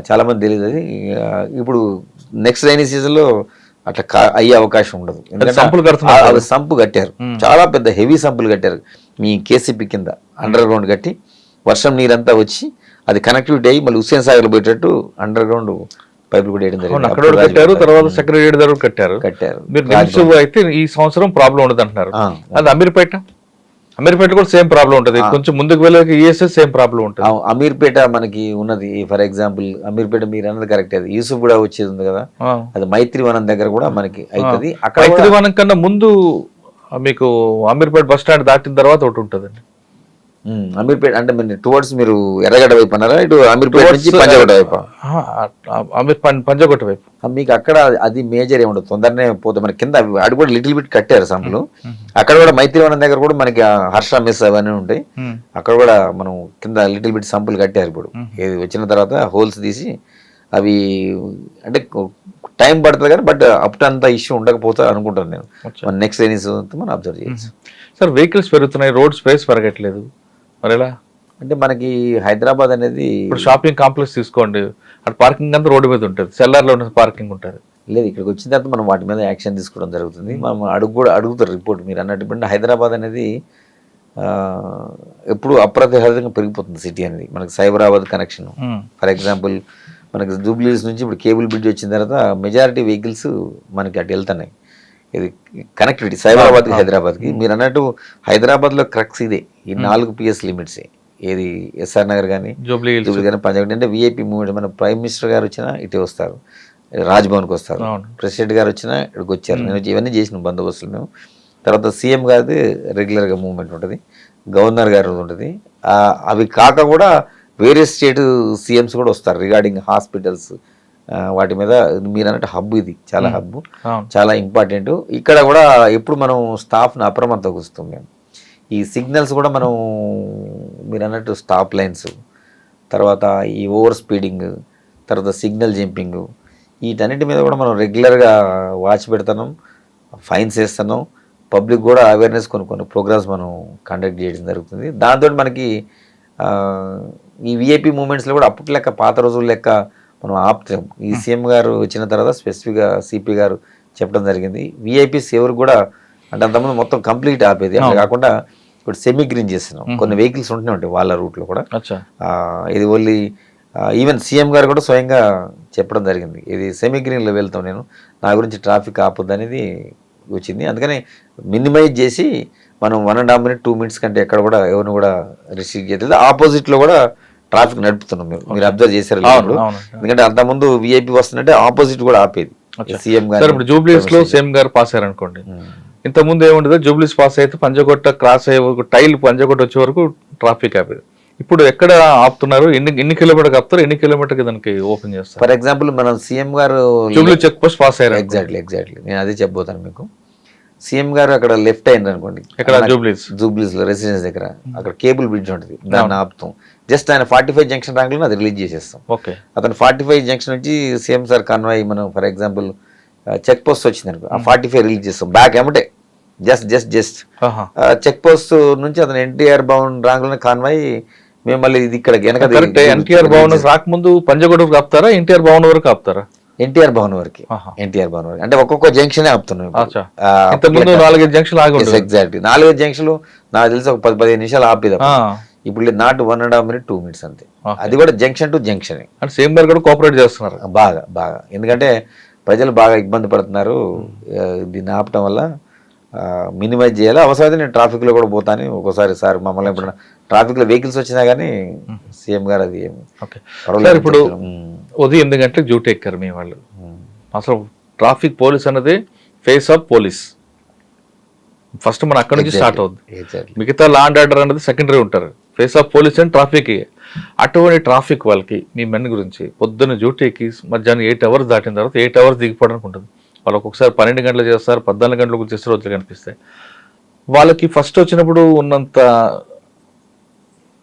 చాలామంది తెలియదు. అది ఇప్పుడు నెక్స్ట్ రైనీ సీజన్లో అట్లా అయ్యే అవకాశం ఉండదు, ఎందుకంటే సంపు కట్టారు, చాలా పెద్ద హెవీ సంపులు కట్టారు మీ కేసీపీ కింద అండర్ గ్రౌండ్ కట్టి, వర్షం నీరంతా వచ్చి అది కనెక్టివిటీ అయ్యి మళ్ళీ హుస్సేన్ సాగర్ పోయేటట్టు అండర్ గ్రౌండ్ పైపులు కూడా వేయడం జరిగింది. తర్వాత సెక్రటేరియట్ దగ్గర కట్టారు. మీరు అయితే ఈ సంవత్సరం ప్రాబ్లం ఉండదు అంటున్నారు. అది అమీర్పేట కూడా సేమ్ ప్రాబ్లం ఉంటుంది, కొంచెం ముందుకు వెళ్ళక ఈఎస్ఎస్ సేమ్ ప్రాబ్లం ఉంటుంది. అమీర్పేట మనకి ఉన్నది, ఫర్ ఎగ్జాంపుల్ అమీర్పేట మీరు అన్నది కరెక్ట్, అది యూసుఫ్ కూడా వచ్చేది ఉంది కదా, అది మైత్రివనం దగ్గర కూడా మనకి అవుతుంది. అక్కడ మైత్రివనం కన్నా ముందు మీకు అమీర్పేట బస్ స్టాండ్ దాటిన తర్వాత ఒకటి ఉంటుందండి. అమీర్పేట అంటే టువర్డ్స్ మీరు ఎర్రగడ్డ వైపు అన్నారా, ఇటు అమీర్పేట నుంచి పంజాగుట్ట వైపు? పంజాగుట్ట వైపు మీకు అక్కడ అది మేజర్ ఏముండదు, తొందరనే పోతే మనకి కింద అటు కూడా లిటిల్ బిట్ కట్టారు సంపులు. అక్కడ కూడా మైత్రివనం దగ్గర కూడా మనకి హర్ష మెస్ అవన్నీ ఉంటాయి, అక్కడ కూడా మనం కింద లిటిల్ బిట్ సంపులు కట్టారు. ఇప్పుడు ఇది వచ్చిన తర్వాత హోల్స్ తీసి అవి, అంటే టైం పడుతుంది కానీ బట్ అప్ టు అంత ఇష్యూ ఉండకపోతే అనుకుంటాను నేను. నెక్స్ట్ రైనీస్ మనం అబ్జర్వ్ చేయొచ్చు. సార్ వెహికల్స్ పెరుగుతున్నాయి, రోడ్ స్పేస్ పెరగట్లేదు, మరి ఎలా? అంటే మనకి హైదరాబాద్ అనేది ఇప్పుడు షాపింగ్ కాంప్లెక్స్ తీసుకోండి, అటు పార్కింగ్ అంతా రోడ్డు మీద ఉంటుంది, సెల్లార్లో ఉన్న పార్కింగ్ ఉంటుంది. లేదు, ఇక్కడికి వచ్చిన తర్వాత మనం వాటి మీద యాక్షన్ తీసుకోవడం జరుగుతుంది. మనం అడుగుతారు రిపోర్ట్ మీరు అన్నట్టు. ఇప్పుడు హైదరాబాద్ అనేది ఎప్పుడు అప్రతిహతంగా పెరిగిపోతుంది సిటీ అనేది. మనకి సైబరాబాద్ కనెక్షన్, ఫర్ ఎగ్జాంపుల్ మనకి జూబ్లీస్ నుంచి ఇప్పుడు కేబుల్ బ్రిడ్జ్ వచ్చిన తర్వాత మెజారిటీ వెహికల్స్ మనకి అటు వెళ్తున్నాయి. ఇది కనెక్టివిటీ సైబరాబాద్కి హైదరాబాద్కి. మీరు అన్నట్టు హైదరాబాద్లో క్రక్స్ ఇదే, ఈ 4 PS లిమిట్సే. ఏది ఎస్ఆర్ నగర్ కానీ జూబ్లీ కానీ పంజాగుట్ట, అంటే విఐపి మూవ్మెంట్. మన ప్రైమ్ మినిస్టర్ గారు వచ్చినా ఇటే వస్తారు, రాజ్భవన్కి వస్తారు, ప్రెసిడెంట్ గారు వచ్చినా ఇక్కడికి వచ్చారు. నేను ఇవన్నీ చేసిన బందోబస్తులు మేము. తర్వాత సీఎం గారిది రెగ్యులర్గా మూవ్మెంట్ ఉంటుంది, గవర్నర్ గారు ఉంటుంది. అవి కాక కూడా వేరే స్టేట్ సీఎంస్ కూడా వస్తారు రిగార్డింగ్ హాస్పిటల్స్ వాటి మీద. మీరు అన్నట్టు హబ్ ఇది, చాలా హబ్, చాలా ఇంపార్టెంట్. ఇక్కడ కూడా ఎప్పుడు మనం స్టాఫ్ని అప్రమత్తంగా వస్తాం మేము. ఈ సిగ్నల్స్ కూడా మనం మీరు అన్నట్టు స్టాప్ లైన్స్, తర్వాత ఈ ఓవర్ స్పీడింగ్, తర్వాత సిగ్నల్ జంపింగ్, వీటన్నిటి మీద కూడా మనం రెగ్యులర్గా వాచ్ పెడుతున్నాం, ఫైన్స్ వేస్తున్నాం. పబ్లిక్ కూడా అవేర్నెస్ కొన్ని ప్రోగ్రామ్స్ మనం కండక్ట్ చేయడం జరుగుతుంది. దాంతో మనకి ఈ విఐపి మూమెంట్స్లో కూడా అప్పటి లెక్క పాత రోజుల లెక్క మనం ఆపుతాం. ఈ సీఎం గారు వచ్చిన తర్వాత స్పెసిఫిక్గా సిపి గారు చెప్పడం జరిగింది, విఐపీస్ ఎవరు కూడా అంటే అంతకుముందు మొత్తం కంప్లీట్ ఆపేది, అట్లా కాకుండా ఇప్పుడు సెమీ గ్రీన్ చేస్తున్నాం. కొన్ని వెహికల్స్ ఉంటూనే ఉంటాయి వాళ్ళ రూట్లో కూడా. ఇది ఓన్లీ ఈవెన్ సీఎం గారు కూడా స్వయంగా చెప్పడం జరిగింది, ఇది సెమీ గ్రీన్లో వెళ్తాం, నేను నా గురించి ట్రాఫిక్ ఆపొద్దు అనేది వచ్చింది. అందుకని మినిమైజ్ చేసి మనం 1.5 minutes 2 minutes కంటే ఎక్కడ కూడా ఎవరిని కూడా రిస్ట్రిక్ట్ చేయలేదు. ఆపోజిట్లో కూడా ట్రాఫిక్ నడుపుతున్నాం. మీరు అబ్జర్వ్ చేశారు, ఎందుకంటే అంతకుముందు విఐపి వస్తున్నట్టే ఆపోజిట్ కూడా ఆపేది సీఎం గారు. ఇప్పుడు జూబ్లీస్ లో సీఎం గారు పాస్ అయ్యారు అనుకోండి, ఇంత ముందు ఏముండదు, జూబ్లీస్ పాస్ అయితే పంజగుట్ట క్రాస్ అయ్యే వరకు, టైల్ పంజగుట్ట వచ్చే వరకు ట్రాఫిక్ ఆపేది. ఇప్పుడు ఎక్కడ ఆపుతున్నారు, ఎన్ని కిలోమీటర్ ఆపుతారు, ఎన్ని కిలోమీటర్ దానికి ఓపెన్ చేస్తారు? ఫర్ ఎగ్జాంపుల్ మనం సీఎం గారు జూబ్లీ చెక్ పోస్ట్ పాస్ అయ్యారు. ఎగ్జాక్ట్లీ నేను అదే చెప్పబోతాను మీకు. సీఎం గారు అక్కడ లెఫ్ట్ అయింది అనుకోండి, ఇక్కడ జూబ్లీస్ లో రెసిడెన్స్ దగ్గర అక్కడ కేబుల్ బ్రిడ్జ్ ఉంటుంది, దాన్ని ఆపుతాం. జస్ట్ ఆయన 45 జంక్షన్ ర్యాంక్లో అది రిలీజ్ చేసేస్తాం. అతను 45 జంక్షన్ నుంచి సీఎం సార్ కాన్వాయ్ మనం ఫర్ ఎగ్జాంపుల్ చెక్ పోస్ట్ వచ్చింది అనుకో, ఆ 45 రిలీజ్ చేస్తాం బ్యాక్ ఏమంటే జస్ట్ ఆహా. చెక్ పోస్ట్ నుంచి అతను ఎన్టీఆర్ భవన్ రాంగులనే కాన్వాయ్ మేము మళ్ళీ ఇది ఇక్కడ వెనక కరెక్ట్. ఎన్టీఆర్ భవన్ రాకముందు పంజగూడకు ఆపుతారా, ఎన్టీఆర్ భవన్ వరకు ఆపుతారా? ఎన్టీఆర్ భవన్ వరకు ఆహా. ఎన్టీఆర్ భవన్ వరకు అంటే ఒక్కొక్క జంక్షన్ ఆపుతున్నాం అచ్చా. ఇంతకుముందు 4-5 జంక్షన్ ఆగి ఉండేది. ఎగ్జాక్ట్లీ 4-5 జంక్షన్లు నాకు తెలిసి ఒక 10-15 నిమిషాలు ఆపిదాం. ఇప్పుడు నాట్ 1.5 minute 2 minutes అంతే. అది కూడా జంక్షన్ టు జంక్షన్. అంటే సేమ్ గారు కూడా కోఆపరేట్ చేస్తున్నారు బాగా ఎందుకంటే ప్రజలు బాగా ఇబ్బంది పడుతున్నారు. దీన్ని ఆపటం వల్ల మినిమైజ్ చేయాలి. అవసరమైతే నేను ట్రాఫిక్లో కూడా పోతాను ఒక్కోసారి. సార్ మమ్మల్ని ఎప్పుడైనా ట్రాఫిక్లో వెహికల్స్ వచ్చినా కానీ సీఎం గారు అది సార్ ఇప్పుడు ఉదయం 8 గంటలకు డ్యూటీ ఎక్కారు మీ వాళ్ళు. అసలు ట్రాఫిక్ పోలీస్ అనేది ఫేస్ ఆఫ్ పోలీస్. ఫస్ట్ మనం అక్కడ నుంచి స్టార్ట్ అవుద్ది. మిగతా లా అండ్ ఆర్డర్ అనేది సెకండరీ ఉంటారు. Face of police and traffic. అటువంటి ట్రాఫిక్ వాళ్ళకి మీ మెన్ గురించి పొద్దున్న డ్యూటీకి మధ్యాహ్నం 8 hours దాటిన తర్వాత 8 hours దిగిపోవడానికి ఉంటుంది. వాళ్ళు ఒక్కొక్కసారి 12 గంటలు చేస్తారు, 14 గంటలకు చేసే రోజులు కనిపిస్తాయి. వాళ్ళకి ఫస్ట్ వచ్చినప్పుడు ఉన్నంత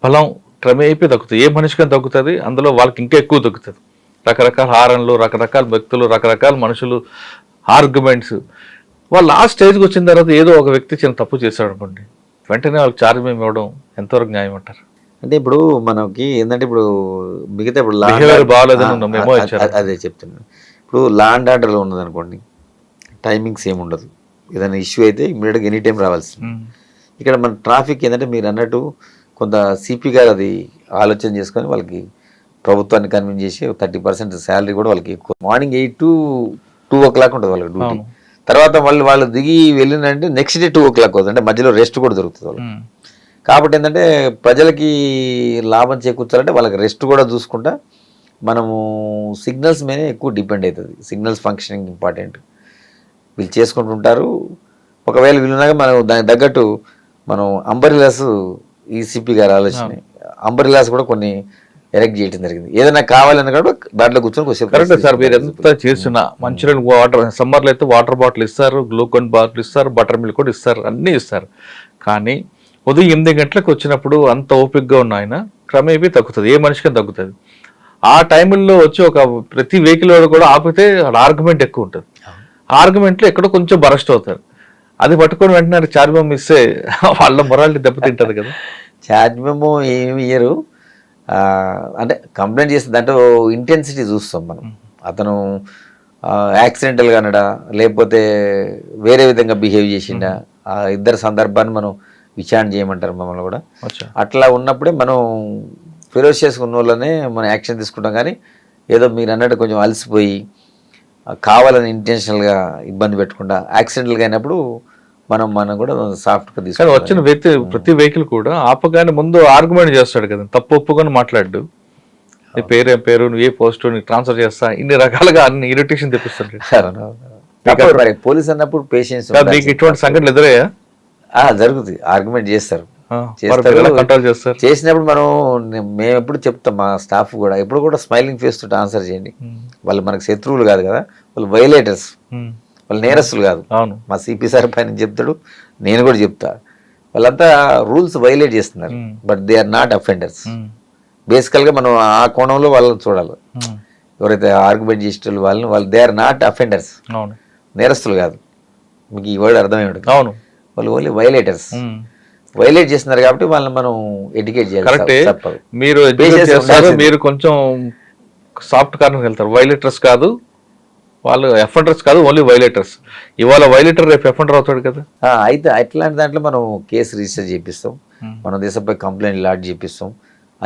బలం క్రమేపీ తగ్గుతుంది. ఏ మనిషికైనా తగ్గుతుంది, అందులో వాళ్ళకి ఇంకా ఎక్కువ తగ్గుతుంది. రకరకాల హారన్లు, రకరకాల వ్యక్తులు, రకరకాల మనుషులు, ఆర్గ్యుమెంట్స్. వాళ్ళు లాస్ట్ స్టేజ్కి వచ్చిన తర్వాత ఏదో ఒక వ్యక్తి చిన్న తప్పు చేశాడు అనుకోండి, వెంటనే వాళ్ళకి ఛార్జ్ మేము ఇవ్వడం ఎంతవరకు న్యాయం అంటారు? అంటే ఇప్పుడు మనకి ఏంటంటే ఇప్పుడు మిగతా ఇప్పుడు అదే చెప్తున్నాను. ఇప్పుడు లా అండ్ ఆర్డర్లో ఉన్నది అనుకోండి, టైమింగ్స్ ఏమి ఉండదు. ఏదైనా ఇష్యూ అయితే ఇమీడియట్గా ఎనీ టైం రావాల్సింది. ఇక్కడ మన ట్రాఫిక్ ఏంటంటే మీరు అన్నట్టు కొంత సిపి గారు అది ఆలోచన చేసుకొని వాళ్ళకి ప్రభుత్వాన్ని కన్విన్స్ చేసి 30% శాలరీ కూడా వాళ్ళకి ఎక్కువ. మార్నింగ్ 8 to 2 o'clock ఉంటుంది వాళ్ళకి డ్యూటీ. తర్వాత వాళ్ళు దిగి వెళ్ళినంటే నెక్స్ట్ డే 2 o'clock అవుతుంది. అంటే మధ్యలో రెస్ట్ కూడా దొరుకుతుంది వాళ్ళకి. కాబట్టి ఏంటంటే ప్రజలకి లాభం చేకూర్చాలంటే వాళ్ళకి రెస్ట్ కూడా చూసుకుంటా మనము సిగ్నల్స్ మీదే ఎక్కువ డిపెండ్ అవుతుంది. Signals functioning important. వీళ్ళు చేసుకుంటుంటారు. ఒకవేళ వీళ్ళున్నాక మనం దానికి తగ్గట్టు మనం అంబరిలాస్ ఈసీపీ గారు ఆలోచన అంబరిలాస్ కూడా కొన్ని ఎరెక్ట్ చేయడం జరిగింది. ఏదైనా కావాలన్నా కూడా దాంట్లో కూర్చొని కరెక్ట్ సార్. మీరు ఎంత చేసినా మంచినీళ్ళు, వాటర్, సమ్మర్లో అయితే వాటర్ బాటిల్ ఇస్తారు, గ్లూకోన్ బాటిల్ ఇస్తారు, బటర్ మిల్క్ కూడా ఇస్తారు, అన్నీ ఇస్తారు. కానీ ఉదయం 8 గంటలకు వచ్చినప్పుడు అంత ఓపికగా ఉన్న ఆయన క్రమేపీ తగ్గుతుంది. ఏ మనిషికైనా తగ్గుతుంది. ఆ టైంలో వచ్చి ఒక ప్రతి వెహికల్ కూడా ఆపితే ఆర్గ్యుమెంట్ ఎక్కువ ఉంటుంది. ఆర్గ్యుమెంట్లో ఎక్కడో కొంచెం బరస్ట్ అవుతారు. అది పట్టుకొని వెంటనే ఛార్జ్ మెమో ఇస్తే వాళ్ళ మొరాలిటీ దెబ్బతింటది కదా. ఛార్జ్ మెమో ఏమి ఇయ్యరు. అంటే కంప్లైంట్ చేస్తే దాంట్లో ఇంటెన్సిటీ చూస్తాం మనం. అతను యాక్సిడెంటల్గా అనడా లేకపోతే వేరే విధంగా బిహేవ్ చేసిండా, ఆ ఇద్దరు సందర్భాన్ని మనం విచారణ చేయమంటారు మమ్మల్ని కూడా. అట్లా ఉన్నప్పుడే మనం ఫెరోషియస్ ఉన్న వాళ్ళనే మనం యాక్షన్ తీసుకుంటాం. కానీ ఏదో మీరు అన్నట్టు కొంచెం అలసిపోయి కావాలని ఇంటెన్షనల్గా ఇబ్బంది పెట్టకుండా యాక్సిడెంటల్గా అయినప్పుడు మనం కూడా సాఫ్ట్గా తీసుకుంటాం. వచ్చిన వ్యక్తి ప్రతి వెహికల్ కూడా ఆపగానే ముందు ఆర్గ్యుమెంట్ చేస్తాడు కదా, తప్పు ఒప్పుకొని మాట్లాడు. నీ పేరు నువ్వు ఏ పోస్ట్ నీకు ట్రాన్స్ఫర్ చేస్తా, ఇన్ని రకాలుగా అన్ని ఇరిటేషన్ తెప్పిస్తాడు. పోలీస్ అన్నప్పుడు పేషెన్స్. మీకు ఇటువంటి సంఘటనలు ఎదురయ్యా? జరుగుతుంది. ఆర్గ్యుమెంట్ చేస్తారు. కంట్రోల్ చేస్తారు. చేసినప్పుడు మేము ఎప్పుడు చెప్తాం మా స్టాఫ్ కూడా, ఎప్పుడు కూడా స్మైలింగ్ ఫేస్ తోటి ఆన్సర్ చేయండి. వాళ్ళు మనకు శత్రువులు కాదు కదా, వాళ్ళు వైలేటర్స్, వాళ్ళు నేరస్తులు కాదు. మా సిపి సార్ పైన చెప్తాడు, నేను కూడా చెప్తా. వాళ్ళంతా రూల్స్ వైలేట్ చేస్తున్నారు, but they are not offenders. బేసికల్గా మనం ఆ కోణంలో వాళ్ళని చూడాలి. ఎవరైతే ఆర్గ్యుమెంట్ చేసే వాళ్ళు దే ఆర్ నాట్ అఫెండర్స్, నేరస్తులు కాదు. మీకు ఈ వర్డ్ అర్థమై ఉంటుంది. అవును, వాళ్ళు ఓన్లీ వైలేటర్స్. వైలేట్ చేస్తున్నారు కాబట్టి వాళ్ళని మనం ఎడ్యుకేట్ చేయాలి. మీరు కొంచెం సాఫ్ట్ కార్నర్ వెళ్తారు. వైలేటర్స్ కాదు, వాళ్ళు ఎఫెండర్స్ కాదు, ఓన్లీ వైలేటర్స్. ఇవాళ వైలేటర్ రేపు ఎఫెండర్ అవుతాడు కదా. అయితే అట్లాంటి దాంట్లో మనం కేసు రిజిస్టర్ చేపిస్తాం, మనం దేశంపై కంప్లైంట్ లాడ్జ్ చేపిస్తాం.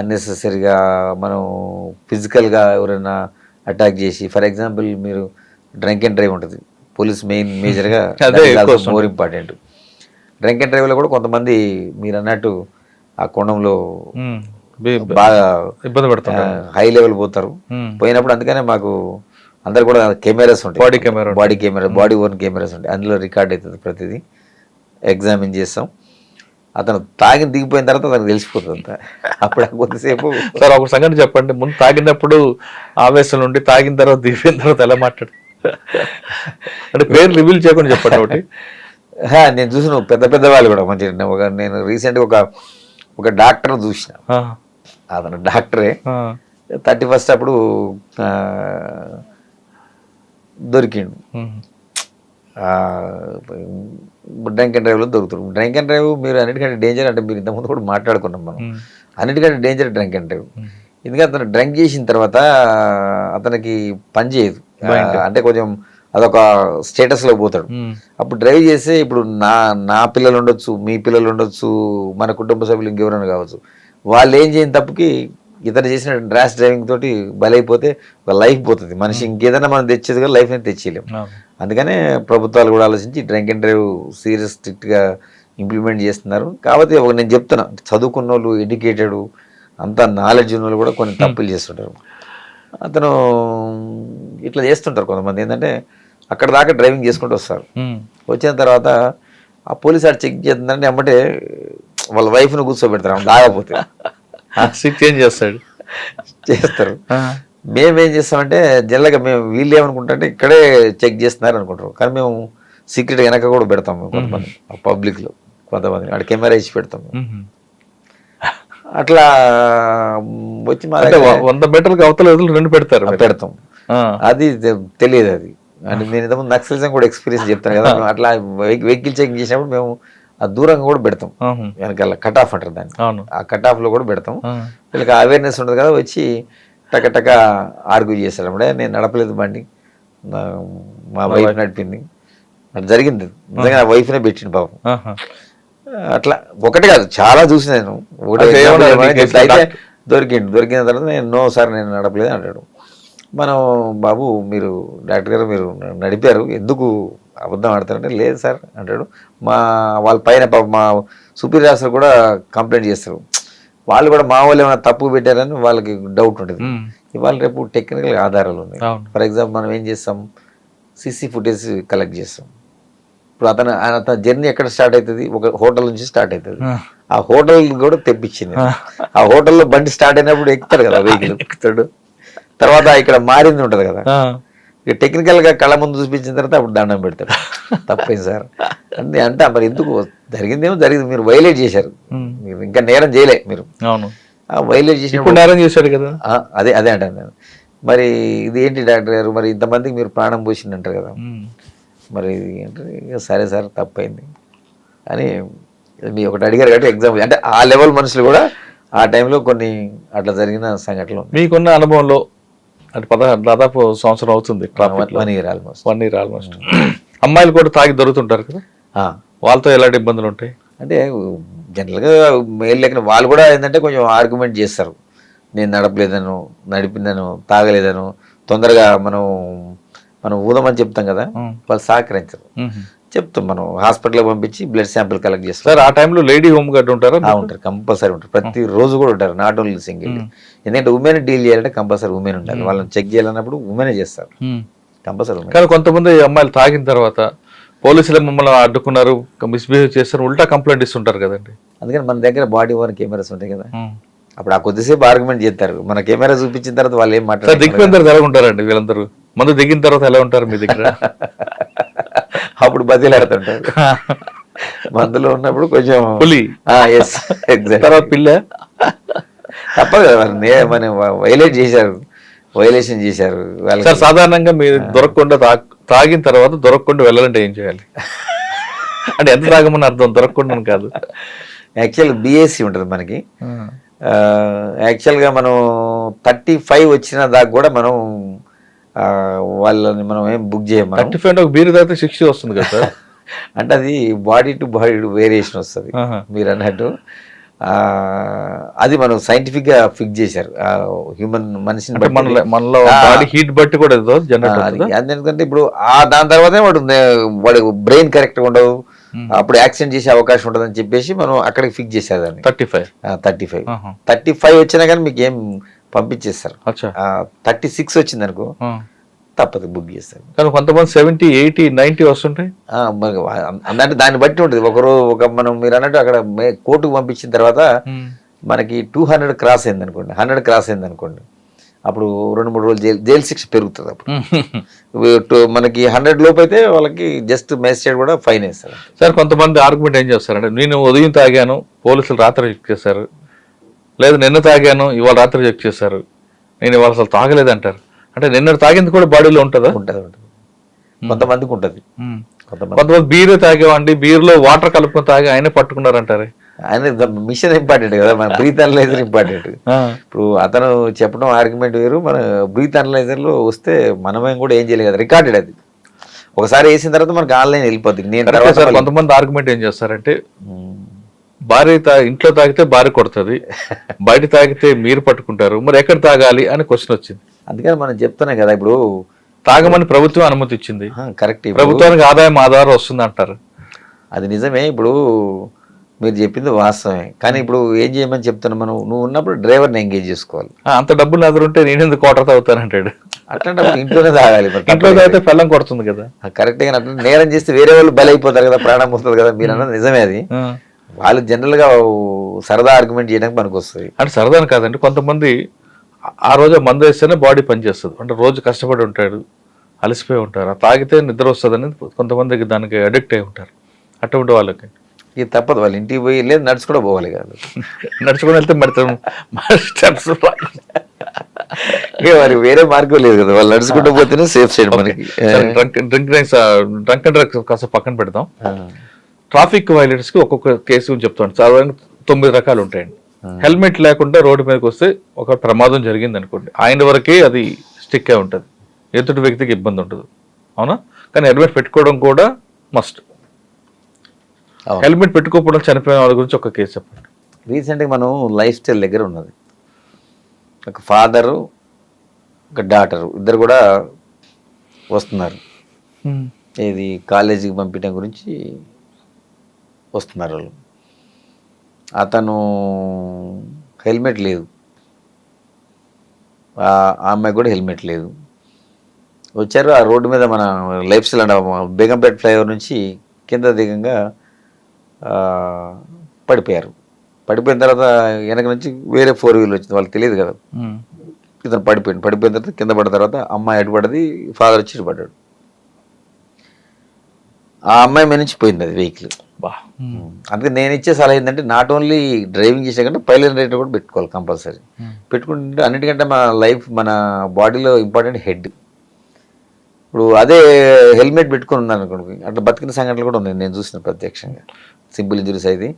అన్నెసెసరీగా మనం ఫిజికల్గా ఎవరైనా అటాక్ చేసి, ఫర్ ఎగ్జాంపుల్ మీరు డ్రంక్ అండ్ డ్రైవ్ ఉంటుంది, పోలీస్ మేజర్గా మోర్ ఇంపార్టెంట్. డ్రంక్ అండ్ డ్రైవ్లో కూడా కొంతమంది మీరు అన్నట్టు ఆ కోణంలో బాగా ఇబ్బంది పడతారు, హై లెవెల్ పోతారు. పోయినప్పుడు అందుకనే మాకు అందరు కూడా కెమెరాస్ ఉంటాయి, బాడీ ఓన్ కెమెరాస్ ఉంటాయి. అందులో రికార్డ్ అవుతుంది ప్రతిదీ. ఎగ్జామిన్ చేస్తాం. అతను తాగిన దిగిపోయిన తర్వాత అతనికి తెలిసిపోతుంది అంతా. అప్పుడు కొద్దిసేపు సార్ ఒక సంగతి చెప్పండి, ముందు తాగినప్పుడు ఆవేశం నుండి తాగిన తర్వాత దిగిపోయిన తర్వాత ఎలా మాట్లాడు అంటే పేరు రివీల్ చేయకుండా చెప్పండి ఒకటి. నేను చూసిన పెద్ద వాళ్ళు కూడా మంచిగా. నేను రీసెంట్గా ఒక డాక్టర్ చూసిన, అతను డాక్టరే. 31st అప్పుడు దొరికిండు. డ్రంక్ అండ్ డ్రైవ్లో దొరుకుతారు. డ్రంక్ అండ్ డ్రైవ్ మీరు అన్నిటికంటే డేంజర్ అంటే మీరు ఇంతకుముందు కూడా మాట్లాడుకున్నాం మనం, అన్నిటికంటే డేంజర్ డ్రంక్ అండ్ డ్రైవ్. ఎందుకంటే అతను డ్రంక్ చేసిన తర్వాత అతనికి పని చేయదు, అంటే కొంచెం అదొక స్టేటస్లో పోతాడు. అప్పుడు డ్రైవ్ చేస్తే ఇప్పుడు నా పిల్లలు ఉండొచ్చు, మీ పిల్లలు ఉండొచ్చు, మన కుటుంబ సభ్యులు ఇంకెవరైనా కావచ్చు, వాళ్ళు ఏం చేయని తప్పుకి ఇతను చేసిన ర్యాష్ డ్రైవింగ్ తోటి బలైపోతే ఒక లైఫ్ పోతుంది. మనిషి ఇంకేదైనా మనం తెచ్చేది కదా, లైఫ్ అనేది తెచ్చేయలేము. అందుకనే ప్రభుత్వాలు కూడా ఆలోచించి డ్రంక్ అండ్ డ్రైవ్ సీరియస్ స్ట్రిక్ట్గా ఇంప్లిమెంట్ చేస్తున్నారు. కాబట్టి నేను చెప్తున్నా, చదువుకున్న వాళ్ళు, ఎడ్యుకేటెడ్, అంత నాలెడ్జ్ ఉన్న వాళ్ళు కూడా కొన్ని తప్పులు చేస్తుంటారు. అతను ఇట్లా చేస్తుంటారు కొంతమంది. ఏంటంటే అక్కడ దాకా డ్రైవింగ్ చేసుకుంటూ వస్తారు. వచ్చిన తర్వాత ఆ పోలీస్ ఆడు చెక్ చేస్తుందంటే అమ్మటే వాళ్ళ వైఫ్ను కూర్చోబెడతారు దాగపోతే. చేంజ్ చేస్తాడు, చేస్తారు. మేమేం చేస్తామంటే జనరల్గా మేము వీళ్ళు ఏమనుకుంటారంటే ఇక్కడే చెక్ చేస్తున్నారు అనుకుంటారు, కానీ మేము సీక్రెట్ వెనక కూడా పెడతాం. కొంతమంది పబ్లిక్లో కొంతమంది అక్కడ కెమెరా ఇచ్చి పెడతాం. అట్లా వచ్చి మా 100 మీటర్లకు అవతల రెండు పెడతాం. అది తెలియదు. అది అంటే నేను ఇంతకుముందు నక్సలిజం కూడా ఎక్స్పీరియన్స్ చెప్తాను కదా, అట్లా వెహికల్ చెకింగ్ చేసినప్పుడు మేము ఆ దూరంగా కూడా పెడతాం, వెనకాల కట్ ఆఫ్ అంటారు దాన్ని, ఆ కట్ ఆఫ్ లో కూడా పెడతాం. వీళ్ళకి అవేర్నెస్ ఉంటుంది కదా, వచ్చి టక ఆర్గ్యూ చేస్తాడు. అప్పుడే నేను నడపలేదు బండి, మా వైఫ్ నడిపింది, అది జరిగింది. నిజంగా నా వైఫ్నే పెట్టింది పాపం. అట్లా ఒకటి కాదు, చాలా చూసి నేను. అయితే దొరికిన తర్వాత నేను నో సార్ నేను నడపలేదు అంటాడు. మనం బాబు మీరు డాక్టర్ గారు మీరు నడిపారు, ఎందుకు అబద్ధం ఆడతారంటే లేదు సార్ అంటాడు. వాళ్ళ పైన మా సుపీరియర్ ఆఫీసర్ కూడా కంప్లైంట్ చేస్తారు. వాళ్ళు కూడా మా వాళ్ళు ఏమైనా తప్పు పెట్టారని వాళ్ళకి డౌట్ ఉంటుంది. ఇవాళ రేపు టెక్నికల్ ఆధారాలు ఉన్నాయి. ఫర్ ఎగ్జాంపుల్ మనం ఏం చేస్తాం, సీసీ ఫుటేజ్ కలెక్ట్ చేస్తాం. ఇప్పుడు అతను జర్నీ ఎక్కడ స్టార్ట్ అవుతుంది, ఒక హోటల్ నుంచి స్టార్ట్ అవుతుంది. ఆ హోటల్ కూడా తెప్పించింది. ఆ హోటల్లో బండి స్టార్ట్ అయినప్పుడు ఎక్కుతాడు కదా వెహికల్, ఎక్కుతాడు. తర్వాత ఇక్కడ మారింది ఉంటుంది కదా, ఇక టెక్నికల్ గా కళ్ళ ముందు చూపించిన తర్వాత అప్పుడు దండం పెడతాడు. తప్పేం సార్ అంటే మరి ఎందుకు జరిగిందేమో జరిగింది, మీరు వైలేట్ చేశారు, మీరు ఇంకా నేరం చేయలే, మీరు వైలేట్ చేసినప్పుడు నేరం చేశారు కదా. అదే అంటాను నేను. మరి ఇది ఏంటి డాక్టర్ గారు, మరి ఇంతమందికి మీరు ప్రాణం పోసింది అంటారు కదా, మరి అంటే సరే సార్ తప్పైంది అని మీ ఒకటి అడిగారు కాబట్టి ఎగ్జాంపుల్, అంటే ఆ లెవెల్ మనుషులు కూడా ఆ టైంలో కొన్ని అట్లా జరిగిన సంఘటనలు. మీకున్న అనుభవంలో అంటే దాదాపు సంవత్సరం అవుతుంది, 1 year ఆల్మోస్ట్. అమ్మాయిలు కూడా తాగి దొరుకుతుంటారు కదా, వాళ్ళతో ఎలాంటి ఇబ్బందులు ఉంటాయి? అంటే జనరల్గా మేలు లేక వాళ్ళు కూడా ఏంటంటే కొంచెం ఆర్గ్యుమెంట్ చేస్తారు, నేను నడపలేదను, నడిపిందను, తాగలేదను, తొందరగా మనం ఊదమని చెప్తాం కదా, వాళ్ళు సహకరించరు. చెప్తాం, మనం హాస్పిటల్కి పంపించి బ్లడ్ శాంపిల్ కలెక్ట్ చేస్తాం. సార్ ఆ టైంలో లేడీ హోమ్ గార్డ్ ఉంటారా? ఉంటారు, కంపల్సరీ ఉంటారు, ప్రతి రోజు కూడా ఉంటారు, నాట్ ఓన్లీ సింగిల్. ఎందుకంటే ఉమెన్ డీల్ చేయాలంటే కంపల్సరీ ఉమెన్ ఉండాలి, వాళ్ళని చెక్ చేయాలన్నప్పుడు ఉమెనే చేస్తారు కంపల్సరీ. కానీ కొంతమంది అమ్మాయిలు తాగిన తర్వాత పోలీసులు మమ్మల్ని అడ్డుకున్నారు, మిస్బిహేవ్ చేస్తారు, ఉల్టా కంప్లైంట్ ఇస్తుంటారు కదండి. అందుకని మన దగ్గర బాడీ ఓవర్ కెమెరాస్ ఉంటాయి కదా, అప్పుడు ఆ కొద్దిసేపు ఆర్గ్యుమెంట్ చేస్తారు. మన కెమెరా చూపించిన తర్వాత వాళ్ళు ఏం మాట్లాడారు, దిగిపోయిన తర్వాత ఎలా ఉంటారండి వీళ్ళందరూ? మందు దిగిన తర్వాత ఎలా ఉంటారు మీ దగ్గర? అప్పుడు బతిలాడుతుంటారు. మందులో ఉన్నప్పుడు కొంచెం తర్వాత పిల్ల తప్పదు కదా, మనం వైలేషన్ చేశారు. సార్ సాధారణంగా మీరు దొరకకుండా తాగిన తర్వాత దొరకకుండా వెళ్ళాలంటే ఏం చేయాలి? అంటే ఎంత తాగమని అర్థం, దొరకకుండా కాదు. యాక్చువల్ BAC ఉంటుంది మనకి. యాక్చువల్గా మనం 35 వచ్చిన దాకా కూడా మనం వాళ్ళని మనం ఏం బుక్ చేయము. 35 ఒక బీరు తాగితే 60 వస్తుంది కదా సార్. అంటే అది బాడీ టు బాడీ వేరియేషన్ వస్తుంది మీరు అన్నట్టు. అది మనం సైంటిఫిక్ గా ఫిక్స్ చేశారు. హ్యూమన్ మనిషిని మనలో బాడీ హీట్ బట్టి కూడా ఎందుకంటే ఇప్పుడు దాని తర్వాతే వాడు బ్రెయిన్ కరెక్ట్ గా ఉండవు, అప్పుడు యాక్సిడెంట్ చేసే అవకాశం ఉండదు అని చెప్పేసి మనం అక్కడికి ఫిక్స్ చేసేదాన్ని. 35 వచ్చినా కానీ మీకు ఏం పంపించేస్తారు. 36 వచ్చింది అనుకో తప్పదు, బుక్ చేస్తారు. కానీ కొంతమంది 70, 80, 90 వస్తుంటాయి. అంటే దాన్ని బట్టి ఉంటుంది. మనం మీరు అన్నట్టు అక్కడ కోర్టుకు పంపించిన తర్వాత మనకి 200 క్రాస్ అయింది అనుకోండి, 100 క్రాస్ అయింది అనుకోండి, అప్పుడు 2-3 రోజులు జైలు శిక్ష పెరుగుతుంది. అప్పుడు మనకి 100 లోపు అయితే వాళ్ళకి జస్ట్ మేజిస్ట్రేట్ కూడా ఫైన్ వేస్తారు. సార్ కొంతమంది ఆర్గ్యుమెంట్ ఏం చేస్తారంటే, నేను ఉదయం తాగాను, పోలీసులు రాత్రి చెక్ చేశారు, లేదు నిన్న తాగాను, ఇవాళ రాత్రి చెక్ చేశారు, నేను ఇవాళ అసలు తాగలేదు అంటారు. అంటే నిన్న తాగింది కూడా బాడీలో ఉంటుందా? ఉంటుంది. కొంతమందికి ఉంటుంది. కొంతమంది బీర్ తాగేవండి, బీర్ లో వాటర్ కలుపుకొని తాగి ఆయనే పట్టుకున్నారంటారే. ఆయన మిషన్ ఇంపార్టెంట్ కదా, మన బ్రీత్ అనలైజర్ ఇంపార్టెంట్. ఇప్పుడు అతను చెప్పడం ఆర్గ్యుమెంట్ వేరు, మన బ్రీత్ అనలైజర్ లో వస్తే మనమేం కూడా ఏం చేయలేదు కదా, రికార్డెడ్ అది. ఒకసారి వేసిన తర్వాత మనకి ఆన్లైన్ వెళ్ళిపోద్ది. నేను తర్వాత కొంతమంది ఆర్గ్యుమెంట్ ఏం చేస్తారంటే, భార్య ఇంట్లో తాగితే భార్య కొడుతుంది, బయట తాగితే మీరు పట్టుకుంటారు, మరి ఎక్కడ తాగాలి అని క్వశ్చన్ వచ్చింది. అందుకని మనం చెప్తున్నాం కదా, ఇప్పుడు తాగమని ప్రభుత్వం అనుమతి ఇచ్చింది, కరెక్ట్, ప్రభుత్వానికి ఆదాయం వస్తుంది అంటారు. అది నిజమే. ఇప్పుడు మీరు చెప్పింది వాస్తవమే, కానీ ఇప్పుడు ఏం చేయమని చెప్తున్నా, మనం నువ్వు ఉన్నప్పుడు డ్రైవర్ని ఎంగేజ్ చేసుకోవాలి. అంత డబ్బులు నా దగ్గర ఉంటే నేను ఎందుకు క్వార్టర్ తాగుతానంటాడు. అట్లాంటప్పుడు ఇంట్లోనే తాగాలి. ఇంట్లో తాగితే పెళ్ళం కొడుతుంది కదా. కరెక్ట్ గా అట్లా నేరం చేస్తే వేరే వాళ్ళు బలైపోతారు కదా, ప్రాణం పోతుంది కదా. మీరు అన్నది నిజమే. అది వాళ్ళు జనరల్ గా సరదా ఆర్గ్యుమెంట్ చేయడానికి మనకు వస్తుంది. అంటే సరదాని కాదండి, కొంతమంది ఆ రోజు మందు వేస్తేనే బాడీ పనిచేస్తుంది. అంటే రోజు కష్టపడి ఉంటాడు, అలసిపోయి ఉంటారు, తాగితే నిద్ర వస్తుందని కొంతమందికి దానికి అడిక్ట్ అయి ఉంటారు. అటువంటి వాళ్ళకి ఇది తప్పదు, వాళ్ళు ఇంటికి పోయి లేదు నడుచు కూడా పోవాలి కాదు. నడుచుకుని వెళ్తే మరి స్టెప్స్ మరి వేరే మార్గం లేదు కదా, వాళ్ళు నడుచుకుంటూ పోతేనే సేఫ్ సైడ్ మనకి. డ్రంక్ అండ్ డ్రగ్స్ కాస్త పక్కన పెడతాం. ట్రాఫిక్ వైలేటర్స్ కి ఒక్కొక్క కేసు చెప్తాను. చాలా 9 రకాలు ఉంటాయండి. హెల్మెట్ లేకుండా రోడ్డు మీదకి వస్తే ఒక ప్రమాదం జరిగింది అనుకోండి, ఆయన వరకే అది స్టిక్ అయి ఉంటుంది, ఎదుటి వ్యక్తికి ఇబ్బంది ఉంటుంది, అవునా? కానీ హెల్మెట్ పెట్టుకోవడం కూడా మస్ట్. హెల్మెట్ పెట్టుకోకపోవడం చనిపోయిన వాళ్ళ గురించి ఒక కేసు చెప్పండి. రీసెంట్గా మనం లైఫ్ స్టైల్ దగ్గర ఉన్నది, ఒక ఫాదరు ఒక డాటరు ఇద్దరు కూడా వస్తున్నారు. ఇది కాలేజీకి పంపించడం గురించి వస్తున్నారు వాళ్ళు. అతను హెల్మెట్ లేదు, ఆ అమ్మాయి కూడా హెల్మెట్ లేదు. వచ్చారు ఆ రోడ్డు మీద, మన లైఫ్ స్టైల్ అంటే బేగంపేట ఫ్లైఓవర్ నుంచి కింద దిగంగా పడిపోయారు. పడిపోయిన తర్వాత వెనక నుంచి వేరే 4 వీలర్ వచ్చింది, వాళ్ళకి తెలియదు కదా. ఇతను పడిపోయిన తర్వాత కింద పడిన తర్వాత అమ్మాయి అడ్డుపడ్డది, ఫాదర్ వచ్చి పడ్డాడు. ఆ అమ్మాయి మీద నుంచి పోయింది అది వెహికల్. అందుకే నేను ఇచ్చే సలహా ఏంటంటే, నాట్ ఓన్లీ డ్రైవింగ్ చేసే కంటే పైలట్ రైడర్ కూడా పెట్టుకోవాలి కంపల్సరీ. పెట్టుకుంటే అన్నిటికంటే మన లైఫ్, మన బాడీలో ఇంపార్టెంట్ హెడ్. ఇప్పుడు అదే హెల్మెట్ పెట్టుకుని ఉన్నాను అనుకోండి, అట్లా బతికిన సంఘటనలు కూడా ఉన్నాయి, నేను చూసిన ప్రత్యక్షంగా. సింపుల్ ఇంజురీస్ అయితే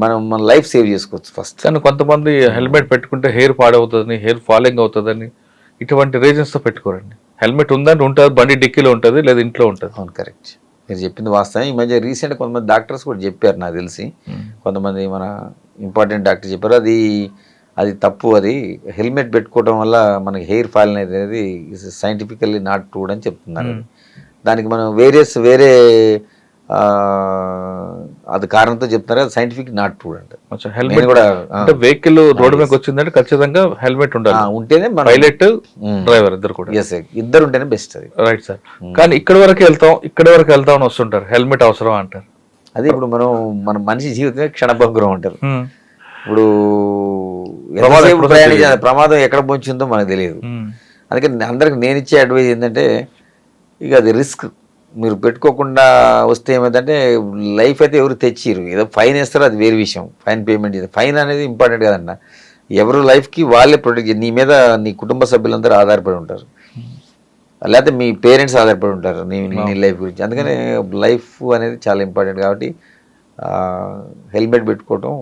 మన లైఫ్ సేవ్ చేసుకోవచ్చు ఫస్ట్. కానీ కొంతమంది హెల్మెట్ పెట్టుకుంటే హెయిర్ పాడవుతుందని, హెయిర్ ఫాలింగ్ అవుతుందని, ఇటువంటి రీజన్స్తో పెట్టుకోరండి. హెల్మెట్ ఉందని ఉంటుంది, బండి డిక్కీలో ఉంటుంది, లేదా ఇంట్లో ఉంటుంది. అవును, కరెక్ట్, మీరు చెప్పింది వాస్తవం. ఈ మధ్య రీసెంట్ కొంతమంది డాక్టర్స్ కూడా చెప్పారు, నాకు తెలిసి కొంతమంది మన ఇంపార్టెంట్ డాక్టర్ చెప్పారు, అది తప్పు. అది హెల్మెట్ పెట్టుకోవడం వల్ల మనకి హెయిర్ ఫాల్ అనేది సైంటిఫికల్లీ నాట్ ట్రూ అని చెప్తున్నారు. దానికి మనం వేరే అది కారణంతో చెప్తున్నారు, అది సైంటిఫిక్ నాట్ ట్రూ అంటే. హెల్మెట్ కూడా వెహికల్ రోడ్డు మీదకి వచ్చిందంటే ఖచ్చితంగా హెల్మెట్ ఉండాలి, ఉంటేనే పైలట్ డ్రైవర్ ఇద్దరు కూడా. ఇద్దరు ఉంటేనే బెస్ట్ అది. Right sir. కానీ ఇక్కడ వరకు వెళ్తాం అని వస్తుంటారు, హెల్మెట్ అవసరం అంటారు. అది ఇప్పుడు మన మనిషి జీవితమే క్షణభంగురం అంటారు. ఇప్పుడు ప్రమాదం ఎక్కడ పొంచిందో మనకు తెలియదు. అందుకని అందరికి నేను ఇచ్చే అడ్వైజ్ ఏంటంటే, ఇక అది రిస్క్. మీరు పెట్టుకోకుండా వస్తే ఏమైందంటే, లైఫ్ అయితే ఎవరు తెచ్చిరు, ఏదో ఫైన్ వేస్తారో అది వేరే విషయం, ఫైన్ పేమెంట్ చేస్తారు. ఫైన్ అనేది ఇంపార్టెంట్ కదన్న, ఎవరు లైఫ్కి వాళ్ళే ప్రొటెక్ట్. నీ మీద నీ కుటుంబ సభ్యులందరూ ఆధారపడి ఉంటారు, లేకపోతే మీ పేరెంట్స్ ఆధారపడి ఉంటారు నీ లైఫ్ గురించి. అందుకని లైఫ్ అనేది చాలా ఇంపార్టెంట్. కాబట్టి హెల్మెట్ పెట్టుకోవటం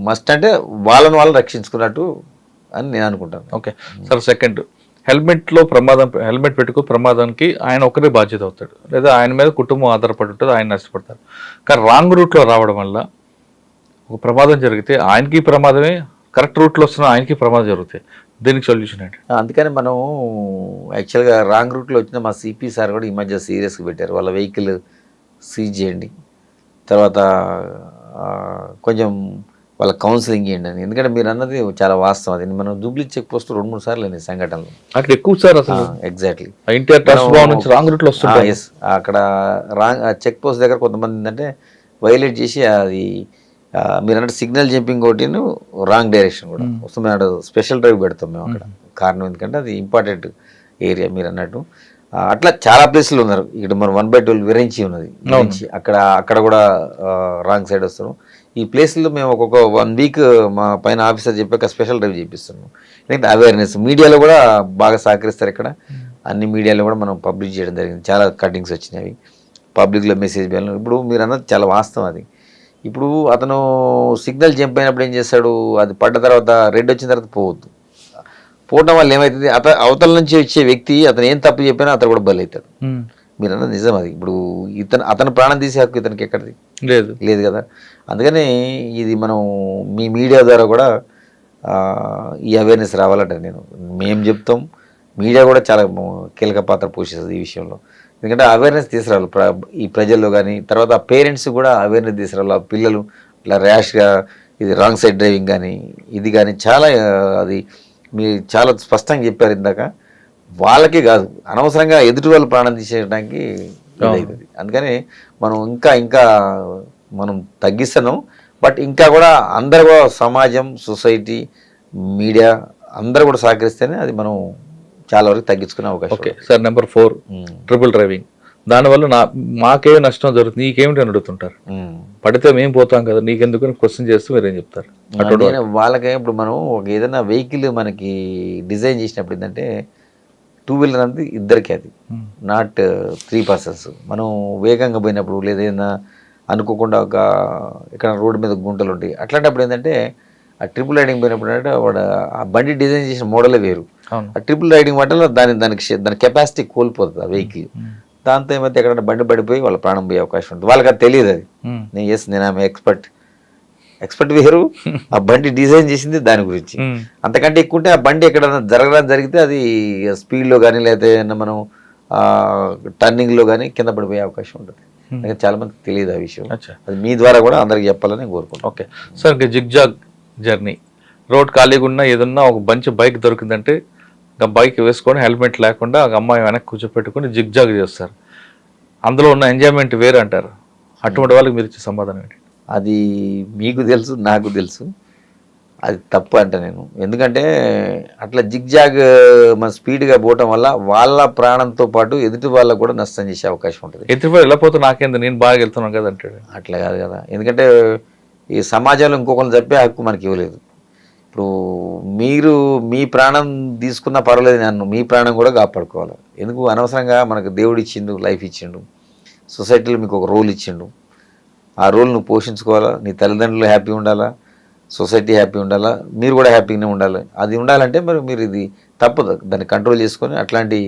మస్ట్ అంటే వాళ్ళని వాళ్ళు రక్షించుకున్నట్టు అని నేను అనుకుంటాను. Okay sir. సెకండ్, హెల్మెట్ పెట్టుకో ప్రమాదానికి ఆయన ఒకరే బాధ్యత అవుతాడు, లేదా ఆయన మీద కుటుంబం ఆధారపడి ఉంటుంది, ఆయన నష్టపడతారు. కానీ రాంగ్ రూట్లో రావడం వల్ల ఒక ప్రమాదం జరిగితే ఆయనకి ప్రమాదమే, కరెక్ట్ రూట్లో వస్తున్న ఆయనకి ప్రమాదం జరుగుతాయి. దీనికి సొల్యూషన్ ఏంటి? అందుకని మనం యాక్చువల్గా రాంగ్ రూట్లో వచ్చిన మా సిపి సార్ కూడా ఈ మధ్య సీరియస్గా పెట్టారు. వాళ్ళ వెహికల్ సీజ్ చేయండి, తర్వాత కొంచెం వాళ్ళ కౌన్సిలింగ్ చేయండి అని. ఎందుకంటే మీరు అన్నది చాలా వాస్తవం. అది మనం జూబ్లీ చెక్ పోస్ట్ 2-3 సార్లు అయినాయి సంఘటనలు. అక్కడ ఎక్కువ సార్ అసలు. ఎగ్జాక్ట్లీ, రాంగ్ రూట్లో వస్తుంది. ఎస్, అక్కడ చెక్ పోస్ట్ దగ్గర కొంతమంది ఏంటంటే వైలేట్ చేసి, అది మీరు అన్నట్టు సిగ్నల్ జంపింగ్ ఒకటి, రాంగ్ డైరెక్షన్ కూడా వస్తుంది. అన్నట్టు స్పెషల్ డ్రైవ్ పెడతాం మేము అక్కడ. కారణం ఎందుకంటే అది ఇంపార్టెంట్ ఏరియా మీరు అన్నట్టు. అట్లా చాలా ప్లేస్లు ఉన్నారు. ఇక్కడ మనం 1/12 విరించి ఉన్నది, అక్కడ కూడా రాంగ్ సైడ్ వస్తారు. ఈ ప్లేస్లో మేము ఒక్కొక్క 1 వీక్ మా పైన ఆఫీసర్ చెప్పాక స్పెషల్ డ్రైవ్ చేపిస్తున్నాం. ఎందుకంటే అవేర్నెస్ మీడియాలో కూడా బాగా సహకరిస్తారు. ఇక్కడ అన్ని మీడియాలో కూడా మనం పబ్లిష్ చేయడం జరిగింది. చాలా కటింగ్స్ వచ్చినాయి, పబ్లిక్లో మెసేజ్ వెళ్ళిన. ఇప్పుడు మీరు అన్నది చాలా వాస్తవం అది. ఇప్పుడు అతను సిగ్నల్ జంప్ అయినప్పుడు ఏం చేస్తాడు, అది పడ్డ తర్వాత రెడ్ వచ్చిన తర్వాత పోవద్దు. పోవడం వల్ల ఏమవుతుంది, అవతల నుంచి వచ్చే వ్యక్తి అతను ఏం తప్పు చెప్పినా అతను కూడా బలవుతాడు. మీరు అన్నది నిజం అది. ఇప్పుడు అతను ప్రాణం తీసే హక్కు ఇతనికి ఎక్కడిది లేదు కదా. అందుకని ఇది మనం మీ మీడియా ద్వారా కూడా ఈ అవేర్నెస్ రావాలంటే మేము చెప్తాం, మీడియా కూడా చాలా కీలక పాత్ర పోషిస్తుంది ఈ విషయంలో. ఎందుకంటే అవేర్నెస్ తీసుకురావాలి ఈ ప్రజల్లో, కానీ తర్వాత పేరెంట్స్ కూడా అవేర్నెస్ తీసుకురావాలి. పిల్లలు ఇట్లా ర్యాష్గా ఇది రాంగ్ సైడ్ డ్రైవింగ్ కానీ ఇది కానీ చాలా అది మీరు చాలా స్పష్టంగా చెప్పారు ఇందాక. వాళ్ళకే కాదు, అనవసరంగా ఎదుటి వాళ్ళు ప్రాణం తీసేయడానికి ఇదవుతుంది. అందుకని మనం ఇంకా మనం తగ్గిస్తున్నాం. బట్ ఇంకా కూడా అందరూ కూడా సమాజం, సొసైటీ, మీడియా అందరూ కూడా సహకరిస్తేనే అది మనం చాలా వరకు తగ్గించుకునే అవకాశం. Okay sir, number 4 triple driving. దానివల్ల మాకే నష్టం జరుగుతుంది, నీకేమిటి అని అడుగుతుంటారు. పడితే మేము పోతాం కదా, నీకెందుకు క్వశ్చన్ చేస్తూ మీరేం చెప్తారు? వాళ్ళకే ఇప్పుడు మనం ఏదైనా వెహికల్ మనకి డిజైన్ చేసినప్పుడు ఏంటంటే 2 వీలర్ అనేది ఇద్దరికి, అది నాట్ 3 పర్సన్స్. మనం వేగంగా పోయినప్పుడు లేదా ఏదైనా అనుకోకుండా ఇక్కడ రోడ్డు మీద గుంటలు ఉంటాయి, అట్లాంటప్పుడు ఏంటంటే ఆ ట్రిపుల్ రైడింగ్ పోయినప్పుడు అంటే వాడు ఆ బండి డిజైన్ చేసిన మోడలే వేరు. ఆ ట్రిపుల్ రైడింగ్ వల్ల దాని కెపాసిటీ కోల్పోతుంది ఆ వెహికల్. దాంతో ఏమైతే ఎక్కడైనా బండి పడిపోయి వాళ్ళ ప్రాణం పోయే అవకాశం ఉంటుంది. వాళ్ళకి అది తెలియదు. అది నేను ఆమె ఎక్స్పర్ట్ వేరు, ఆ బండి డిజైన్ చేసింది దాని గురించి. అంతకంటే ఎక్కువ ఉంటే ఆ బండి ఎక్కడైనా జరిగితే అది స్పీడ్లో కానీ లేకపోతే మనం టర్నింగ్లో కానీ కింద పడిపోయే అవకాశం ఉంటుంది. చాలా మందికి తెలియదు ఆ విషయం. అది మీ ద్వారా కూడా అందరికి చెప్పాలని కోరుకుంటాను. ఓకే సార్, ఇంకా జిగ్జాగ్ జర్నీ, రోడ్ ఖాళీగా ఉన్నా ఏదన్నా ఒక మంచి బైక్ దొరికిందంటే ఇంకా బైక్ వేసుకొని హెల్మెట్ లేకుండా ఒక అమ్మాయి వెనక్కి కూర్చోపెట్టుకొని జిగ్జాగ్ చేస్తారు. అందులో ఉన్న ఎంజాయ్మెంట్ వేరే అంటారు. అటువంటి వాళ్ళకి మీరు ఇచ్చే సమాధానం ఏంటి? అది మీకు తెలుసు, నాకు తెలుసు, అది తప్పు అంట నేను. ఎందుకంటే అట్లా జిగ్జాగ్ మన స్పీడ్గా పోవటం వల్ల వాళ్ళ ప్రాణంతో పాటు ఎదుటి వాళ్ళకు కూడా నష్టం చేసే అవకాశం ఉంటుంది. ఎదుటి వాళ్ళు వెళ్ళిపోతే నాకేంది, నేను బాగా వెళ్తున్నాను కదా అంటాడు. అట్లా కాదు కదా. ఎందుకంటే ఈ సమాజంలో ఇంకొకరిని చెప్పే హక్కు మనకి ఇవ్వలేదు. ఇప్పుడు మీరు మీ ప్రాణం తీసుకున్నా పర్వాలేదు, నన్ను మీ ప్రాణం కూడా కాపాడుకోవాలి. ఎందుకు అనవసరంగా మనకు దేవుడు ఇచ్చిండు, లైఫ్ ఇచ్చిండు, సొసైటీలో మీకు ఒక రోల్ ఇచ్చిండు. ఆ రోల్ నువ్వు పోషించుకోవాలా. నీ తల్లిదండ్రులు హ్యాపీ ఉండాలా, సొసైటీ హ్యాపీ ఉండాలా, మీరు కూడా హ్యాపీగానే ఉండాలి. అది ఉండాలంటే మరి మీరు ఇది తప్పదు, దాన్ని కంట్రోల్ చేసుకొని అట్లాంటి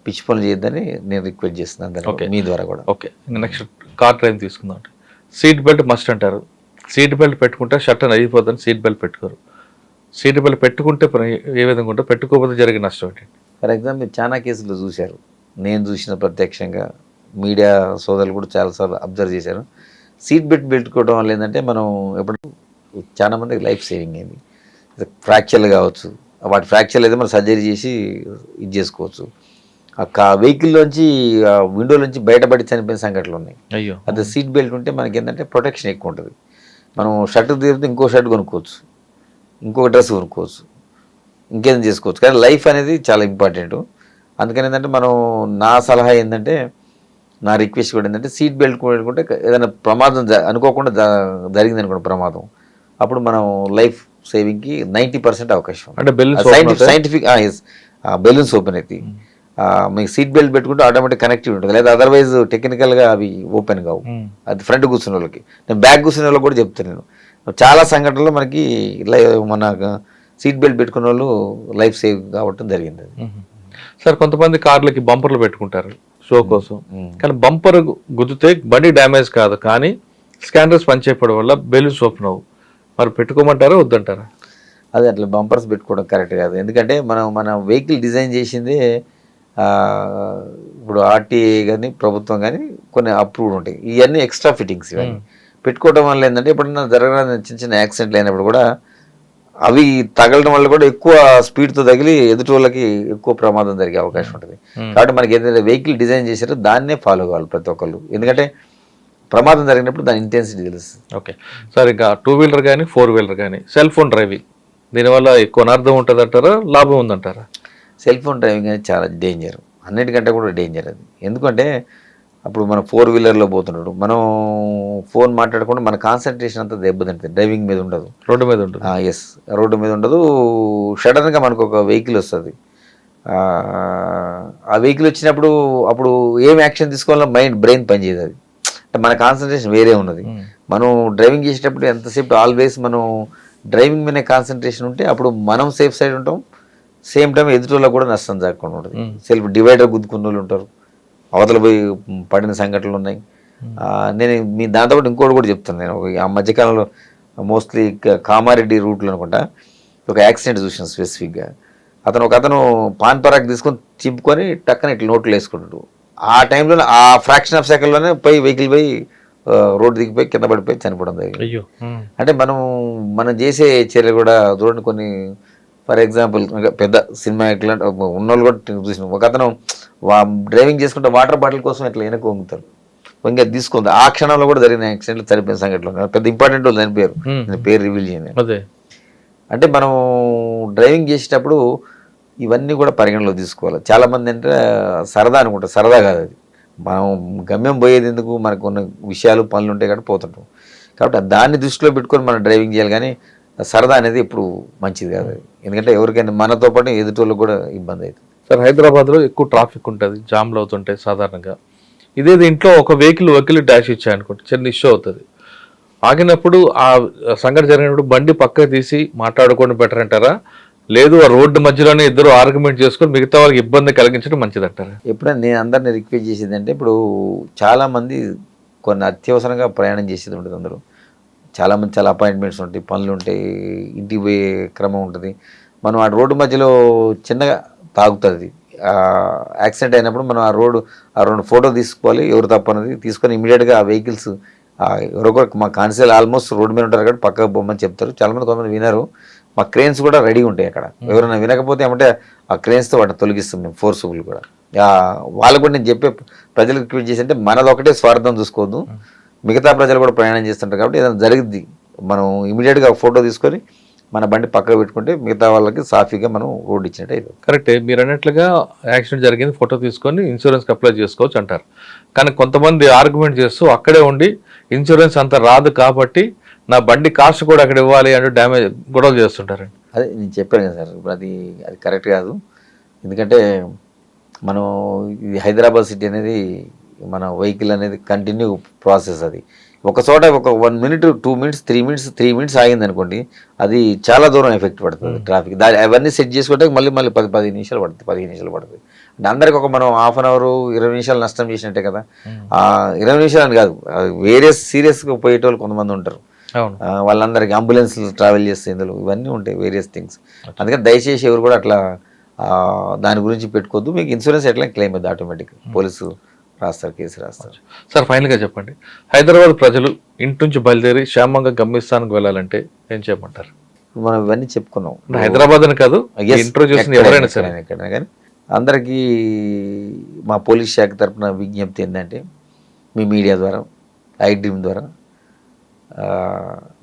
పిచ్చి పనులు చేయొద్దని నేను రిక్వెస్ట్ చేస్తున్నాను మీ ద్వారా కూడా. ఓకే, నెక్స్ట్ కార్ డ్రైవింగ్ తీసుకుందాం. సీట్ బెల్ట్ మస్ట్ అంటారు. సీట్ బెల్ట్ పెట్టుకుంటే షర్ట్ అని అయిపోతుంది, సీట్ బెల్ట్ పెట్టుకోరు. సీట్ బెల్ట్ పెట్టుకుంటే ఏ విధంగా ఉంటే, పెట్టుకోకపోతే జరిగే నష్టం ఏంటి? ఫర్ ఎగ్జాంపుల్ చాలా కేసులు చూశారు, నేను చూసిన ప్రత్యక్షంగా, మీడియా సోదరులు కూడా చాలాసార్లు అబ్జర్వ్ చేశారు. సీట్ బెల్ట్ పెట్టుకోవడం వల్ల ఏంటంటే మనం ఎప్పుడు చాలా మందికి లైఫ్ సేవింగ్ అయింది. ఫ్రాక్చర్లు కావచ్చు, వాటి ఫ్రాక్చర్లు అయితే మనం సర్జరీ చేసి ఇది చేసుకోవచ్చు. ఆ వెహికల్లోంచి విండోలోంచి బయటపడి చనిపోయిన సంఘటనలు ఉన్నాయి. అయ్యో, అదే సీట్ బెల్ట్ ఉంటే మనకి ఏంటంటే ప్రొటెక్షన్ ఎక్కువ ఉంటుంది. మనం షర్ట్ తీరితే ఇంకో షర్ట్ కొనుక్కోవచ్చు, ఇంకొక డ్రెస్ కొనుక్కోవచ్చు, ఇంకేం చేసుకోవచ్చు. కానీ లైఫ్ అనేది చాలా ఇంపార్టెంట్. అందుకని ఏంటంటే మనం, నా సలహా ఏంటంటే, నా రిక్వెస్ట్ కూడా ఏంటంటే సీట్ బెల్ట్ పెట్టుకుంటే ఏదైనా ప్రమాదం అనుకోకుండా జరిగింది అనుకోండి ప్రమాదం, అప్పుడు మనం లైఫ్ సేవింగ్కి 90% అవకాశం. అంటే సైంటిఫిక్ బెలూన్స్ ఓపెన్ అవుతాయి. మీకు సీట్ బెల్ట్ పెట్టుకుంటే ఆటోమేటిక్ కనెక్టివ్ ఉంటుంది. లేదా అదర్వైజ్ టెక్నికల్గా అవి ఓపెన్ కావు. అది ఫ్రంట్ కూర్చున్న వాళ్ళకి, నేను బ్యాక్ కూర్చున్న వాళ్ళకి కూడా చెప్తాను. నేను చాలా సంఘటనలో మనకి మన సీట్ బెల్ట్ పెట్టుకున్న వాళ్ళు లైఫ్ సేవ్ కావటం జరిగింది. సార్, కొంతమంది కార్లకి బంపర్లు పెట్టుకుంటారు షో కోసం, కానీ బంపర్ గుద్దితే బండి డ్యామేజ్ కాదు, కానీ స్కానర్స్ పనిచేయడం వల్ల బెలూన్స్ ఓపెన్ అవ్వు. మరి పెట్టుకోమంటారా వద్దంటారా? అదే, అట్లా బంపర్స్ పెట్టుకోవడం కరెక్ట్ కాదు. ఎందుకంటే మన వెహికల్ డిజైన్ చేసింది ఇప్పుడు ఆర్టీఏ కానీ ప్రభుత్వం కానీ కొన్ని అప్రూవ్డ్ ఉంటాయి. ఇవన్నీ ఎక్స్ట్రా ఫిట్టింగ్స్. ఇవన్నీ పెట్టుకోవడం వల్ల ఏంటంటే ఎప్పుడన్నా జరగని చిన్న యాక్సిడెంట్లు అయినప్పుడు కూడా అవి తగలడం వల్ల కూడా ఎక్కువ స్పీడ్తో తగిలి ఎదుటి వాళ్ళకి ఎక్కువ ప్రమాదం జరిగే అవకాశం ఉంటుంది. కాబట్టి మనకి ఏదైతే వెహికల్ డిజైన్ చేశారో దాన్నే ఫాలో కావాలి ప్రతి ఒక్కళ్ళు. ఎందుకంటే ప్రమాదం జరిగినప్పుడు దాని ఇంటెన్సిటీ తెలుస్తుంది. ఓకే సార్, ఇంకా 2 వీలర్ కానీ 4 వీలర్ కానీ సెల్ ఫోన్ డ్రైవింగ్, దీనివల్ల ఎక్కువ అనర్థం ఉంటుంది అంటారా, లాభం ఉందంటారా? సెల్ ఫోన్ డ్రైవింగ్ అనేది చాలా డేంజర్, అన్నిటికంటే కూడా డేంజర్ అది. ఎందుకంటే అప్పుడు మనం 4 వీలర్లో పోతున్నాడు, మనం ఫోన్ మాట్లాడకుండా మన కాన్సన్ట్రేషన్ అంతా దెబ్బతింటుంది. డ్రైవింగ్ మీద ఉండదు, రోడ్డు మీద ఉంటుంది. ఎస్, రోడ్డు మీద ఉండదు. సడన్గా మనకు ఒక వెహికల్ వస్తుంది, ఆ వెహికల్ వచ్చినప్పుడు అప్పుడు ఏం యాక్షన్ తీసుకోవాలో బ్రెయిన్ పనిచేయదు. అది అంటే మన కాన్సన్ట్రేషన్ వేరే ఉన్నది. మనం డ్రైవింగ్ చేసేటప్పుడు ఎంతసేపు ఆల్వేస్ మనం డ్రైవింగ్ మీద కాన్సన్ట్రేషన్ ఉంటే అప్పుడు మనం సేఫ్ సైడ్ ఉంటాం, సేమ్ టైం ఎదుటిలో కూడా నష్టం జరగకుండా ఉంటుంది. సెల్ఫ్ డివైడర్ గుద్దుకున్న వాళ్ళు ఉంటారు, అవతల పోయి పడిన సంఘటనలు ఉన్నాయి. నేను మీ దాంతోపాటు ఇంకోటి కూడా చెప్తాను. నేను ఆ మధ్యకాలంలో మోస్ట్లీ కామారెడ్డి రూట్లో అనుకుంటా ఒక యాక్సిడెంట్ చూసాను స్పెసిఫిక్గా. ఒక అతను పాన్ పరాక్ తీసుకొని చింపుకొని టక్కన ఇట్లా నోట్లు వేసుకుంటాడు. ఆ టైంలో ఆ ఫ్రాక్షన్ ఆఫ్ సెకండ్లోనే పోయి వెహికల్ పోయి రోడ్డు దిగిపోయి కింద పడిపోయి చనిపోవడం జరిగింది. అంటే మనం చేసే చర్యలు కూడా చూడండి. కొన్ని ఫర్ ఎగ్జాంపుల్ పెద్ద సినిమా ఇట్లాంటి ఉన్నోళ్ళు కూడా చూసిన ఒక అతను డ్రైవింగ్ చేసుకుంటే వాటర్ బాటిల్ కోసం ఇట్లా వెనక్కి వంగుతారు, వంగి తీసుకుంది. ఆ క్షణంలో కూడా జరిగిన యాక్సిడెంట్లు చనిపోయిన సంఘటనలు పెద్ద ఇంపార్టెంట్ వాళ్ళు చనిపోయారు. నేను పేరు రివీల్ చేయను. అంటే మనం డ్రైవింగ్ చేసేటప్పుడు ఇవన్నీ కూడా పరిగణలో తీసుకోవాలి. చాలామంది అంటే సరదా అనుకుంటారు, సరదా కాదు అది. మనం గమ్యం పోయేది ఎందుకు, మనకు ఉన్న విషయాలు పనులు ఉంటాయి కాబట్టి పోతుంటాం. కాబట్టి దాన్ని దృష్టిలో పెట్టుకొని మనం డ్రైవింగ్ చేయాలి. కానీ సరదా అనేది ఎప్పుడు మంచిది కాదు. ఎందుకంటే ఎవరికైనా మనతో పాటు ఎదుటి కూడా ఇబ్బంది అవుతుంది. సార్, హైదరాబాద్లో ఎక్కువ ట్రాఫిక్ ఉంటుంది, జామ్లు అవుతుంటాయి సాధారణంగా. ఇదేది ఇంట్లో ఒక వెహికల్ డాష్ ఇచ్చాయనుకోండి, చిన్న ఇష్యూ అవుతుంది. ఆగినప్పుడు ఆ సంఘటన జరిగినప్పుడు బండి పక్కకు తీసి మాట్లాడుకోవడం బెటర్ అంటారా, లేదు ఆ రోడ్డు మధ్యలోనే ఇద్దరు ఆర్గ్యుమెంట్ చేసుకొని మిగతా వాళ్ళకి ఇబ్బంది కలిగించడం మంచిది అంటారా? ఎప్పుడైనా నేను అందరినీ రిక్వెస్ట్ చేసేది అంటే, ఇప్పుడు చాలామంది కొన్ని అత్యవసరంగా ప్రయాణం చేసేది ఉంటుంది. అందరూ చాలామంది చాలా అపాయింట్మెంట్స్ ఉంటాయి, పనులు ఉంటాయి, ఇంటికి పోయే క్రమం ఉంటుంది. మనం ఆ రోడ్డు మధ్యలో చిన్నగా తాగుతుంది. యాక్సిడెంట్ అయినప్పుడు మనం ఆ రెండు ఫోటో తీసుకోవాలి, ఎవరు తప్పన్నది తీసుకొని ఇమీడియట్గా ఆ వెహికల్స్ ఎవరొకరు మా కాన్స్టేబుల్ ఆల్మోస్ట్ రోడ్డు మీద ఉంటారు కాబట్టి పక్కకు బొమ్మని చెప్తారు. చాలామంది కొంతమంది వినరు. మా క్రేన్స్ కూడా రెడీ ఉంటాయి అక్కడ. ఎవరైనా వినకపోతే ఏమంటే ఆ క్రేన్స్తో వాటిని తొలగిస్తాం మేము, ఫోర్సుబుల్ కూడా. వాళ్ళకు కూడా నేను చెప్పే ప్రజలకు రిక్వెస్ట్ చేసి అంటే మనది ఒకటే స్వార్థం చూసుకోవద్దు, మిగతా ప్రజలు కూడా ప్రయాణం చేస్తుంటారు కాబట్టి ఏదైనా జరిగింది మనం ఇమీడియట్గా ఫోటో తీసుకొని మన బండి పక్కకు పెట్టుకుంటే మిగతా వాళ్ళకి సాఫీగా మనం రోడ్ ఇచ్చినట్టు అయితే. కరెక్టే, మీరు అన్నట్లుగా యాక్సిడెంట్ జరిగింది ఫోటో తీసుకొని ఇన్సూరెన్స్కి అప్లై చేసుకోవచ్చు అంటారు. కానీ కొంతమంది ఆర్గ్యుమెంట్ చేస్తూ అక్కడే ఉండి ఇన్సూరెన్స్ అంత రాదు కాబట్టి నా బండి కాస్ట్ కూడా అక్కడ ఇవ్వాలి అంటూ డ్యామేజ్ గొడవలు చేస్తుంటారు. అదే నేను చెప్పాను కదా సార్, ఇప్పుడు అది కరెక్ట్ కాదు. ఎందుకంటే మనం ఇది హైదరాబాద్ సిటీ అనేది మన వెహికల్ అనేది కంటిన్యూ ప్రాసెస్. అది ఒక చోట ఒక 1 minute 2 minutes 3 minutes ఆగింది అనుకోండి, అది చాలా దూరం ఎఫెక్ట్ పడుతుంది ట్రాఫిక్. అవన్నీ సెట్ చేసుకోవడానికి మళ్ళీ 10 నిమిషాలు పడుతుంది, 15 నిమిషాలు పడుతుంది. అంటే అందరికి ఒక మనం హాఫ్ అన్ అవర్ 20 నిమిషాలు నష్టం చేసినట్టే కదా. 20 నిమిషాలు అని కాదు, వేరే సీరియస్గా పోయేటోళ్ళు కొంతమంది ఉంటారు. వాళ్ళందరికీ అంబులెన్స్ ట్రావెల్ చేస్తే ఇందులో ఇవన్నీ ఉంటాయి, వేరియస్ థింగ్స్. అందుకని దయచేసి ఎవరు కూడా అట్లా దాని గురించి పెట్టుకోవద్దు. మీకు ఇన్సూరెన్స్ ఎట్లా క్లెయిమ్ అవుతుంది ఆటోమేటిక్, పోలీసు రాస్తారు, కేసు రాస్తారు. సార్, ఫైనల్గా చెప్పండి, హైదరాబాద్ ప్రజలు ఇంటి నుంచి బయలుదేరి క్షేమంగా గమ్యస్థానానికి వెళ్ళాలంటే ఏం చేయమంటారు? మనం ఇవన్నీ చెప్పుకున్నాం. హైదరాబాద్ అని కాదు, ఎవరైనా సరే ఎక్కడైనా కానీ అందరికీ మా పోలీస్ శాఖ తరఫున విజ్ఞప్తి ఏంటంటే, మీ మీడియా ద్వారా, iDream ద్వారా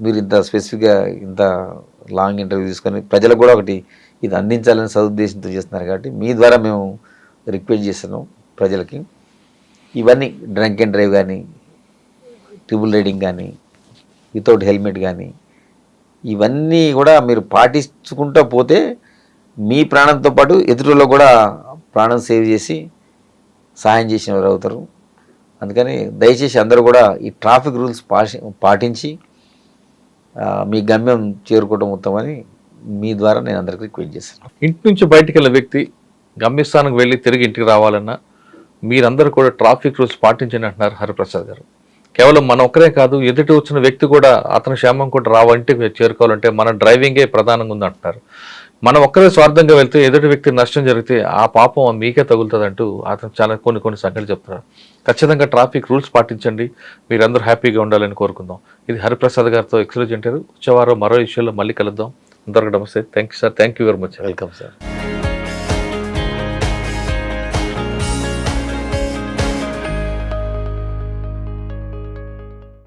మీరు ఇంత స్పెసిఫిక్గా ఇంత లాంగ్ ఇంటర్వ్యూ తీసుకొని ప్రజలకు కూడా ఒకటి ఇది అందించాలని సదుద్దేశంతో చేస్తున్నారు కాబట్టి మీ ద్వారా మేము రిక్వెస్ట్ చేస్తున్నాం ప్రజలకి. ఇవన్నీ డ్రంక్ అండ్ డ్రైవ్ కానీ, ట్రిపుల్ రైడింగ్ కానీ, వితౌట్ హెల్మెట్ కానీ, ఇవన్నీ కూడా మీరు పాటించుకుంటూ పోతే మీ ప్రాణంతో పాటు ఎదురులో కూడా ప్రాణం సేవ్ చేసి సహాయం చేసిన వారు అవుతారు. అందుకని దయచేసి అందరూ కూడా ఈ ట్రాఫిక్ రూల్స్ పాటించి మీ గమ్యం చేరుకోవడం ఉత్తమని మీ ద్వారా నేను అందరికీ రిక్వెస్ట్ చేస్తాను. ఇంటి నుంచి బయటికి వెళ్ళిన వ్యక్తి గమ్యస్థానానికి వెళ్ళి తిరిగి ఇంటికి రావాలన్నా మీరందరూ కూడా ట్రాఫిక్ రూల్స్ పాటించండి అంటున్నారు హరిప్రసాద్ గారు. కేవలం మన ఒక్కరే కాదు, ఎదుటి వచ్చిన వ్యక్తి కూడా అతని క్షేమం కూడా రావాలంటే చేరుకోవాలంటే మన డ్రైవింగే ప్రధానంగా ఉంది అంటున్నారు. మనం ఒక్కరే స్వార్థంగా వెళ్తే ఎదుటి వ్యక్తి నష్టం జరిగితే ఆ పాపం మీకే తగులుతుంది అంటూ అతను చాలా కొన్ని సంగతులు చెప్తున్నారు. ఖచ్చితంగా ట్రాఫిక్ రూల్స్ పాటించండి, మీరందరూ హ్యాపీగా ఉండాలని కోరుకుందాం. ఇది హరిప్రసాద్ గారితో ఎక్స్క్లూజివ్ ఇంటర్వ్యూ. వచ్చేవారం మరో ఇష్యూలో మళ్ళీ కలుద్దాం. అందరికీ నమస్తే. Thank you sir, thank you very much. Welcome sir.